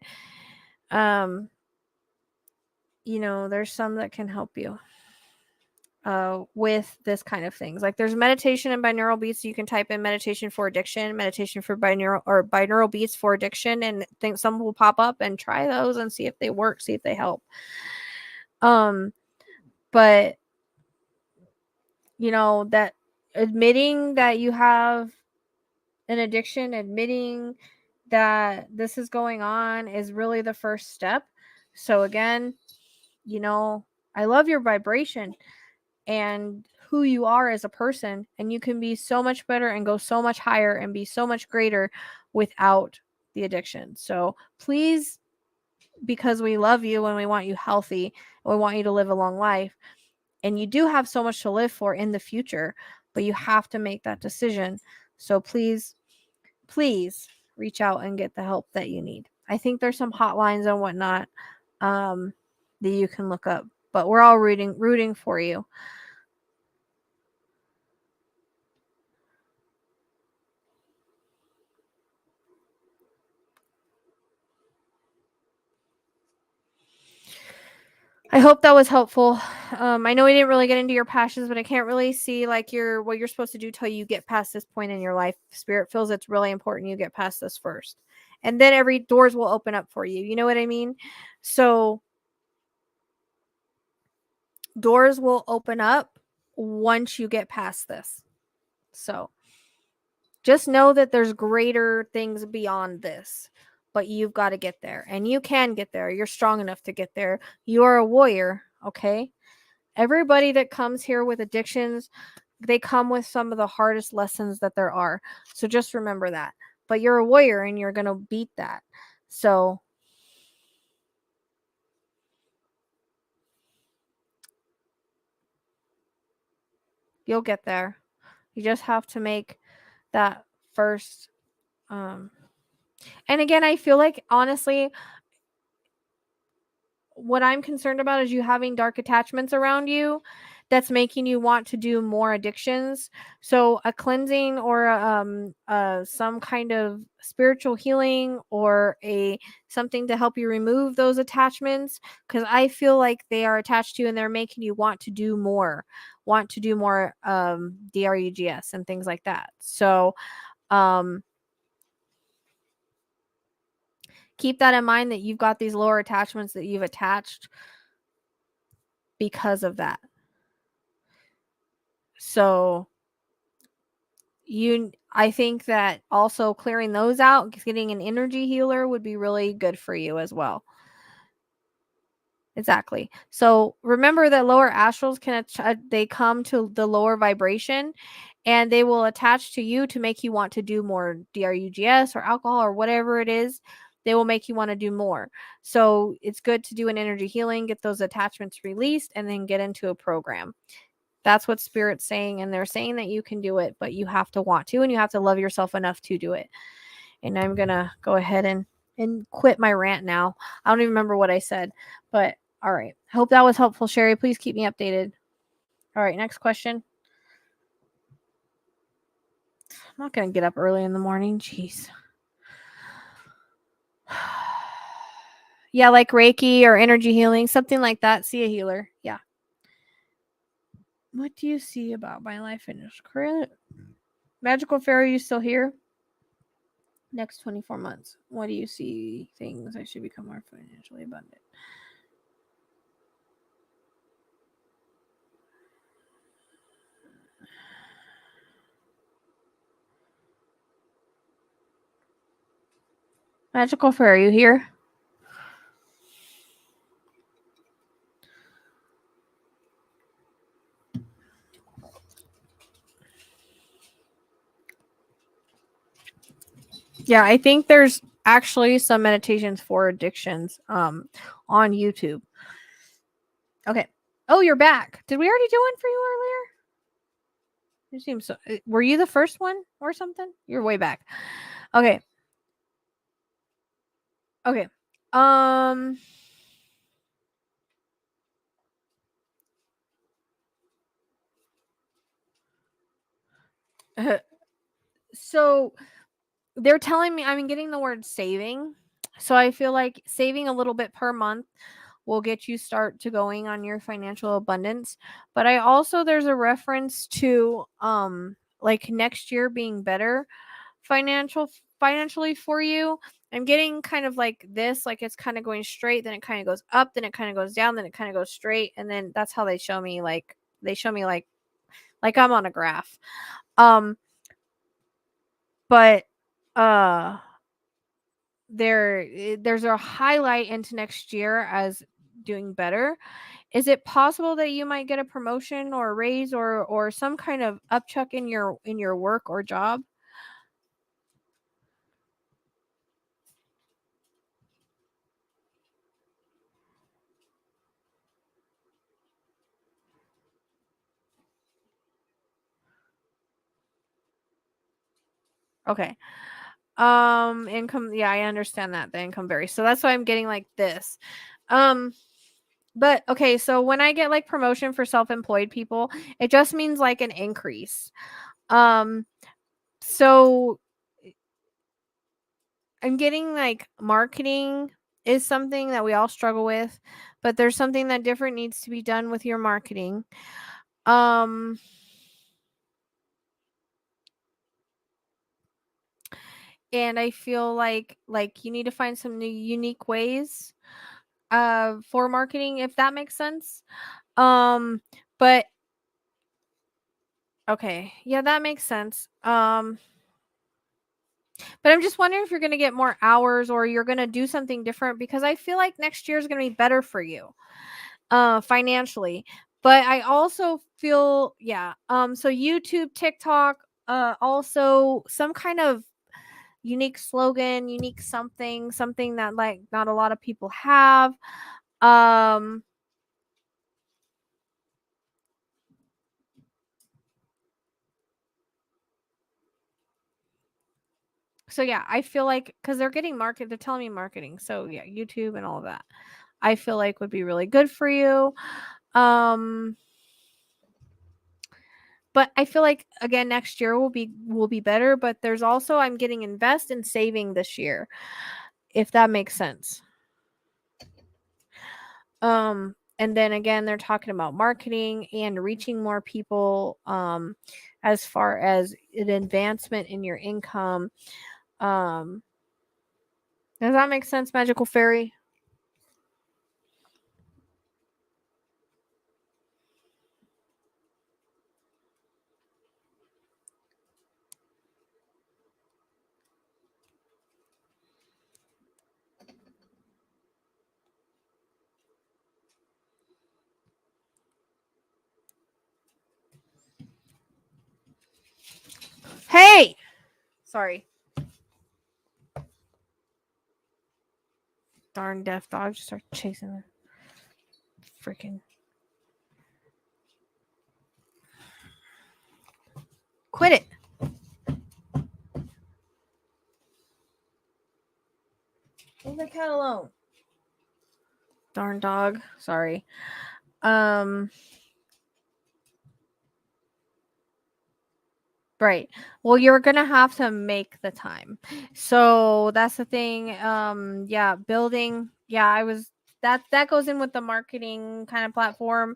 there's some that can help you with this kind of things. Like there's meditation and binaural beats. You can type in meditation for addiction, meditation for binaural beats for addiction, and think some will pop up, and try those and see if they work, see if they help. But that admitting that you have an addiction, admitting that this is going on is really the first step. So again, I love your vibration and who you are as a person, and you can be so much better and go so much higher and be so much greater without the addiction. So please, because we love you and we want you healthy and we want you to live a long life, and you do have so much to live for in the future, but you have to make that decision. So please reach out and get the help that you need. I think there's some hotlines and whatnot that you can look up, but we're all rooting for you. I hope that was helpful. I know we didn't really get into your passions, but I can't really see like what you're supposed to do till you get past this point in your life. Spirit feels it's really important you get past this first, and then every doors will open up for you. You know what I mean? So doors will open up once you get past this. So just know that there's greater things beyond this, but you've got to get there, and you can get there. You're strong enough to get there. You are a warrior, okay? Everybody that comes here with addictions, they come with some of the hardest lessons that there are. So just remember that. But you're a warrior and you're going to beat that. So you'll get there. You just have to make that first and again, I feel like honestly what I'm concerned about is you having dark attachments around you that's making you want to do more addictions. So a cleansing or some kind of spiritual healing or something to help you remove those attachments, because I feel like they are attached to you and they're making you want to do more drugs and things like that. So keep that in mind, that you've got these lower attachments that you've attached because of that. So I think that also clearing those out, getting an energy healer would be really good for you as well. Exactly. So remember that lower astrals they come to the lower vibration, and they will attach to you to make you want to do more drugs or alcohol or whatever it is. They will make you want to do more. So it's good to do an energy healing, get those attachments released, and then get into a program. That's what Spirit's saying, and they're saying that you can do it, but you have to want to, and you have to love yourself enough to do it. And I'm going to go ahead and quit my rant now. I don't even remember what I said, but all right. Hope that was helpful, Sherry. Please keep me updated. All right, next question. I'm not going to get up early in the morning. Jeez. Yeah, like Reiki or energy healing, something like that. See a healer. Yeah. What do you see about my life in this current magical fairy? You still here? Next 24 months. What do you see? Things I should become more financially abundant. Magical fairy, you here? Yeah, I think there's actually some meditations for addictions on YouTube. Okay. Oh, you're back. Did we already do one for you earlier? You seem so. Were you the first one or something? You're way back. Okay. Okay. So they're telling me I'm getting the word saving. So I feel like saving a little bit per month will get you start to going on your financial abundance. But I also there's a reference to like next year being better financially for you. I'm getting kind of like this, like it's kind of going straight, then it kind of goes up, then it kind of goes down, then it kind of goes straight, and then that's how they show me like I'm on a graph. Um but uh there's a highlight into next year as doing better. Is it possible that you might get a promotion or a raise or some kind of upchuck in your work or job? Okay. Income, yeah, I understand that the income varies. So that's why I'm getting like this. Um but okay, so when I get like promotion for self-employed people, it just means like an increase. Um so I'm getting like marketing is something that we all struggle with, but there's something that different needs to be done with your marketing. Um and I feel like you need to find some new unique ways for marketing, if that makes sense. But okay, yeah, that makes sense. But I'm just wondering if you're going to get more hours or you're going to do something different, because I feel like next year is going to be better for you financially. But I also feel, yeah, so YouTube, TikTok, also some kind of unique slogan, unique something that like not a lot of people have. Um so yeah, I feel like cuz they're telling me marketing. So yeah, YouTube and all of that. I feel like would be really good for you. Um but I feel like again next year will be better, but there's also I'm getting invest in saving this year, if that makes sense. And then again they're talking about marketing and reaching more people as far as an advancement in your income. Um does that make sense, magical fairy? Hey, sorry, darn deaf dog just started chasing the freaking quit it. Leave the cat alone. Darn dog. Sorry. Um right. Well, you're going to have to make the time. So that's the thing. Yeah, building. Yeah, I was that goes in with the marketing kind of platform.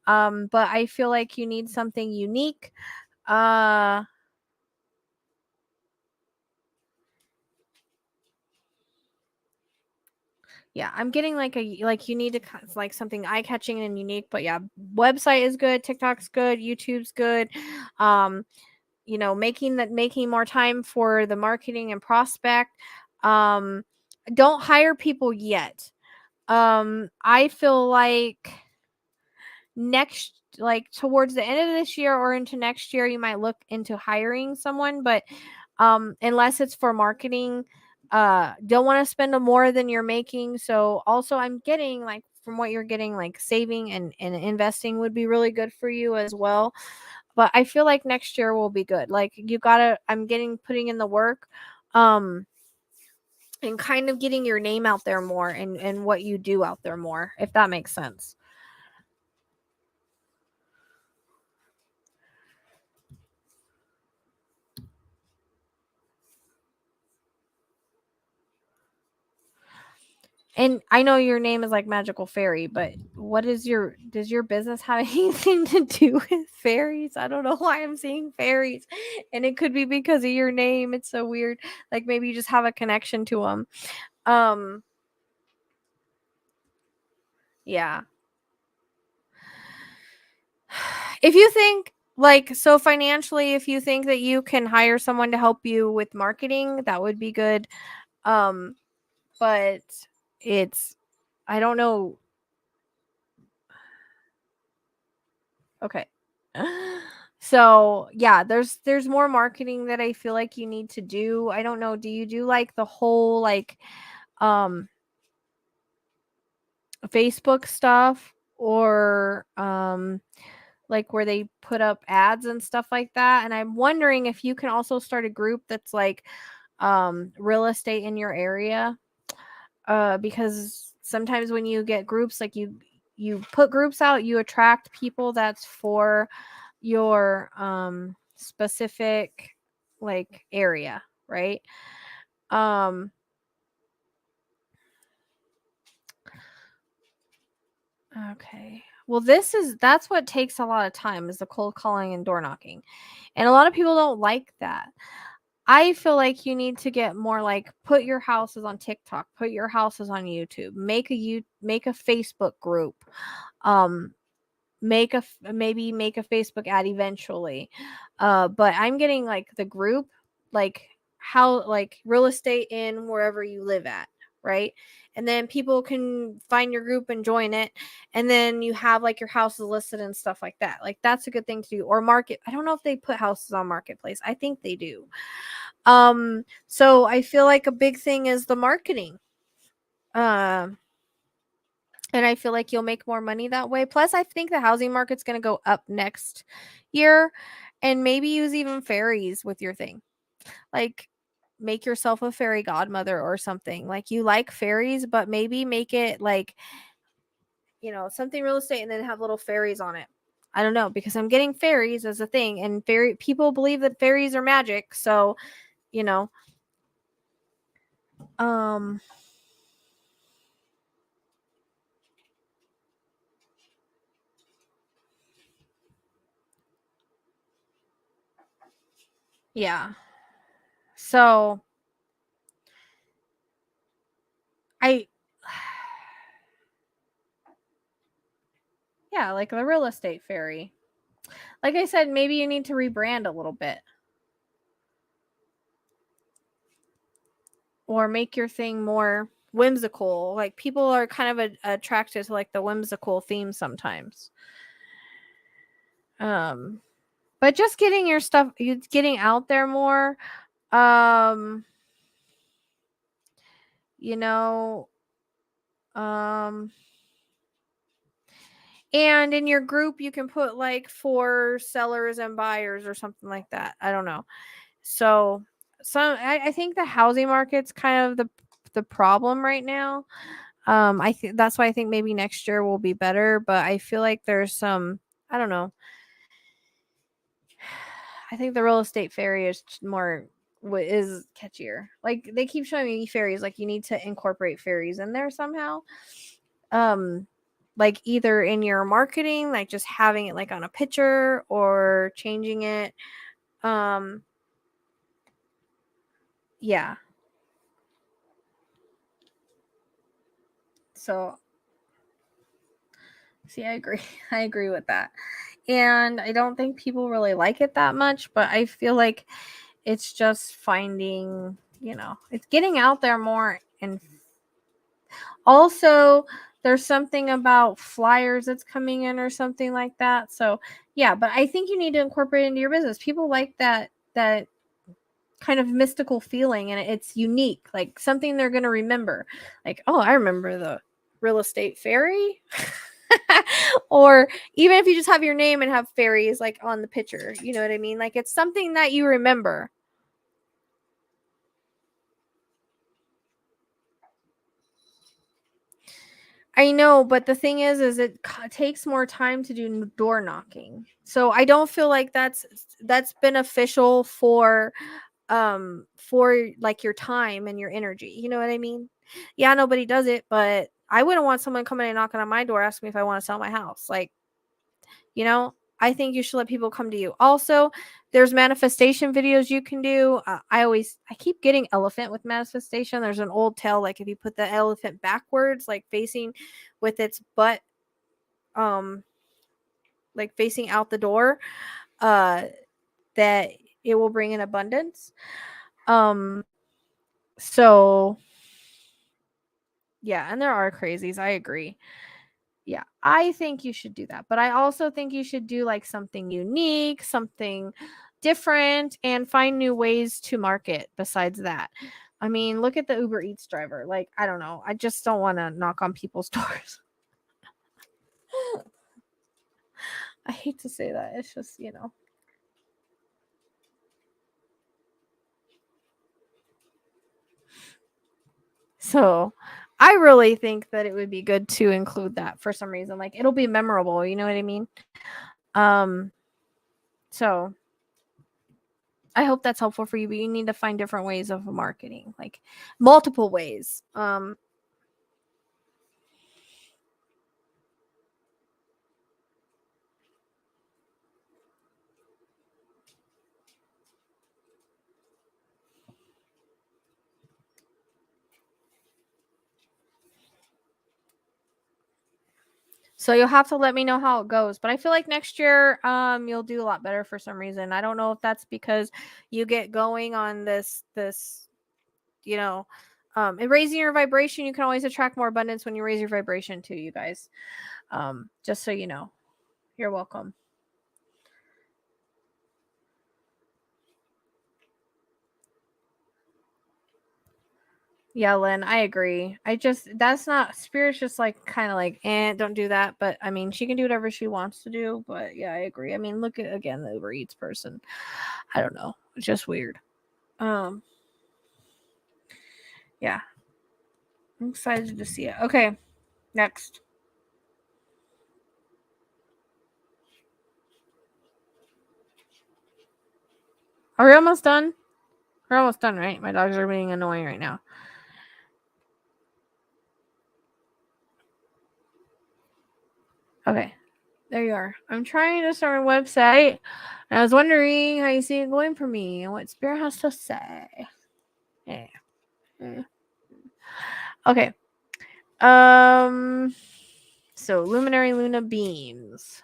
But I feel like you need something unique. Uh yeah, I'm getting like you need to like something eye catching and unique. But yeah, website is good, TikTok's good, YouTube's good. Um, making more time for the marketing and prospect. Um, don't hire people yet. I feel like towards the end of this year or into next year, you might look into hiring someone, but unless it's for marketing, don't want to spend more than you're making. So also I'm getting like from what you're getting, like saving and investing would be really good for you as well. But I feel like next year will be good. Like I'm getting putting in the work. Um and kind of getting your name out there more and what you do out there more, if that makes sense. And I know your name is like Magical Fairy, but does your business have anything to do with fairies? I don't know why I'm seeing fairies, and it could be because of your name. It's so weird. Like maybe you just have a connection to them. Yeah. If you think like so financially, if you think that you can hire someone to help you with marketing, that would be good. But it's I don't know. Okay. So yeah, there's more marketing that I feel like you need to do. I don't know. Do you do like the whole like um Facebook stuff or like where they put up ads and stuff like that? And I'm wondering if you can also start a group that's like real estate in your area. Because sometimes when you get groups like you put groups out, you attract people that's for your specific like area, right? um okay, well that's what takes a lot of time, is the cold calling and door knocking, and a lot of people don't like that. I feel like you need to get more like put your houses on TikTok, put your houses on YouTube, make a Facebook group, um maybe make a Facebook ad eventually. But I'm getting like the group, like how like real estate in wherever you live at, right? And then people can find your group and join it, and then you have like your houses listed and stuff like that. Like that's a good thing to do. Or market. I don't know if they put houses on marketplace. I think they do. So I feel like a big thing is the marketing. Um and I feel like you'll make more money that way. Plus, I think the housing market's going to go up next year, and maybe use even fairies with your thing. Like, make yourself a fairy godmother or something. Like, you like fairies, but maybe make it like, something real estate and then have little fairies on it. I don't know, because I'm getting fairies as a thing, and fairy people believe that fairies are magic. So, you know, um, yeah. So I yeah, like the real estate fairy. Like I said, maybe you need to rebrand a little bit or make your thing more whimsical. Like people are kind of attracted to like the whimsical theme sometimes. Um, but just getting your stuff, getting out there more. Um, you know, um, and in your group, you can put like for sellers and buyers or something like that. I don't know. So, I think the housing market's kind of the problem right now. I think that's why I think maybe next year will be better, but I feel like there's some, I don't know. I think the real estate fairy is more what is catchier. Like they keep showing me fairies, like you need to incorporate fairies in there somehow. Um like either in your marketing, like just having it like on a picture or changing it. Um yeah. So see, I agree. I agree with that. And I don't think people really like it that much, but I feel like it's just finding, it's getting out there more. And also, there's something about flyers that's coming in or something like that. So, yeah, but I think you need to incorporate it into your business. People like that kind of mystical feeling, and it's unique, like something they're going to remember. Like, oh, I remember the real estate fairy. Or even if you just have your name and have fairies like on the picture, you know what I mean? Like it's something that you remember. I know, but the thing is it takes more time to do door knocking. So I don't feel like that's beneficial for like your time and your energy. You know what I mean? Yeah, nobody does it, but I wouldn't want someone coming and knocking on my door asking me if I want to sell my house. Like, you know, I think you should let people come to you. Also, there's manifestation videos you can do. I keep getting elephant with manifestation. There's an old tale, like if you put the elephant backwards, like facing with its butt, um, like facing out the door, uh, that it will bring in abundance. So yeah, and there are crazies. I agree. Yeah, I think you should do that. But I also think you should do like something unique, something different, and find new ways to market besides that. I mean, look at the Uber Eats driver. Like, I don't know. I just don't want to knock on people's doors. I hate to say that. It's just, you know. So I really think that it would be good to include that for some reason. Like, it'll be memorable. You know what I mean? Um, so I hope that's helpful for you, but you need to find different ways of marketing, like multiple ways. So you'll have to let me know how it goes. But I feel like next year, you'll do a lot better for some reason. I don't know if that's because you get going on this, you know, and raising your vibration. You can always attract more abundance when you raise your vibration too, you guys. Just so you know, you're welcome. Yeah, Lynn, I agree. That's not spirit's just like kind of like, don't do that. But I mean, she can do whatever she wants to do. But yeah, I agree. I mean, look at again the Uber Eats person. I don't know. It's just weird. Um, yeah, I'm excited to see it. Okay, next. Are we almost done? We're almost done, right? My dogs are being annoying right now. Okay, there you are. I'm trying to start a website, and I was wondering how you see it going for me and what Spirit has to say. Yeah. Okay. So luminary Luna beams.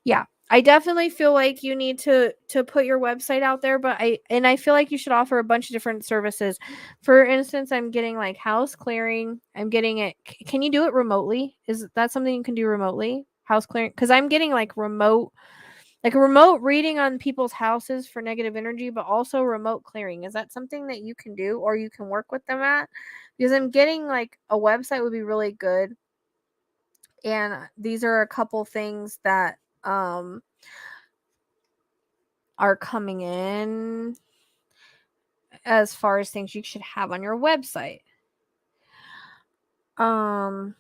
Yeah. I definitely feel like you need to put your website out there, but I feel like you should offer a bunch of different services. For instance, I'm getting like house clearing. I'm getting it. Can you do it remotely? Is that something you can do remotely? House clearing, because I'm getting like a remote reading on people's houses for negative energy, but also remote clearing. Is that something that you can do or you can work with them at? Because I'm getting like a website would be really good. And these are a couple things that are coming in as far as things you should have on your website. I'm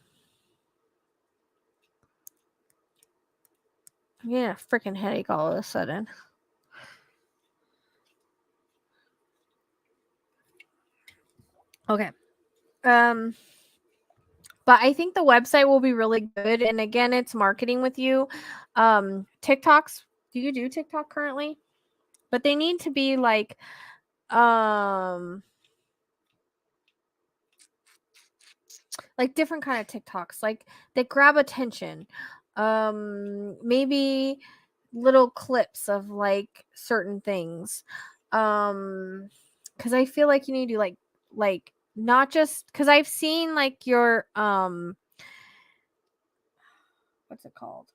getting a freaking headache all of a sudden. Okay. But I think the website will be really good. And again, it's marketing with you. TikToks. Do you do TikTok currently? But they need to be like different kind of TikToks, like that grab attention. Maybe little clips of like certain things. Because I feel like you need to like not just because I've seen like your what's it called?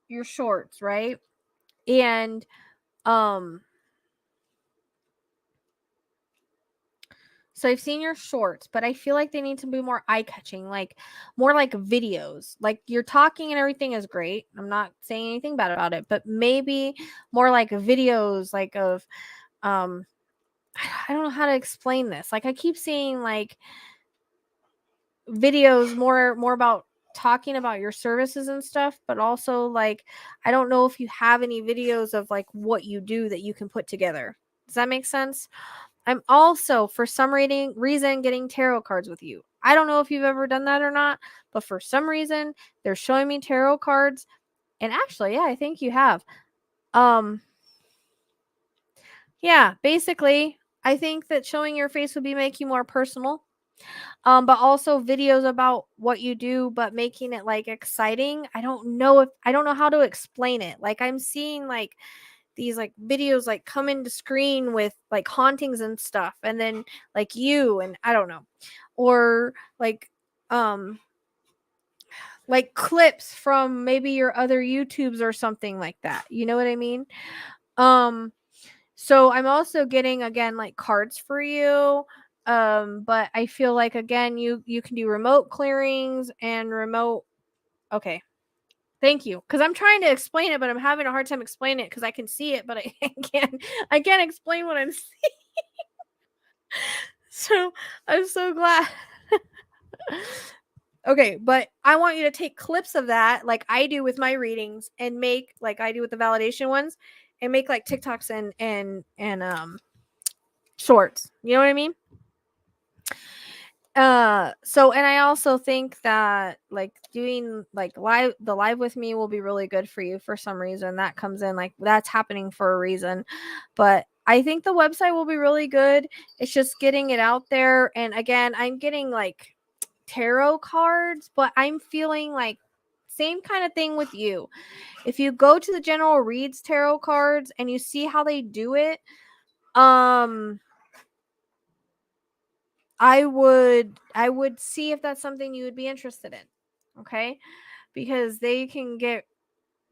Your shorts, right? And um so I've seen your shorts, but I feel like they need to be more eye-catching, like more like videos. Like your talking and everything is great. I'm not saying anything bad about it, but maybe more like videos like of um I don't know how to explain this. Like I keep seeing like videos more about talking about your services and stuff, but also like I don't know if you have any videos of like what you do that you can put together. Does that make sense? I'm also for some reason getting tarot cards with you. I don't know if you've ever done that or not, but for some reason they're showing me tarot cards, and actually, yeah, I think you have. Yeah, basically, I think that showing your face would be make you more personal. But also videos about what you do, but making it like exciting. I don't know how to explain it. Like I'm seeing like these like videos like come into screen with like hauntings and stuff, and then like you and I don't know, or um like clips from maybe your other YouTubes or something like that. You know what I mean? Um so I'm also getting again like cards for you. But I feel like again you can do remote clearings and remote. Okay. Thank you. Because I'm trying to explain it, but I'm having a hard time explaining it because I can see it, but I can't explain what I'm seeing. So I'm so glad. Okay, but I want you to take clips of that, like I do with my readings, and make like I do with the validation ones, and make like TikToks and shorts. You know what I mean? So and I also think that like doing like live with me will be really good for you for some reason. That comes in like that's happening for a reason. But I think the website will be really good. It's just getting it out there. And again, I'm getting like tarot cards, but I'm feeling like same kind of thing with you. If you go to the general reads tarot cards and you see how they do it, I would see if that's something you would be interested in. Okay? Because they can get,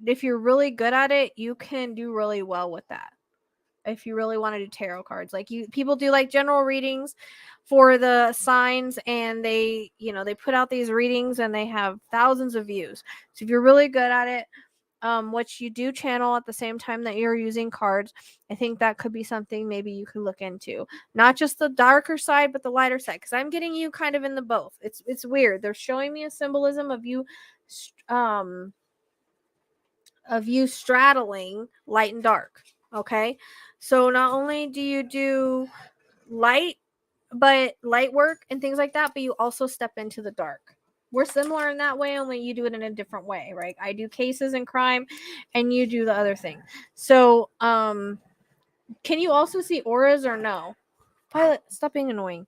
if you're really good at it, you can do really well with that. If you really want to do tarot cards, like people do like general readings for the signs, and they put out these readings and they have thousands of views. So if you're really good at it, which you do channel at the same time that you're using cards, I think that could be something maybe you could look into. Not just the darker side, but the lighter side, because I'm getting you kind of in the both. It's weird. They're showing me a symbolism of you straddling light and dark. Okay, so not only do you do light work and things like that, but you also step into the dark. We're similar in that way, only you do it in a different way, right? I do cases and crime, and you do the other thing. So can you also see auras or no? Violet, stop being annoying.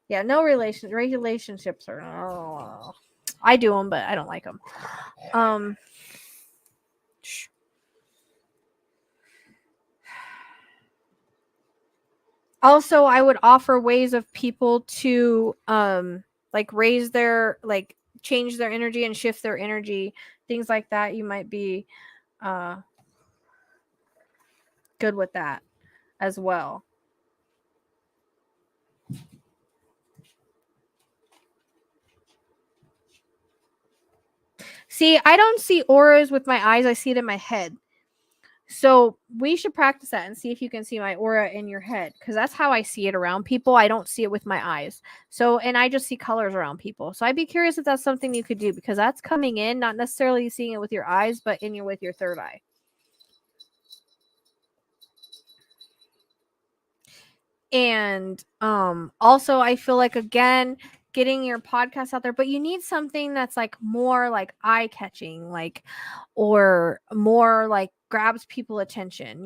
Yeah, no relationships are. Oh, I do them, but I don't like them. Also, I would offer ways of people to like raise their like change their energy and shift their energy, things like that. You might be good with that as well. See, I don't see auras with my eyes. I see it in my head. So we should practice that and see if you can see my aura in your head, because that's how I see it around people. I don't see it with my eyes. So, and I just see colors around people. So I'd be curious if that's something you could do, because that's coming in, not necessarily seeing it with your eyes, but with your third eye. And also I feel like again getting your podcast out there, but you need something that's like more like eye catching, like, or more like grabs people attention,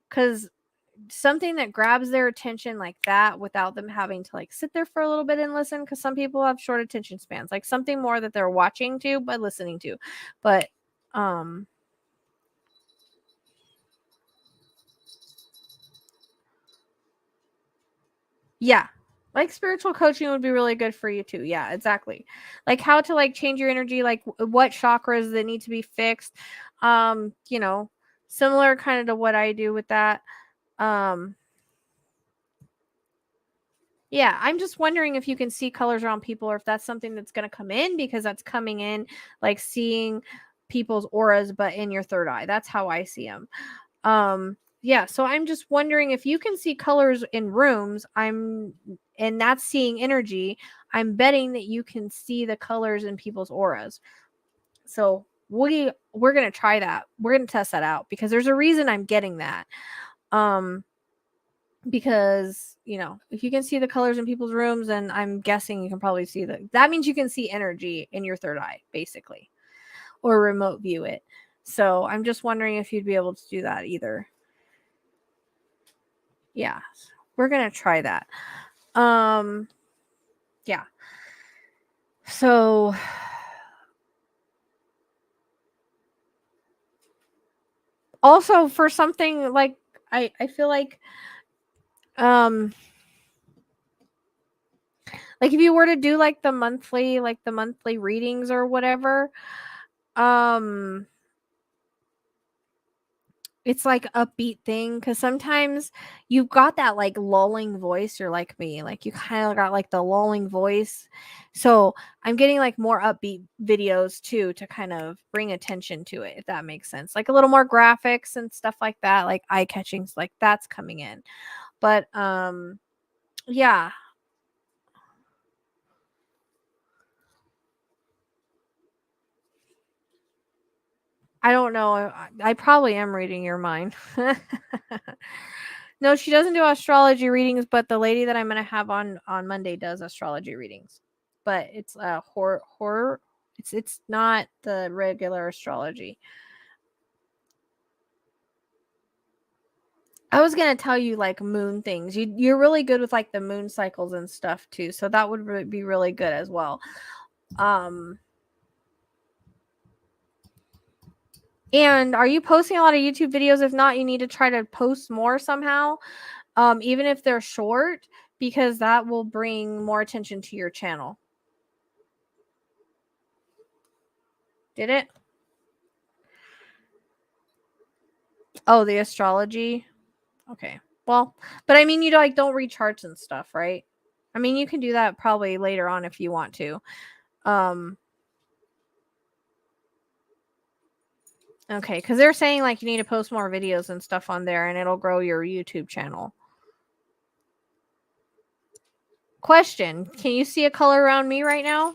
because something that grabs their attention like that without them having to like sit there for a little bit and listen, because some people have short attention spans, like something more that they're watching to but listening to. But yeah, like spiritual coaching would be really good for you too. Yeah, exactly. Like how to like change your energy, like what chakras that need to be fixed. Similar kind of to what I do with that. Yeah, I'm just wondering if you can see colors around people, or if that's something that's going to come in, because that's coming in like seeing people's auras but in your third eye. That's how I see them. yeah, so I'm just wondering if you can see colors in rooms, and that's seeing energy. I'm betting that you can see the colors in people's auras. So we're gonna try that. We're gonna test that out because there's a reason I'm getting that. Because if you can see the colors in people's rooms, then I'm guessing you can probably see that means you can see energy in your third eye, basically, or remote view it. So I'm just wondering if you'd be able to do that either. Yeah, we're gonna try that. Yeah. So also for something like I feel like like if you were to do like the monthly readings or whatever, it's like upbeat thing because sometimes you've got that like lulling voice. You're like me, like you kind of got like the lulling voice. So I'm getting like more upbeat videos too to kind of bring attention to it, if that makes sense. Like a little more graphics and stuff like that, like eye catchings, like that's coming in. But yeah. I don't know. I probably am reading your mind. No, she doesn't do astrology readings, but the lady that I'm gonna have on Monday does astrology readings. But it's horror. It's not the regular astrology. I was gonna tell you like moon things. You're really good with like the moon cycles and stuff too, so that would be really good as well. And are you posting a lot of YouTube videos? If not, you need to try to post more somehow, even if they're short, because that will bring more attention to your channel. Did it? Oh, the astrology. Okay. Well, but I mean, you don't read charts and stuff, right? I mean, you can do that probably later on if you want to. Okay, because they're saying like you need to post more videos and stuff on there, and it'll grow your YouTube channel. Question: can you see a color around me right now?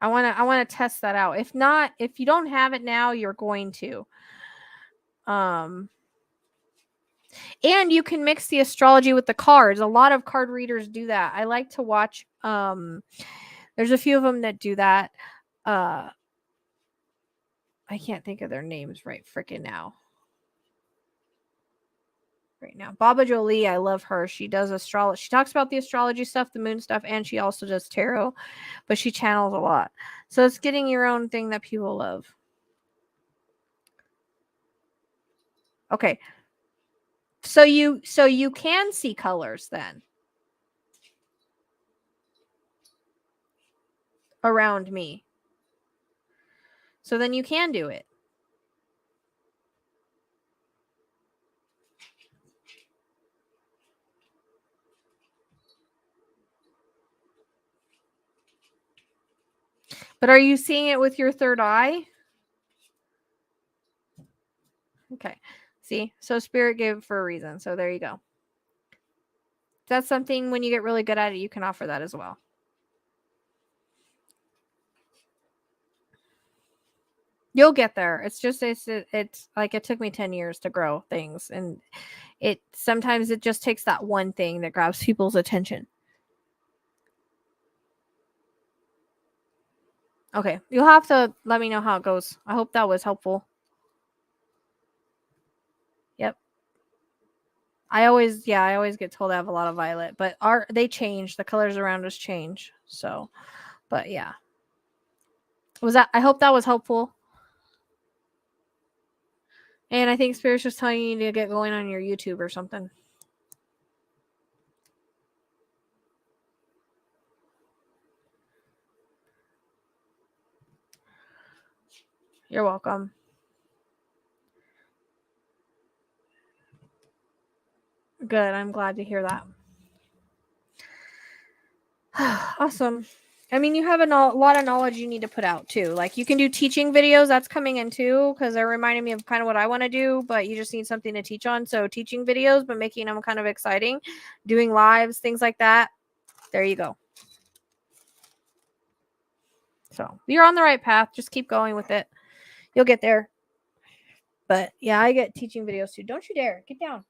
I wanna test that out. If not, if you don't have it now, you're going to. And you can mix the astrology with the cards. A lot of card readers do that. I like to watch. There's a few of them that do that. I can't think of their names right freaking now. Right now, Baba Jolie, I love her. She does astrology. She talks about the astrology stuff, the moon stuff, and she also does tarot, but she channels a lot. So it's getting your own thing that people love. Okay. So you can see colors then around me. So then you can do it. But are you seeing it with your third eye? Okay. See? So spirit gave it for a reason. So there you go. That's something when you get really good at it, you can offer that as well. You'll get there. It's just it's like it took me 10 years to grow things, and sometimes it just takes that one thing that grabs people's attention. Okay, you'll have to let me know how it goes. I hope that was helpful. Yep. I always get told I have a lot of violet, but they change. The colors around us change. So, but yeah. I hope that was helpful. And I think Spirit's just telling you to get going on your YouTube or something. You're welcome. Good. I'm glad to hear that. Awesome. I mean, you have a lot of knowledge you need to put out too. Like you can do teaching videos. That's coming in too, because they're reminding me of kind of what I want to do, but you just need something to teach on. So teaching videos, but making them kind of exciting, doing lives, things like that. There you go. So you're on the right path. Just keep going with it. You'll get there. But yeah, I get teaching videos too. Don't you dare. Get down.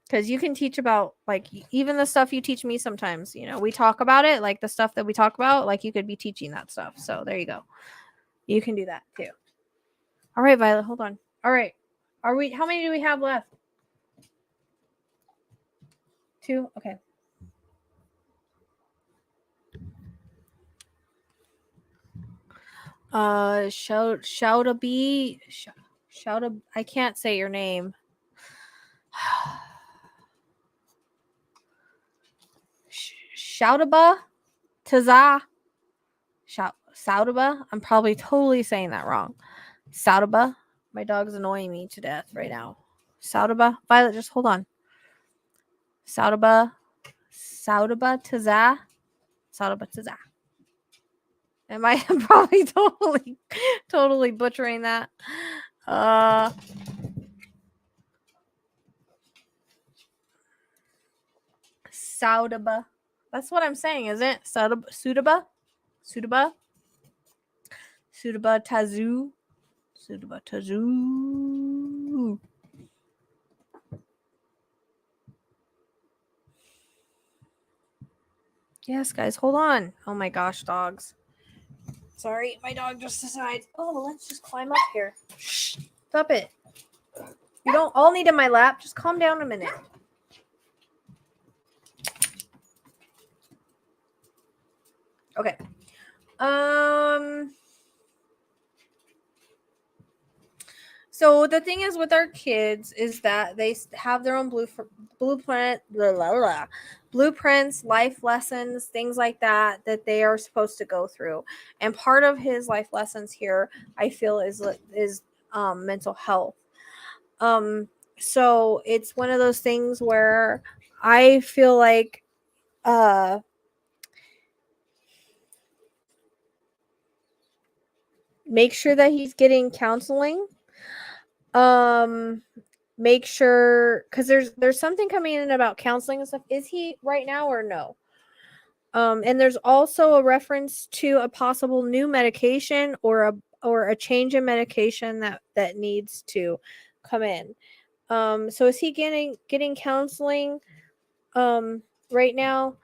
Because you can teach about, like, even the stuff you teach me sometimes. You know, we talk about it, like the stuff that we talk about, like you could be teaching that stuff. So there you go. You can do that too. All right, Violet, hold on. All right. How many do we have left? 2? Okay. I can't say your name. Shoutaba Taza. Saudaba. I'm probably totally saying that wrong. Saudaba. My dog's annoying me to death right now. Saudaba. Violet, just hold on. Saudaba Taza. Saudaba Taza. Am I probably totally butchering that? Saudaba. That's what I'm saying, is it? Sudaba Tazu. Sudaba Tazu. Yes, guys, hold on. Oh my gosh, dogs. Sorry, my dog just decides, oh, let's just climb up here. Shh, stop it. You don't all need in my lap. Just calm down a minute. Okay. So the thing is with our kids is that they have their own blueprints, life lessons, things like that they are supposed to go through. And part of his life lessons here, I feel, is mental health. So it's one of those things where I feel like make sure that he's getting counseling. Make sure, because there's something coming in about counseling and stuff. Is he right now or no? And there's also a reference to a possible new medication or a change in medication that needs to come in. So is he getting counseling right now?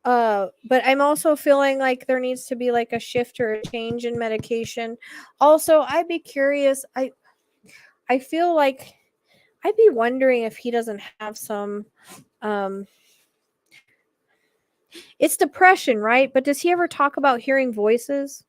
But I'm also feeling like there needs to be like a shift or a change in medication. Also, I'd be curious. I feel like I'd be wondering if he doesn't have some it's depression, right? But does he ever talk about hearing voices?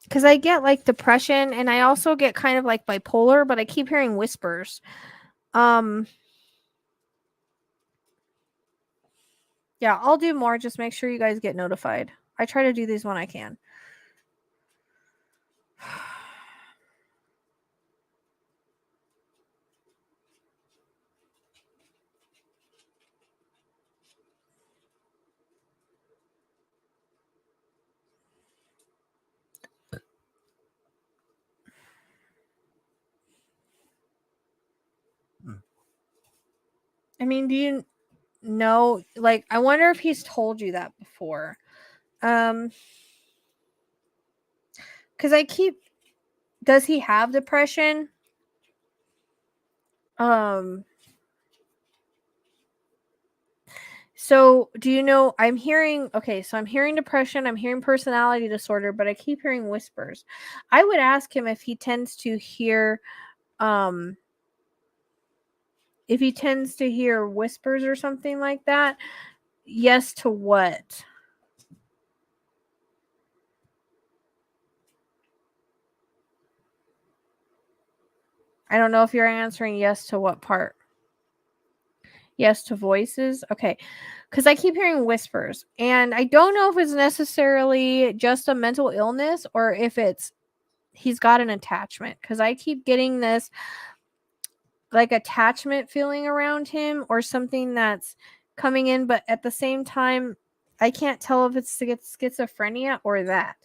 Because I get like depression and I also get kind of like bipolar, but I keep hearing whispers. Yeah, I'll do more. Just make sure you guys get notified. I try to do these when I can. I mean, do you know, like, I wonder if he's told you that before. Because does he have depression? So do you know, I'm hearing depression, I'm hearing personality disorder, but I keep hearing whispers. I would ask him if he tends to hear whispers or something like that. Yes to what? I don't know if you're answering yes to what part. Yes to voices. Okay. Because I keep hearing whispers. And I don't know if it's necessarily just a mental illness or if he's got an attachment. Because I keep getting this like attachment feeling around him or something that's coming in. But at the same time, I can't tell if it's schizophrenia or that.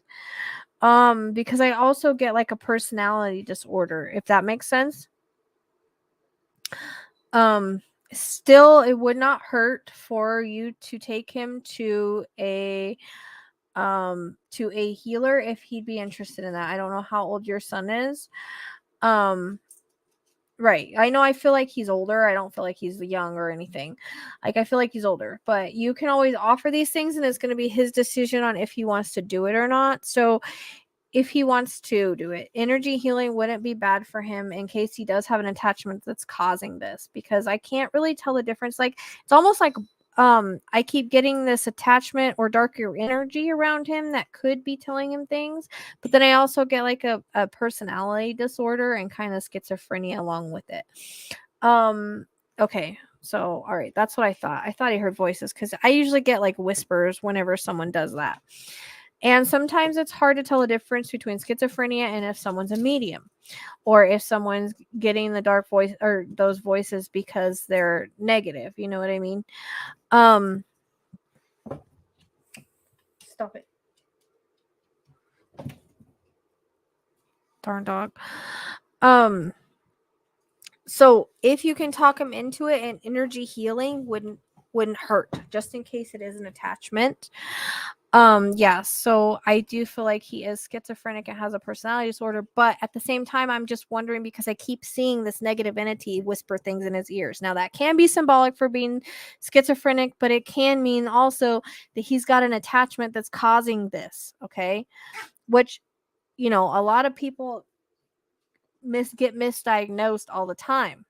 Because I also get like a personality disorder, if that makes sense. Still, it would not hurt for you to take him to a healer if he'd be interested in that. I don't know how old your son is. Right. I know I feel like he's older. I don't feel like he's young or anything. Like, I feel like he's older, but you can always offer these things and it's going to be his decision on if he wants to do it or not. So if he wants to do it, energy healing wouldn't be bad for him in case he does have an attachment that's causing this, because I can't really tell the difference. Like, it's almost like I keep getting this attachment or darker energy around him that could be telling him things, but then I also get like a personality disorder and kind of schizophrenia along with it. Okay, so all right, that's what I thought. I thought I heard voices because I usually get like whispers whenever someone does that. And sometimes it's hard to tell the difference between schizophrenia and if someone's a medium, or if someone's getting the dark voice or those voices because they're negative. You know what I mean? Stop it. Darn dog. So if you can talk him into it, and energy healing wouldn't hurt, just in case it is an attachment. Yeah, so I do feel like he is schizophrenic and has a personality disorder, but at the same time, I'm just wondering because I keep seeing this negative entity whisper things in his ears. Now, that can be symbolic for being schizophrenic, but it can mean also that he's got an attachment that's causing this, okay? Which, a lot of people get misdiagnosed all the time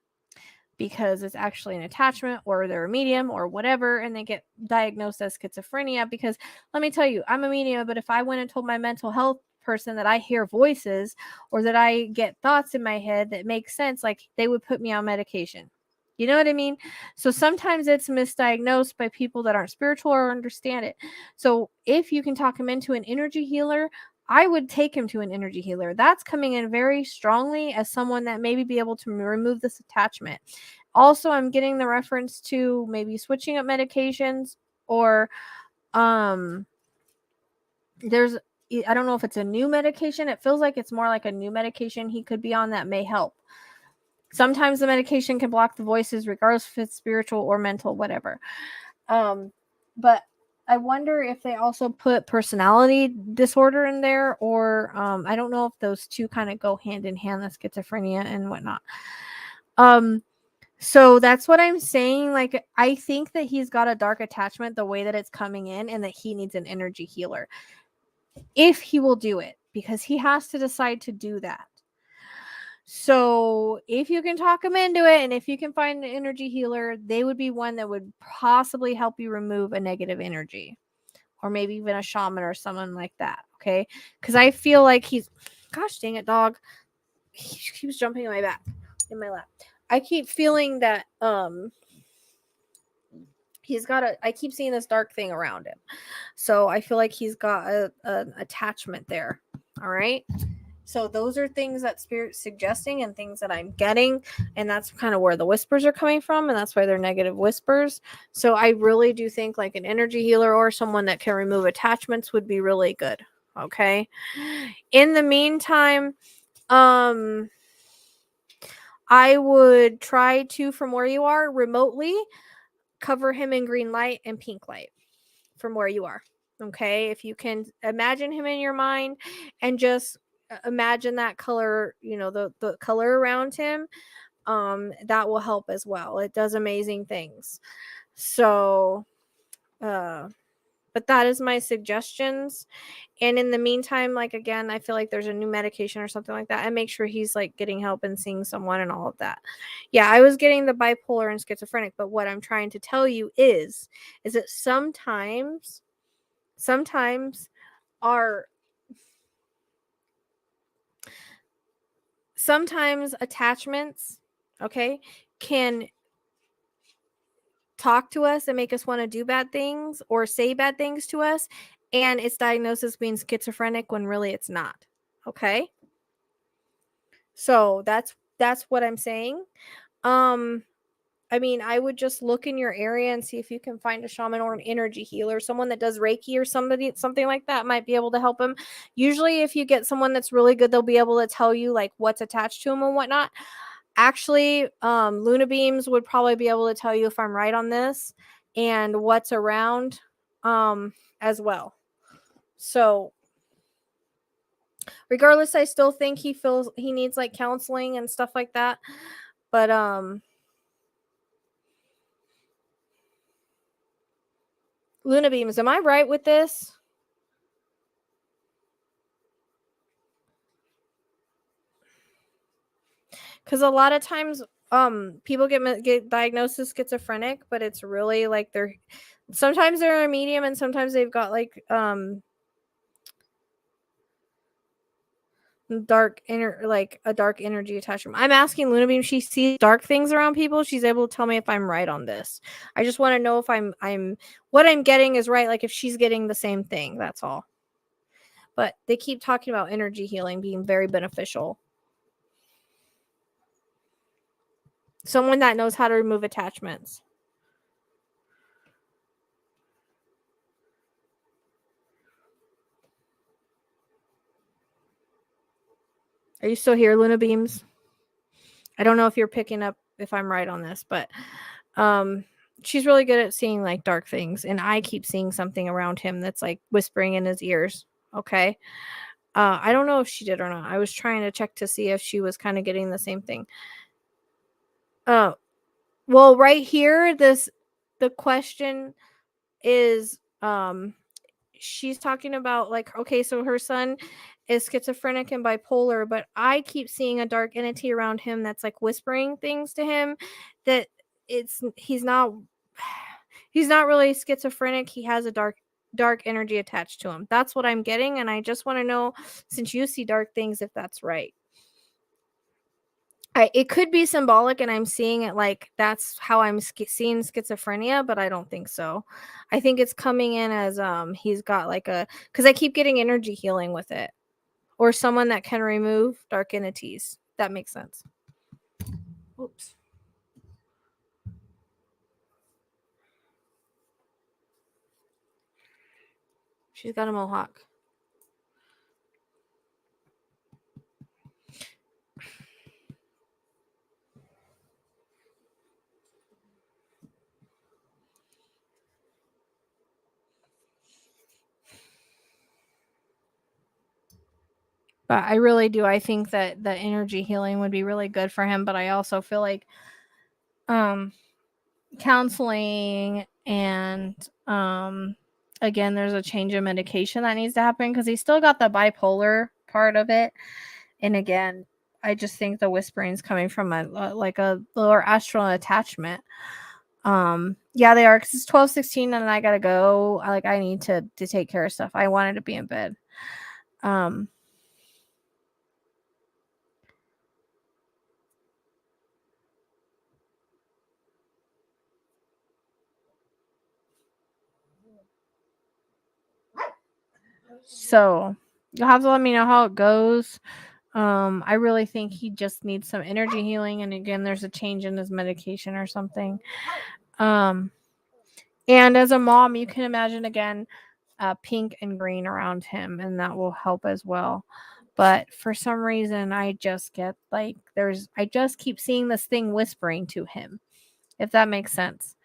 because it's actually an attachment or they're a medium or whatever, and they get diagnosed as schizophrenia. Because let me tell you, I'm a medium, but if I went and told my mental health person that I hear voices or that I get thoughts in my head that make sense, like, they would put me on medication. You know what I mean? So sometimes it's misdiagnosed by people that aren't spiritual or understand it. So if you can talk him into an energy healer, I would take him to an energy healer. That's coming in very strongly as someone that maybe be able to remove this attachment. Also, I'm getting the reference to maybe switching up medications, or there's, I don't know if it's a new medication. It feels like it's more like a new medication he could be on that may help. Sometimes the medication can block the voices regardless if it's spiritual or mental, whatever. But I wonder if they also put personality disorder in there, or I don't know if those two kind of go hand in hand, the schizophrenia and whatnot. So that's what I'm saying. Like, I think that he's got a dark attachment the way that it's coming in, and that he needs an energy healer if he will do it, because he has to decide to do that. So if you can talk him into it, and if you can find an energy healer, they would be one that would possibly help you remove a negative energy, or maybe even a shaman or someone like that. Okay. Because I feel like gosh dang it, dog. He keeps jumping in my lap. I keep feeling that, I keep seeing this dark thing around him. So I feel like he's got an attachment there. All right. So those are things that Spirit's suggesting and things that I'm getting. And that's kind of where the whispers are coming from. And that's why they're negative whispers. So I really do think like an energy healer or someone that can remove attachments would be really good. Okay. In the meantime, I would try to, from where you are remotely, cover him in green light and pink light from where you are. Okay. If you can imagine him in your mind and just imagine that color, the color around him, that will help as well. It does amazing things. So, but that is my suggestions. And in the meantime, like, again, I feel like there's a new medication or something like that, and make sure he's like getting help and seeing someone and all of that. Yeah, I was getting the bipolar and schizophrenic, but what I'm trying to tell you is that sometimes attachments, okay, can talk to us and make us want to do bad things or say bad things to us, and it's diagnosed as being schizophrenic when really it's not. Okay? So that's what I'm saying. I mean, I would just look in your area and see if you can find a shaman or an energy healer, someone that does Reiki or something like that might be able to help him. Usually, if you get someone that's really good, they'll be able to tell you like what's attached to him and whatnot. Actually, Luna Beams would probably be able to tell you if I'm right on this and what's around as well. So regardless, I still think he feels he needs like counseling and stuff like that. But Luna Beams, am I right with this? Because a lot of times people get diagnosed as schizophrenic, but it's really like sometimes they're a medium and sometimes they've got like a dark energy attachment. I'm asking Luna Beam, she sees dark things around people. She's able to tell me if I'm right on this. I just want to know if I'm what I'm getting is right, like if she's getting the same thing. That's all. But they keep talking about energy healing being very beneficial. Someone that knows how to remove attachments. Are you still here, Luna Beams? I don't know if you're picking up if I'm right on this, but she's really good at seeing like dark things, and I keep seeing something around him that's like whispering in his ears. Okay. I don't know if she did or not. I was trying to check to see if she was kind of getting the same thing. Well, right here, the question is she's talking about like, okay, so her son is schizophrenic and bipolar, but I keep seeing a dark entity around him that's like whispering things to him that he's not really schizophrenic. He has a dark energy attached to him. That's what I'm getting, and I just want to know, since you see dark things, if that's right. It could be symbolic, and I'm seeing it like that's how I'm seeing schizophrenia, but I don't think so. I think it's coming in as he's got like because I keep getting energy healing with it, or someone that can remove dark entities. That makes sense. Oops. She's got a mohawk. But I really do. I think that the energy healing would be really good for him. But I also feel like counseling and again, there's a change in medication that needs to happen because he's still got the bipolar part of it. And again, I just think the whispering is coming from a lower astral attachment. Yeah, they are, because it's 12:16 and I gotta go. I need to take care of stuff. I wanted to be in bed. So you'll have to let me know how it goes. I really think he just needs some energy healing, and again, there's a change in his medication or something. And as a mom, you can imagine again, pink and green around him, and that will help as well. But for some reason, I just get like I just keep seeing this thing whispering to him, if that makes sense.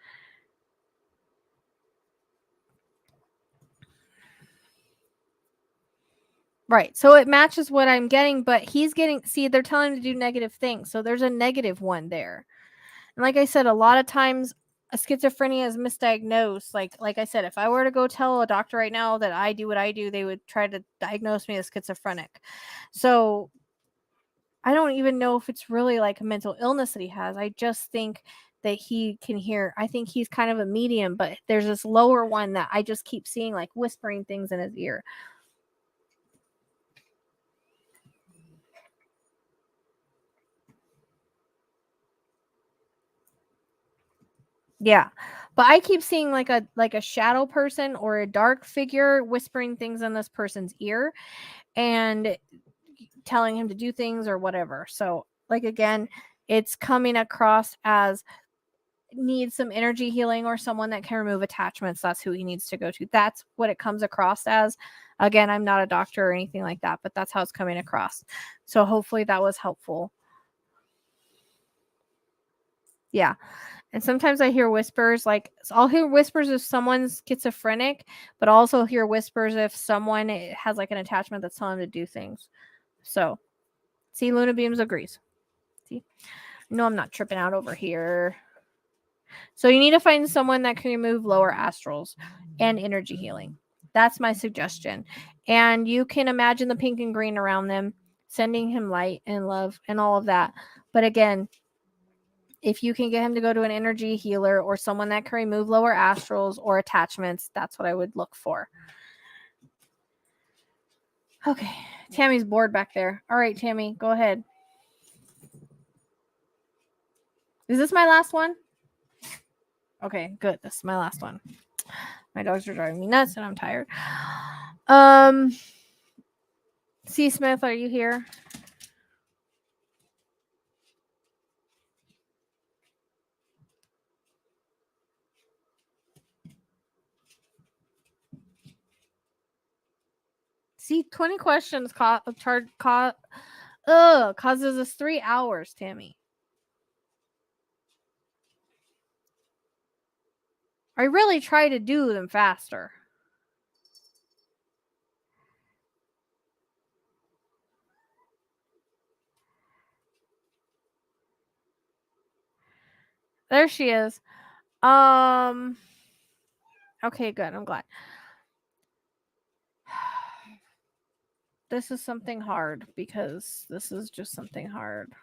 Right. So it matches what I'm getting, but he's getting, see, they're telling him to do negative things. So there's a negative one there. And like I said, a lot of times a schizophrenia is misdiagnosed. Like I said, if I were to go tell a doctor right now that I do what I do, they would try to diagnose me as schizophrenic. So I don't even know if it's really like a mental illness that he has. I just think that he can hear. I think he's kind of a medium, but there's this lower one that I just keep seeing like whispering things in his ear. Yeah. But I keep seeing like a shadow person or a dark figure whispering things in this person's ear and telling him to do things or whatever. So, like, again, it's coming across as needs some energy healing or someone that can remove attachments. That's who he needs to go to. That's what it comes across as. Again, I'm not a doctor or anything like that, but that's how it's coming across. So hopefully that was helpful. Yeah. And sometimes I hear whispers, like I'll hear whispers if someone's schizophrenic, but also hear whispers if someone has like an attachment that's telling them to do things. So, see, Luna Beams agrees. See, no, I'm not tripping out over here. So you need to find someone that can remove lower astrals and energy healing. That's my suggestion. And you can imagine the pink and green around them, sending him light and love and all of that. But again, if you can get him to go to an energy healer or someone that can remove lower astrals or attachments, that's what I would look for. Okay. Tammy's bored back there. All right, Tammy, go ahead. Is this my last one? Okay, good. This is my last one. My dogs are driving me nuts and I'm tired. C. Smith, are you here? See, 20 questions causes us 3 hours, Tammy. I really try to do them faster. There she is. Okay, good. I'm glad. This is something hard because this is just something hard.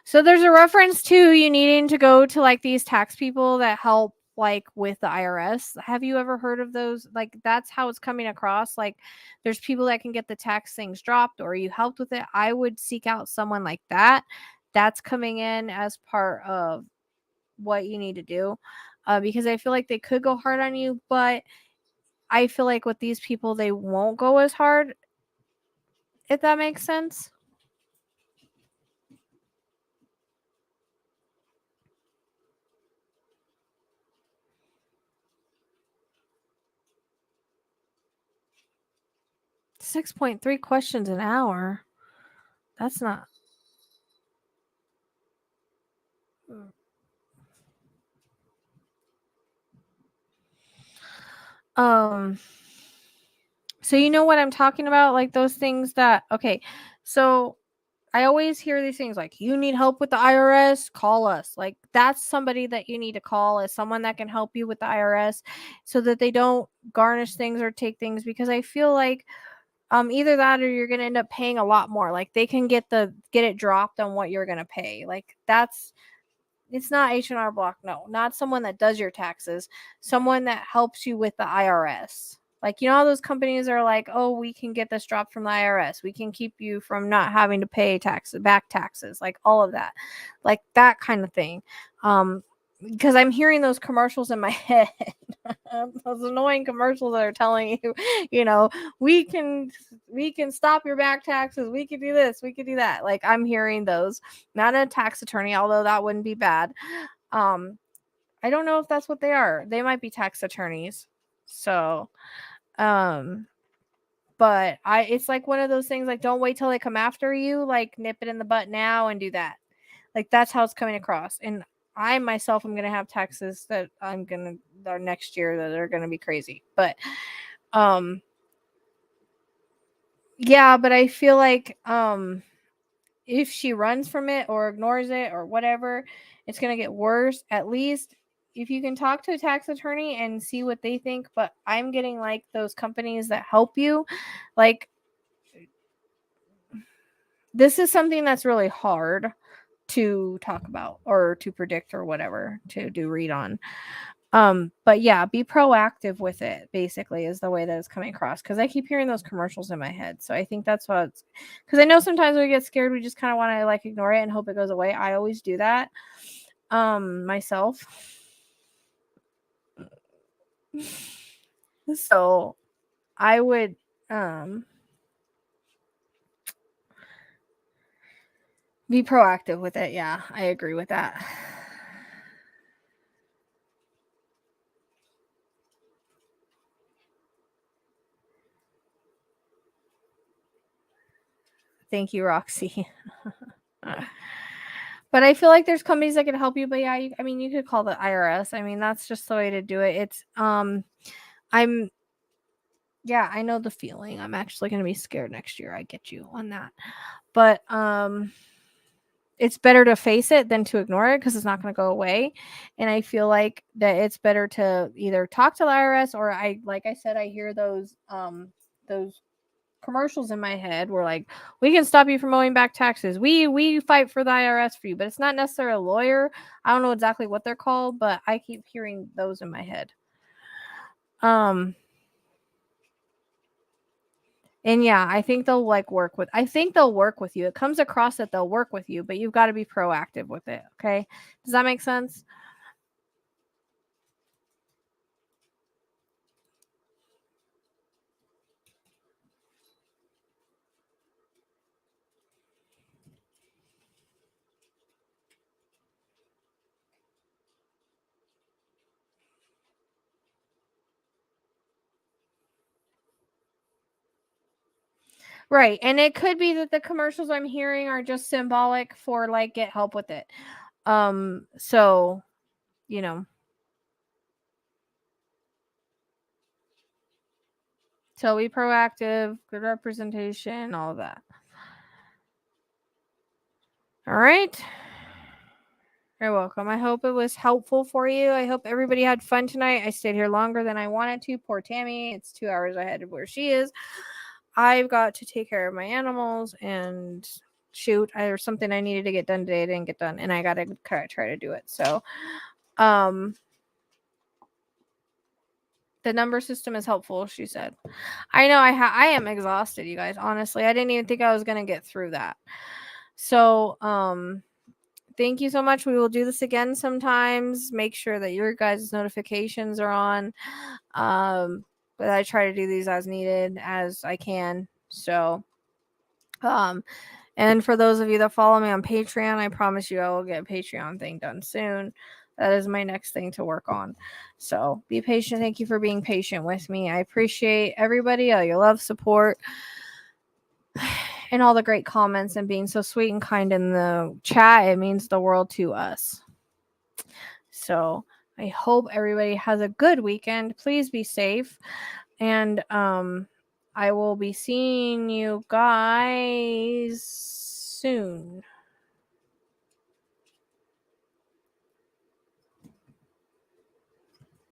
So there's a reference to you needing to go to like these tax people that help like with the IRS. Have you ever heard of those? Like that's how it's coming across. Like there's people that can get the tax things dropped or you helped with it. I would seek out someone like that. That's coming in as part of what you need to do. Because I feel like they could go hard on you, but I feel like with these people, they won't go as hard, if that makes sense. $6.3 questions an hour. That's not. So you know what I'm talking about? Like those things that, okay. So I always hear these things like, you need help with the IRS, call us. Like that's somebody that you need to call as someone that can help you with the IRS so that they don't garnish things or take things, because I feel like either that or you're going to end up paying a lot more. Like they can get it dropped on what you're going to pay. Like it's not H&R Block. No, not someone that does your taxes, someone that helps you with the IRS. Like, you know, all those companies are like, oh, we can get this dropped from the IRS. We can keep you from not having to pay back taxes, like all of that, like that kind of thing. Because I'm hearing those commercials in my head, those annoying commercials that are telling you, you know, we can stop your back taxes. We can do this. We can do that. Like I'm hearing those. Not a tax attorney, although that wouldn't be bad. I don't know if that's what they are. They might be tax attorneys. So, but it's like one of those things. Like, don't wait till they come after you. Like, nip it in the butt now and do that. Like that's how it's coming across. And I myself am gonna have taxes that next year that are gonna be crazy. But yeah, but I feel like if she runs from it or ignores it or whatever, it's gonna get worse. At least if you can talk to a tax attorney and see what they think. But I'm getting like those companies that help you, like this is something that's really hard to talk about or to predict or whatever to do read on. But yeah, be proactive with it, basically, is the way that it's coming across. Because I keep hearing those commercials in my head. So I think that's what it's, because I know sometimes when we get scared, we just kind of want to like ignore it and hope it goes away. I always do that. myself. So I would be proactive with it. Yeah, I agree with that. Thank you, Roxy. But I feel like there's companies that can help you. But yeah, I mean, you could call the IRS. I mean, that's just the way to do it. It's yeah, I know the feeling. I'm actually going to be scared next year. I get you on that. But it's better to face it than to ignore it because it's not going to go away. And I feel like that it's better to either talk to the IRS or like I said, I hear those commercials in my head where like, we can stop you from owing back taxes. We fight for the IRS for you, but it's not necessarily a lawyer. I don't know exactly what they're called, but I keep hearing those in my head. And yeah, I think they'll work with you. It comes across that they'll work with you, but you've got to be proactive with it. Okay. Does that make sense? Right. And it could be that the commercials I'm hearing are just symbolic for like, get help with it. So, you know, so be proactive, good representation, all of that. All right. You're welcome. I hope it was helpful for you. I hope everybody had fun tonight. I stayed here longer than I wanted to. Poor Tammy. It's 2 hours ahead of where she is. I've got to take care of my animals and shoot, there's something I needed to get done today. I didn't get done, and I got to try to do it. So, the number system is helpful, she said. I know I am exhausted, you guys. Honestly, I didn't even think I was going to get through that. So, thank you so much. We will do this again sometimes. Make sure that your guys' notifications are on. But I try to do these as needed as I can. So, and for those of you that follow me on Patreon, I promise you I will get a Patreon thing done soon. That is my next thing to work on. So be patient. Thank you for being patient with me. I appreciate everybody, all your love, support, and all the great comments and being so sweet and kind in the chat. It means the world to us. So I hope everybody has a good weekend. Please be safe. And I will be seeing you guys soon.